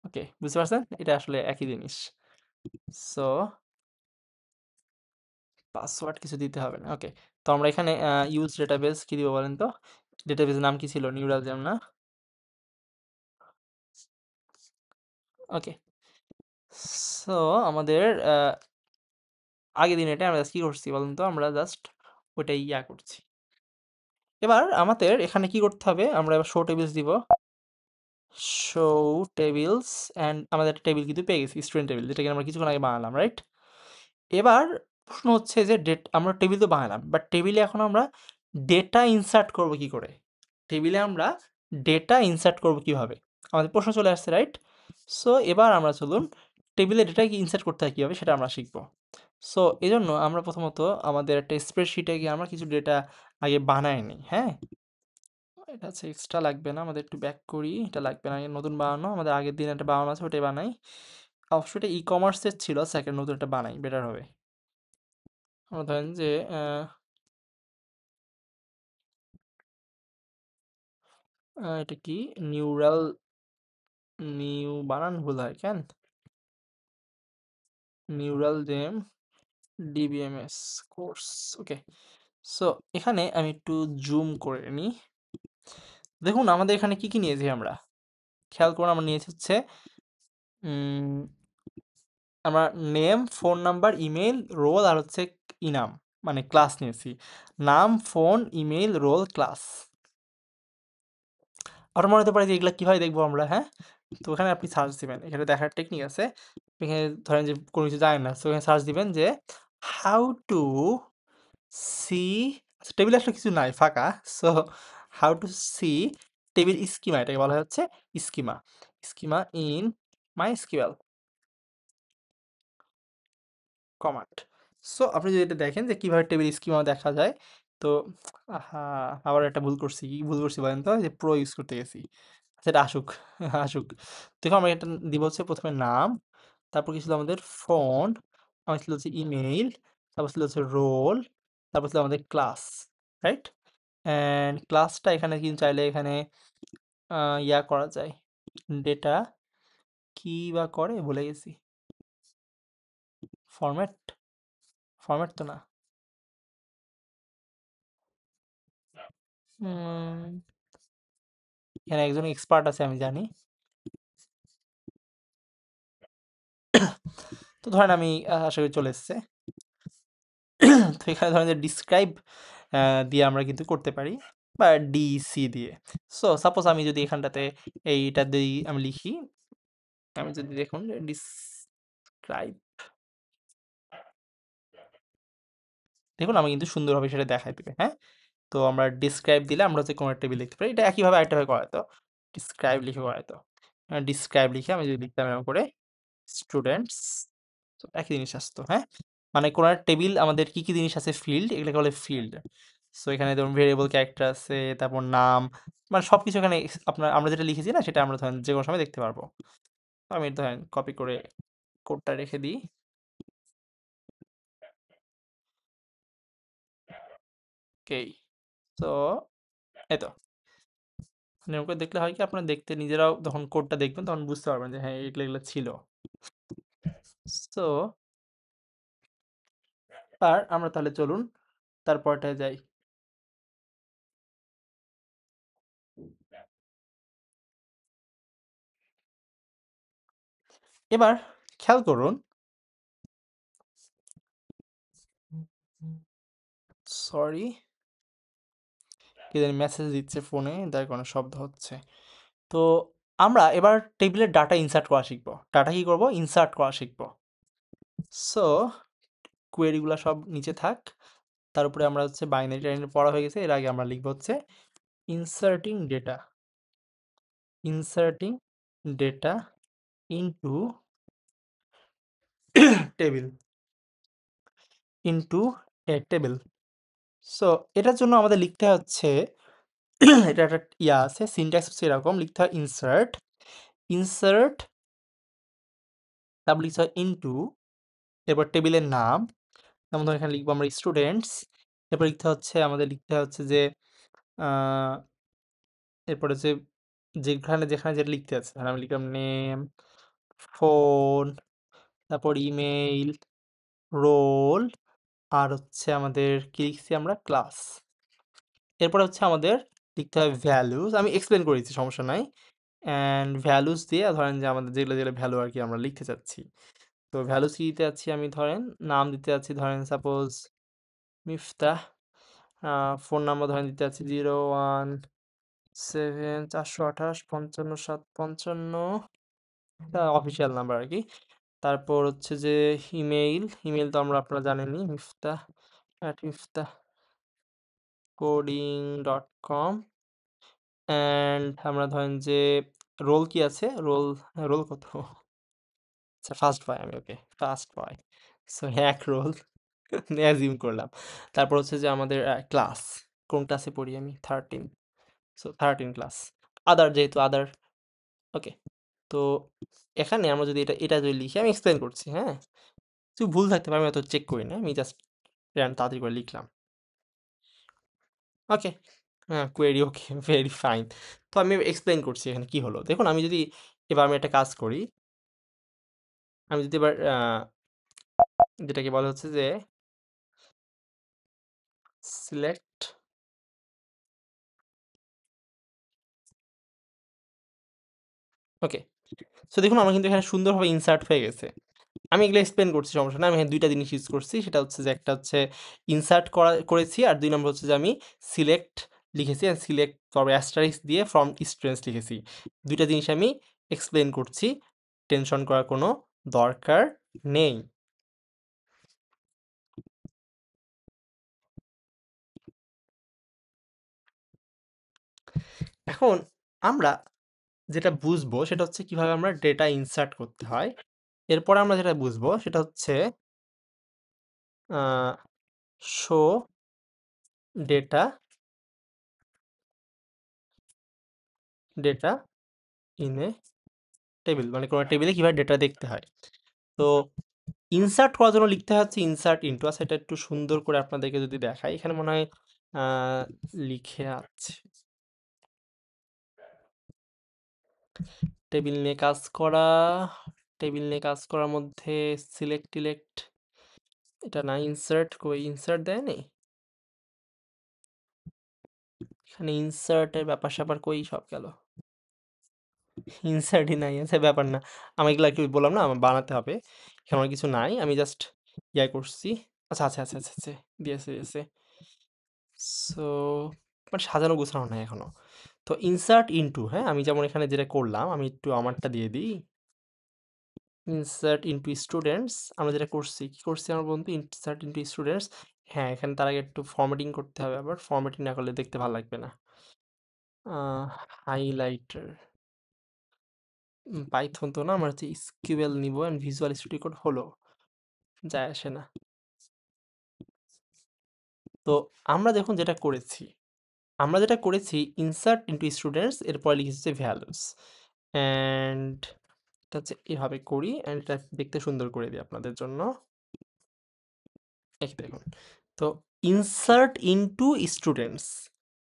A: ওকে, বুঝতে পারছেন, এটা আসলে একই জিনিস। সো পাসওয়ার্ড কিছু দিতে হবে না, ওকে। তো আমরা এখানে ইউজ ডেটাবেস কি দিব বলেন তো, ডেটাবেসের নাম কি ছিল, নিউরাল জ্যাম না? ওকে, সো আমাদের আগের দিন এটা আমরা কি করছি বলুন তো, আমরা জাস্ট ওইটাই করছি। এবার আমাদের এখানে কি করতে হবে, আমরা এবার শো টেবিলস দিব, শো টেবিলস, অ্যান্ড আমাদের একটা টেবিল কিন্তু পেয়ে গেছি, স্টুডেন্ট টেবিল, যেটাকে আমরা কিছুক্ষণ আগে বানালাম, রাইট? এবার প্রশ্ন হচ্ছে যে আমরা টেবিল তো বানালাম, বাট টেবিলে এখন আমরা ডেটা ইনসার্ট করব কি করে, টেবিলে আমরা ডেটা ইনসার্ট করব কিভাবে, আমাদের প্রশ্ন চলে আসছে, রাইট? সো এবার আমরা চলুন টেবিলে ডেটা কি ইনসার্ট করতে হয় কীভাবে সেটা আমরা শিখব। সো এজন্য আমরা প্রথমত আমাদের একটা স্প্রেডশিটে গিয়ে আমরা কিছু ডেটা আগে বানাই নিই, হ্যাঁ। এটা হচ্ছে এক্সট্রা লাগবে না, আমাদের একটু ব্যাক করি, এটা লাগবে না, নতুন বানানো, আমাদের আগের দিন একটা বানানো আছে ওটাই বানাই। অবশ্যই এটা ই কমার্সের ছিল, সেকেন্ড নতুন একটা বানাই, বেটার হবে। আমরা ধরেন যে এটা কি নিউরাল, নিউ বানান ভুল হয় কেন, নিউরাল জেম ডিবিএমএস কোর্স, ওকে। সো এখানে আমি একটু জুম করে নিই, দেখুন আমাদের এখানে কি কি নিয়েছি আমরা, খেয়াল করুন, আমরা নিয়েছি হচ্ছে আমরা name, phone number, email, roll, আর হচ্ছে ইনাম, মানে ক্লাস নিয়েছি, নাম, ফোন, ইমেল, রোল, ক্লাস। আরও মনে হতে পারে যে এগুলো কীভাবে দেখবো আমরা, হ্যাঁ। তো এখানে আপনি সার্চ দিবেন, এখানে দেখার টেকনিক আছে, এখানে ধরেন যে কোনো কিছু জানেন না, তো এখানে সার্চ দিবেন যে হাউ টু সি, টেবিল আসলে কিছু নাই, ফাঁকা। So how to see table schema, এটাকে বলা হচ্ছে schema, schema in my SQL command. So আপনি যদি এটা দেখেন যে কীভাবে টেবিল স্কিমা দেখা যায়, তো আহা, আবার একটা ভুল করছি, কি ভুল করছি বলেন তো, যে প্রো ইউজ করতে গেছি, সেটা আসুক, আসুক। দেখো আমরা এটা দিব হচ্ছে প্রথমে নাম, তারপর কি ছিল আমাদের ফোন, আমার ছিল হচ্ছে ইমেইল, তারপর ছিল হচ্ছে রোল, তারপর ছিল আমাদের ক্লাস, রাইট? অ্যান্ড ক্লাসটা এখানে কিন্তু চাইলে এখানে করা যায়, ডেটা কি বা করে ভুলে গেছি, ফরম্যাট, ফরম্যাট তো না, এখানে একজন এক্সপার্ট আছে আমি জানি। তো ধরেন আমি আশা করি চলে এসছে। তো এখানে ধরেন যে ডিসক্রাইব দিয়ে আমরা কিন্তু করতে পারি, বা ডিসি দিয়ে। সো সাপোজ আমি যদি এখানটাতে এইটা দিয়ে আমি লিখি, আমি যদি দেখুন ডিসক্রাইব, দেখুন আমি কিন্তু সুন্দরভাবে সেটা দেখাই দেবে, হ্যাঁ। তো আমরা ডিসক্রাইব দিলে আমরা হচ্ছে কোনো একটা টেবিল লিখতে পারি। এটা একইভাবে আরেকটাভাবে করা যেত। ডিসক্রাইব লিখে করা যেত। ডিসক্রাইব লিখে আমি যদি লিখতাম এরকম করে স্টুডেন্টস, তো একই জিনিস আসতো, হ্যাঁ? মানে কোনো একটা টেবিল আমাদের কি জিনিস আছে ফিল্ড, এগুলোকে বলে ফিল্ড। সো এখানে ধরুন ভেরিয়েবল ক্যারেক্টার আছে, তারপর নাম, মানে সবকিছু এখানে আপনার আমরা যেটা লিখেছি না সেটা আমরা ধরেন যেকোনো সময় দেখতে পারবো। তো আমি ধরেন কপি করে কোডটা রেখে দিই। ওকেই। তো এই তো। মানে এরকম করে দেখলে হয় কি আপনারা দেখতে নিজেরাও যখন কোডটা দেখবেন তখন বুঝতে পারবেন যে হ্যাঁ এগুলো এগুলো ছিল। সো আর আমরা তাহলে চলুন তারপরটায় যাই। এবার খেয়াল করুন, সরি কে জানি মেসেজ দিচ্ছে ফোনে, তার কারণে শব্দ হচ্ছে। তো আমরা এবার টেবিলের ডাটা ইনসার্ট করা শিখবো। ডাটা কি করব? ইনসার্ট করা শিখবো। সো কোয়েরিগুলো সব নিচে থাক, তার উপরে আমরা হচ্ছে বাইনারি টাইনারি পড়া হয়ে গেছে। এর আগে আমরা লিখবো হচ্ছে inserting data, inserting data into table, into a table. So এটার জন্য আমাদের লিখতে হচ্ছে এটা একটা ইয়া আছে, সিনট্যাক্স হচ্ছে এরকম লিখতে হয় ইনসার্ট, ইনসার্ট তারপর লিখতে হয় ইনটু, এরপর টেবিলের নাম, যেমন ধরুন এখানে লিখবো আমরা স্টুডেন্টস, এরপর লিখতে হচ্ছে আমাদের লিখতে হচ্ছে যে এরপরে যে যেখানে যেখানে যেটা লিখতে আছে, ধরেন আমি লিখলাম নেম, ফোন, তারপর ইমেইল, রোল, আর হচ্ছে আমাদের কি লিখছি আমরা ক্লাস। এরপরে হচ্ছে আমাদের লিখতে হয় ভ্যালুস, আমি এক্সপ্লেন করে দিচ্ছি সমস্যা নাই। অ্যান্ড ভ্যালুস দিয়ে ধরেন যে আমাদের যেগুলো যেগুলো ভ্যালু আর কি আমরা লিখতে চাচ্ছি। তো ভ্যালুস কি দিতে যাচ্ছি আমি, ধরেন নাম দিতে যাচ্ছি ধরেন সাপোজ মিফতাহ, ফোন নাম্বার ধরেন দিতে যাচ্ছি 017 428 55 755, এটা অফিসিয়াল নাম্বার আর কি। তারপর হচ্ছে যে ইমেইল, ইমেইল তো আমরা আপনারা জানেনই মিফতাহ coding.com, অ্যান্ড আমরা ধরেন যে রোল কি আছে, রোল, রোল কত, আচ্ছা ফার্স্ট বয়, আমি ওকে ফার্স্ট বয়, সো এক রোল অ্যাজিউম করলাম। তারপর হচ্ছে যে আমাদের ক্লাস, কোন ক্লাসে পড়ি আমি, 13, সো 13 ক্লাস, আদার যেহেতু আদার, ওকে। তো এখানে আমরা যদি এটা যদি লিখি, আমি এক্সপ্লেন করছি, হ্যাঁ? কিছু ভুল থাকতে পারে, আমি অত চেক করি না, আমি জাস্ট তাড়াতাড়ি করে লিখলাম। ওকে, হ্যাঁ কোয়েরি ওকে ভেরি ফাইন। তো আমি এক্সপ্লেন করছি এখানে কি হলো। দেখুন আমি যদি এবার আমি একটা কাজ করি, আমি যদি এবার যেটাকে বলা হচ্ছে যে সিলেক্ট, ওকে। সো দেখুন আমার কিন্তু এখানে সুন্দরভাবে ইনসার্ট হয়ে গেছে। আমি এগুলো এক্সপ্লেন করছি, সমস্যা না। আমি এখানে ২ টা জিনিস ইউজ করছি। সেটা হচ্ছে যে একটা হচ্ছে ইনসার্ট করেছি, আর ২ নম্বর হচ্ছে যে আমি সিলেক্ট লিখেছি, আর সিলেক্ট তারপরে অ্যাস্টারিস্ক দিয়ে ফ্রম স্টুডেন্টস লিখেছি। ২ টা জিনিস আমি এক্সপ্লেন করছি। টেনশন করার কোনো দরকার নেই। এখন আমরা যেটা বুঝবো সেটা হচ্ছে কিভাবে আমরা ডেটা ইনসার্ট করতে হয়। এরপরে আমরা যেটা বুঝবো সেটা হচ্ছে a show data, data in a table, মানে কোনো টেবিলে কিভাবে ডেটা দেখতে হয়। তো ইনসার্ট করার জন্য লিখতে হচ্ছে ইনসার্ট ইনটু, আচ্ছা এটা একটু সুন্দর করে আপনাদেরকে যদি দেখাই, এখানে মনে হয় লিখে আছে টেবিল নিয়ে কাজ করা, টেবিল নিয়ে কাজ করার মধ্যে সিলেক্ট টিলেক্ট এটা না, ইনসার্ট কই, ইনসার্ট দেয়নি এখানে, ইনসার্টের ব্যাপার স্যাপার কই সব গেল, ইনসার্টই নাই, আছে ব্যাপার না। আমি এগুলা কি বললাম না আমার বানাতে হবে, এখানে আমার কিছু নাই, আমি জাস্ট ইয়া করছি। আচ্ছা আচ্ছা আচ্ছা আচ্ছা আচ্ছা, দিয়েছে দিয়েছে। সো মানে সাজানো গোছানো নাই এখনো। তো ইনসার্ট ইনটু, হ্যাঁ আমি যেমন এখানে যেটা করলাম, আমি একটু আমারটা দিয়ে দিই। ইনসার্ট ইনটু স্টুডেন্টস, আমরা যেটা করছি, কি করছি আমার বন্ধু, ইনসার্ট ইনটু স্টুডেন্টস, হ্যাঁ, এখানে তার আগে একটু ফরম্যাটিং করতে হবে আবার। ফরম্যাটিং না করলে দেখতে ভালো লাগবে না। হাইলাইটার পাইথন তো না, আমার হচ্ছে SQL নিব অ্যান্ড ভিজুয়াল স্টুডিও কোড হলো। যায় আসে না। তো আমরা দেখুন যেটা করেছি ইনসার্ট ইনটু স্টুডেন্টস, এরপরে লিখেছি ভ্যালুস অ্যান্ড এটা হচ্ছে এভাবে করি অ্যান্ড এটা দেখতে সুন্দর করে দিই আপনাদের জন্য। এই দেখুন, তো ইনসার্ট ইনটু স্টুডেন্টস,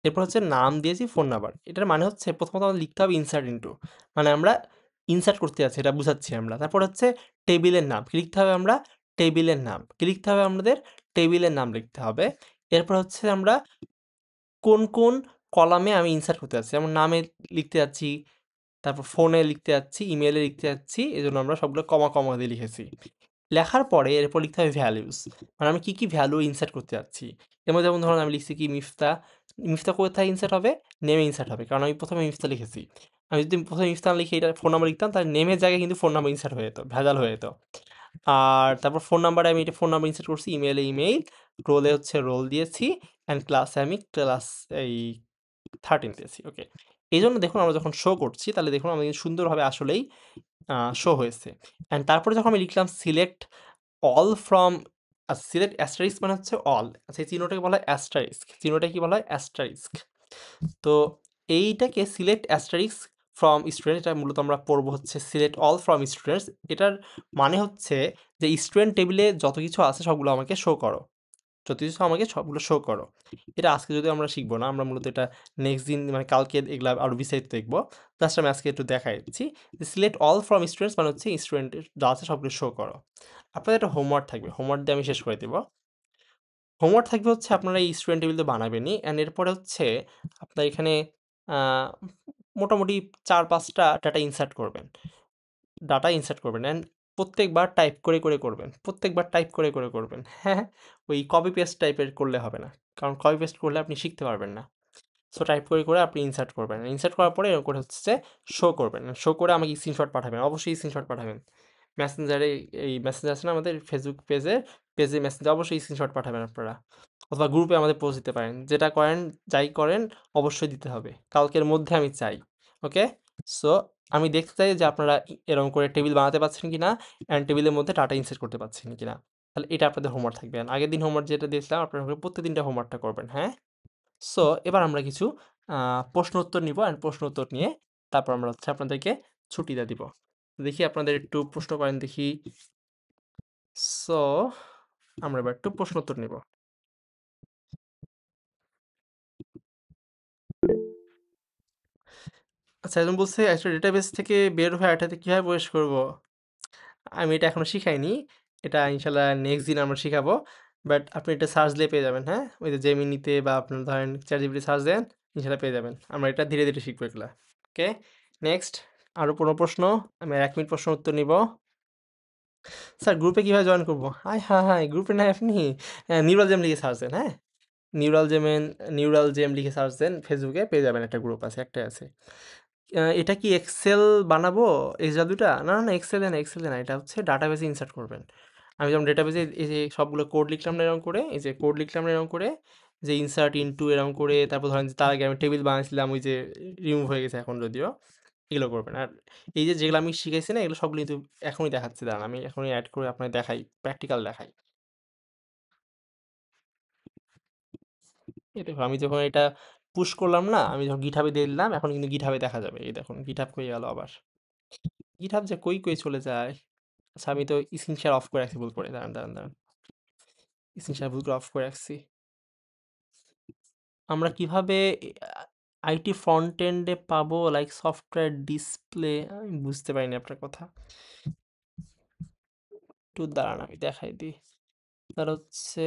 A: এরপর হচ্ছে নাম দিয়েছি, ফোন নাম্বার। এটার মানে হচ্ছে প্রথমত আমাদের লিখতে হবে ইনসার্ট ইনটু, মানে আমরা ইনসার্ট করতে যাচ্ছি, এটা বুঝাচ্ছি আমরা। তারপর হচ্ছে টেবিলের নাম কি লিখতে হবে, আমরা টেবিলের নাম কি লিখতে হবে, আমাদের টেবিলের নাম লিখতে হবে। এরপর হচ্ছে আমরা কোন কোন কলামে আমি ইনসার্ট করতে যাচ্ছি, যেমন নামে লিখতে যাচ্ছি, তারপর ফোনে লিখতে যাচ্ছি, ইমেলে লিখতে যাচ্ছি, এজন্য আমরা সবগুলো কমা কমা দিয়ে লিখেছি। লেখার পরে এরপর লিখতে হবে ভ্যালুস, মানে আমি কি কি ভ্যালু ইনসার্ট করতে যাচ্ছি। এর মধ্যে যেমন ধরুন আমি লিখছি কি মিফতা, মিফতা কোথায় ইনসার্ট হবে, নেমে ইনসার্ট হবে, কারণ আমি প্রথমে মিফতা লিখেছি। আমি যদি প্রথমে মিফতা না লিখে এটা ফোন নাম্বার লিখতাম, তাহলে নেমের জায়গায় কিন্তু ফোন নাম্বার ইনসার্ট হয়ে যেত, ভেজাল হয়ে যেত। আর তারপর ফোন নাম্বারে আমি এটা ফোন নাম্বার ইনসার্ট করছি, ইমেলে ইমেইল, রোলে হচ্ছে রোল দিয়েছি, অ্যান্ড ক্লাসে আমি ক্লাস এই 13 দিয়েছি। ওকে, এই জন্য দেখুন আমরা যখন শো করছি তাহলে দেখুন আমি সুন্দরভাবে আসলেই শো হয়েছে। অ্যান্ড তারপরে যখন আমি লিখলাম select all from, select asterisk মানে হচ্ছে অল, সেই চিহ্নটাকে বলা হয় অ্যাস্টারিস্ক, চিহ্নটাকে কি বলা হয়, অ্যাস্টারিস্ক। তো এইটাকে সিলেক্ট অ্যাস্টারিস্ক ফ্রম স্টুডেন্ট, এটা মূলত আমরা পড়বো হচ্ছে সিলেক্ট অল ফ্রম স্টুডেন্টস। এটার মানে হচ্ছে যে স্টুডেন্ট টেবিলে যত কিছু আছে সবগুলো আমাকে শো করো, যত কিছু আমাকে সবগুলো শো করো। এটা আজকে যদি আমরা শিখবো না, আমরা মূলত এটা নেক্সট দিন মানে কালকে এগুলা আরও বিস্তারিত দেখবো। জাস্ট আমি আজকে একটু দেখাই দিচ্ছি যে সিলেক্ট অল ফ্রম স্টুডেন্টস মানে হচ্ছে স্টুডেন্টের যা আছে সবগুলো শো করো। আপনাদের একটা হোমওয়ার্ক থাকবে, হোমওয়ার্ক দিয়ে আমি শেষ করে দেবো। হোমওয়ার্ক থাকবে হচ্ছে আপনারা এই স্টুডেন্ট টেবিল তো বানাবেনই, অ্যান্ড এরপরে হচ্ছে আপনার এখানে আহ, মোটামুটি 4-5টা ডাটা ইনসার্ট করবেন অ্যান্ড প্রত্যেকবার টাইপ করে করে করবেন, প্রত্যেকবার টাইপ করে করে করবেন। হ্যাঁ, ওই কপি পেস্ট টাইপের করলে হবে না, কারণ কপি পেস্ট করলে আপনি শিখতে পারবেন না। সো টাইপ করে করে আপনি ইনসার্ট করবেন, ইনসার্ট করার পরে এরকম করে হচ্ছে শো করবেন, শো করে আমাকে স্ক্রিনশট পাঠাবেন, অবশ্যই স্ক্রিনশট পাঠাবেন। মেসেঞ্জারে, এই মেসেজ আছে না আমাদের ফেসবুক পেজে, পেজে মেসেঞ্জে অবশ্যই স্ক্রিনশট পাঠাবেন আপনারা, অথবা গ্রুপে আমাদের পোস্ট দিতে পারেন, যেটা করেন যাই করেন অবশ্যই দিতে হবে, কালকের মধ্যে আমি চাই। ওকে, সো আমি দেখতে চাই যে আপনারা এরকম করে টেবিল বানাতে পারছেন কি না, অ্যান্ড টেবিলের মধ্যে ডাটা ইনসার্ট করতে পারছেন কি না। তাহলে এটা আপনাদের হোমওয়ার্ক থাকবে, and আগের দিন হোমওয়ার্ক যেটা দিয়েছিলাম আপনারা প্রত্যেক দিনটা হোমওয়ার্কটা করবেন। হ্যাঁ, সো এবার আমরা কিছু প্রশ্ন উত্তর নিব, অ্যান্ড প্রশ্ন উত্তর নিয়ে তারপর আমরা হচ্ছে আপনাদেরকে ছুটিটা দিব। দেখি আপনাদের একটু প্রশ্ন করেন দেখি। সো আমরা এবার একটু প্রশ্ন উত্তর নিব। আচ্ছা, একজন বলছে একটা ডেটাবেস থেকে বের হয়ে এটাতে কীভাবে প্রবেশ করব। আমি এটা এখনো শিখাইনি, এটা ইনশাল্লাহ নেক্সট দিন আমরা শিখাবো। বাট আপনি এটা সার্চ দিয়ে পেয়ে যাবেন। হ্যাঁ, ওই যে জেমিনিতে বা আপনার ধরেন চ্যাটজিপিটি সার্চ দেন, ইনশাল্লাহ পেয়ে যাবেন। আমরা এটা ধীরে ধীরে শিখবো এগুলা। ওকে, নেক্সট আরও কোনো প্রশ্ন, আমি আর 1 মিনিট প্রশ্ন উত্তর নিব। স্যার গ্রুপে কীভাবে জয়েন করবো? হায় হায় হায়, গ্রুপে নাই আপনি, নিউরাল জেম লিখে সার্চ দেন। হ্যাঁ, নিউরাল জেমেন, নিউরাল জেম লিখে সার্চ দেন, ফেসবুকে পেয়ে যাবেন, একটা গ্রুপ আছে, একটাই আছে। এটা কি এক্সেল বানাবো এই জাদুটা? না না না, এক্সেলে না, এক্সেলে না, এটা হচ্ছে ডাটাবেসে ইনসার্ট করবেন। আমি যেমন ডেটাবেসে এই যে সবগুলো কোড লিখলাম না এরকম করে, এই যে কোড লিখলাম না এরকম করে, যে ইনসার্ট ইনটু এরকম করে, তারপর ধরেন যে তার আগে আমি টেবিল বানাইছিলাম, ওই যে রিমুভ হয়ে গেছে এখন যদিও, এগুলো করবেন। আর এই যে যেগুলো আমি শিখাইছি না, এগুলো সবগুলো কিন্তু এখনই দেখাচ্ছি, দাঁড়ান আমি এখনই অ্যাড করে আপনাকে দেখাই, প্র্যাকটিক্যাল দেখাই। এই দেখো আমি যখন এটা পুশ করলাম না, আমি যখন গিটহাবে দিয়ে দিলাম, এখন কিন্তু গিটহাবে দেখা যাবে। এই দেখুন গিটহাব কই গেল আবার, গিটহাব যে কই কই চলে যায়। আচ্ছা, আমি তো স্ক্রিন শেয়ার অফ করে রাখছি ভুল করে, দাঁড়ান দাঁড়ান দাঁড়ান, স্ক্রিন শেয়ার ভুল করে অফ করে রাখছি। আমরা কিভাবে আইটি ফ্রন্ট এন্ডে পাবো, লাইক সফটওয়্যার ডিসপ্লে, আমি বুঝতে পারিনি আপনার কথা, একটু দাঁড়ান আমি দেখাই দিই। তার হচ্ছে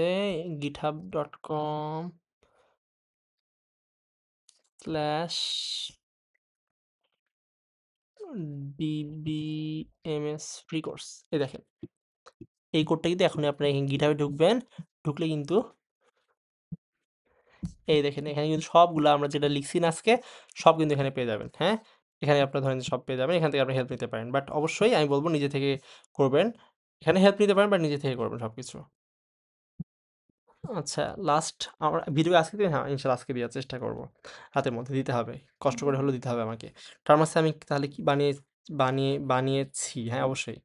A: github.com/dbms ফ্রি কোর্স, এই দেখেন এই কোডটা কিন্তু এখনই আপনারা এখানে গিটহাবে ঢুকবেন, ঢুকলে কিন্তু এই দেখেন এখানে কিন্তু সবগুলো আমরা যেটা লিখছি না আজকে, সব কিন্তু এখানে পেয়ে যাবেন। হ্যাঁ, এখানে আপনারা ধরেন যে সব পেয়ে যাবেন, এখান থেকে আপনি হেল্প নিতে পারেন, বাট অবশ্যই আমি বলবো নিজে থেকে করবেন। এখানে হেল্প নিতে পারেন বাট নিজে থেকে করবেন সব কিছু। আচ্ছা, লাস্ট আমরা ভিডিও আজকে দিবেন? হ্যাঁ, ইনশাআল্লাহ আজকে দেওয়ার চেষ্টা করব। রাতের মধ্যে দিতে হবে। কষ্ট করে হলেও দিতে হবে আমাকে। টার্মাসে আমি তাহলে কি বানিয়েছি? হ্যাঁ, অবশ্যই।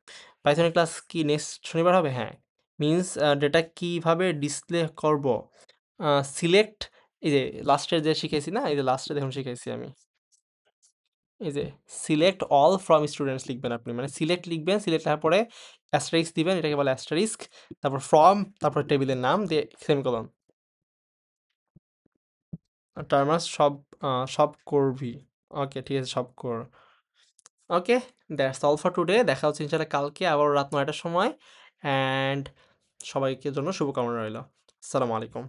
A: পাইথনের ক্লাস কি নেক্সট শনিবার হবে? হ্যাঁ। মিনস ডেটা কিভাবে ডিসপ্লে করব? আ সিলেক্ট এই যে লাস্টে যে শিখাইছি না? এই যে লাস্টে দেখুন শিখাইছি আমি। এই যে সিলেক্ট অল ফ্রম স্টুডেন্টস লিখবেন আপনি। মানে সিলেক্ট লিখবেন, সিলেক্ট লেখার পরে অ্যাস্টেরিস্ক দিবেন, এটাকে বলে অ্যাস্টেরিস্ক। তারপর ফ্রম, তারপর টেবিলের নাম দিয়ে সেমিকোলন। টার্মাস সব করবি। ওকে, ঠিক আছে, সব কর। ওকে, দ্যাটস অল ফর টুডে। দেখা হচ্ছে ইনশাআল্লাহ কালকে আবার রাত ৯টার সময়। অ্যান্ড সবাইকে জন্য শুভকামনা রইল। আসসালামু আলাইকুম।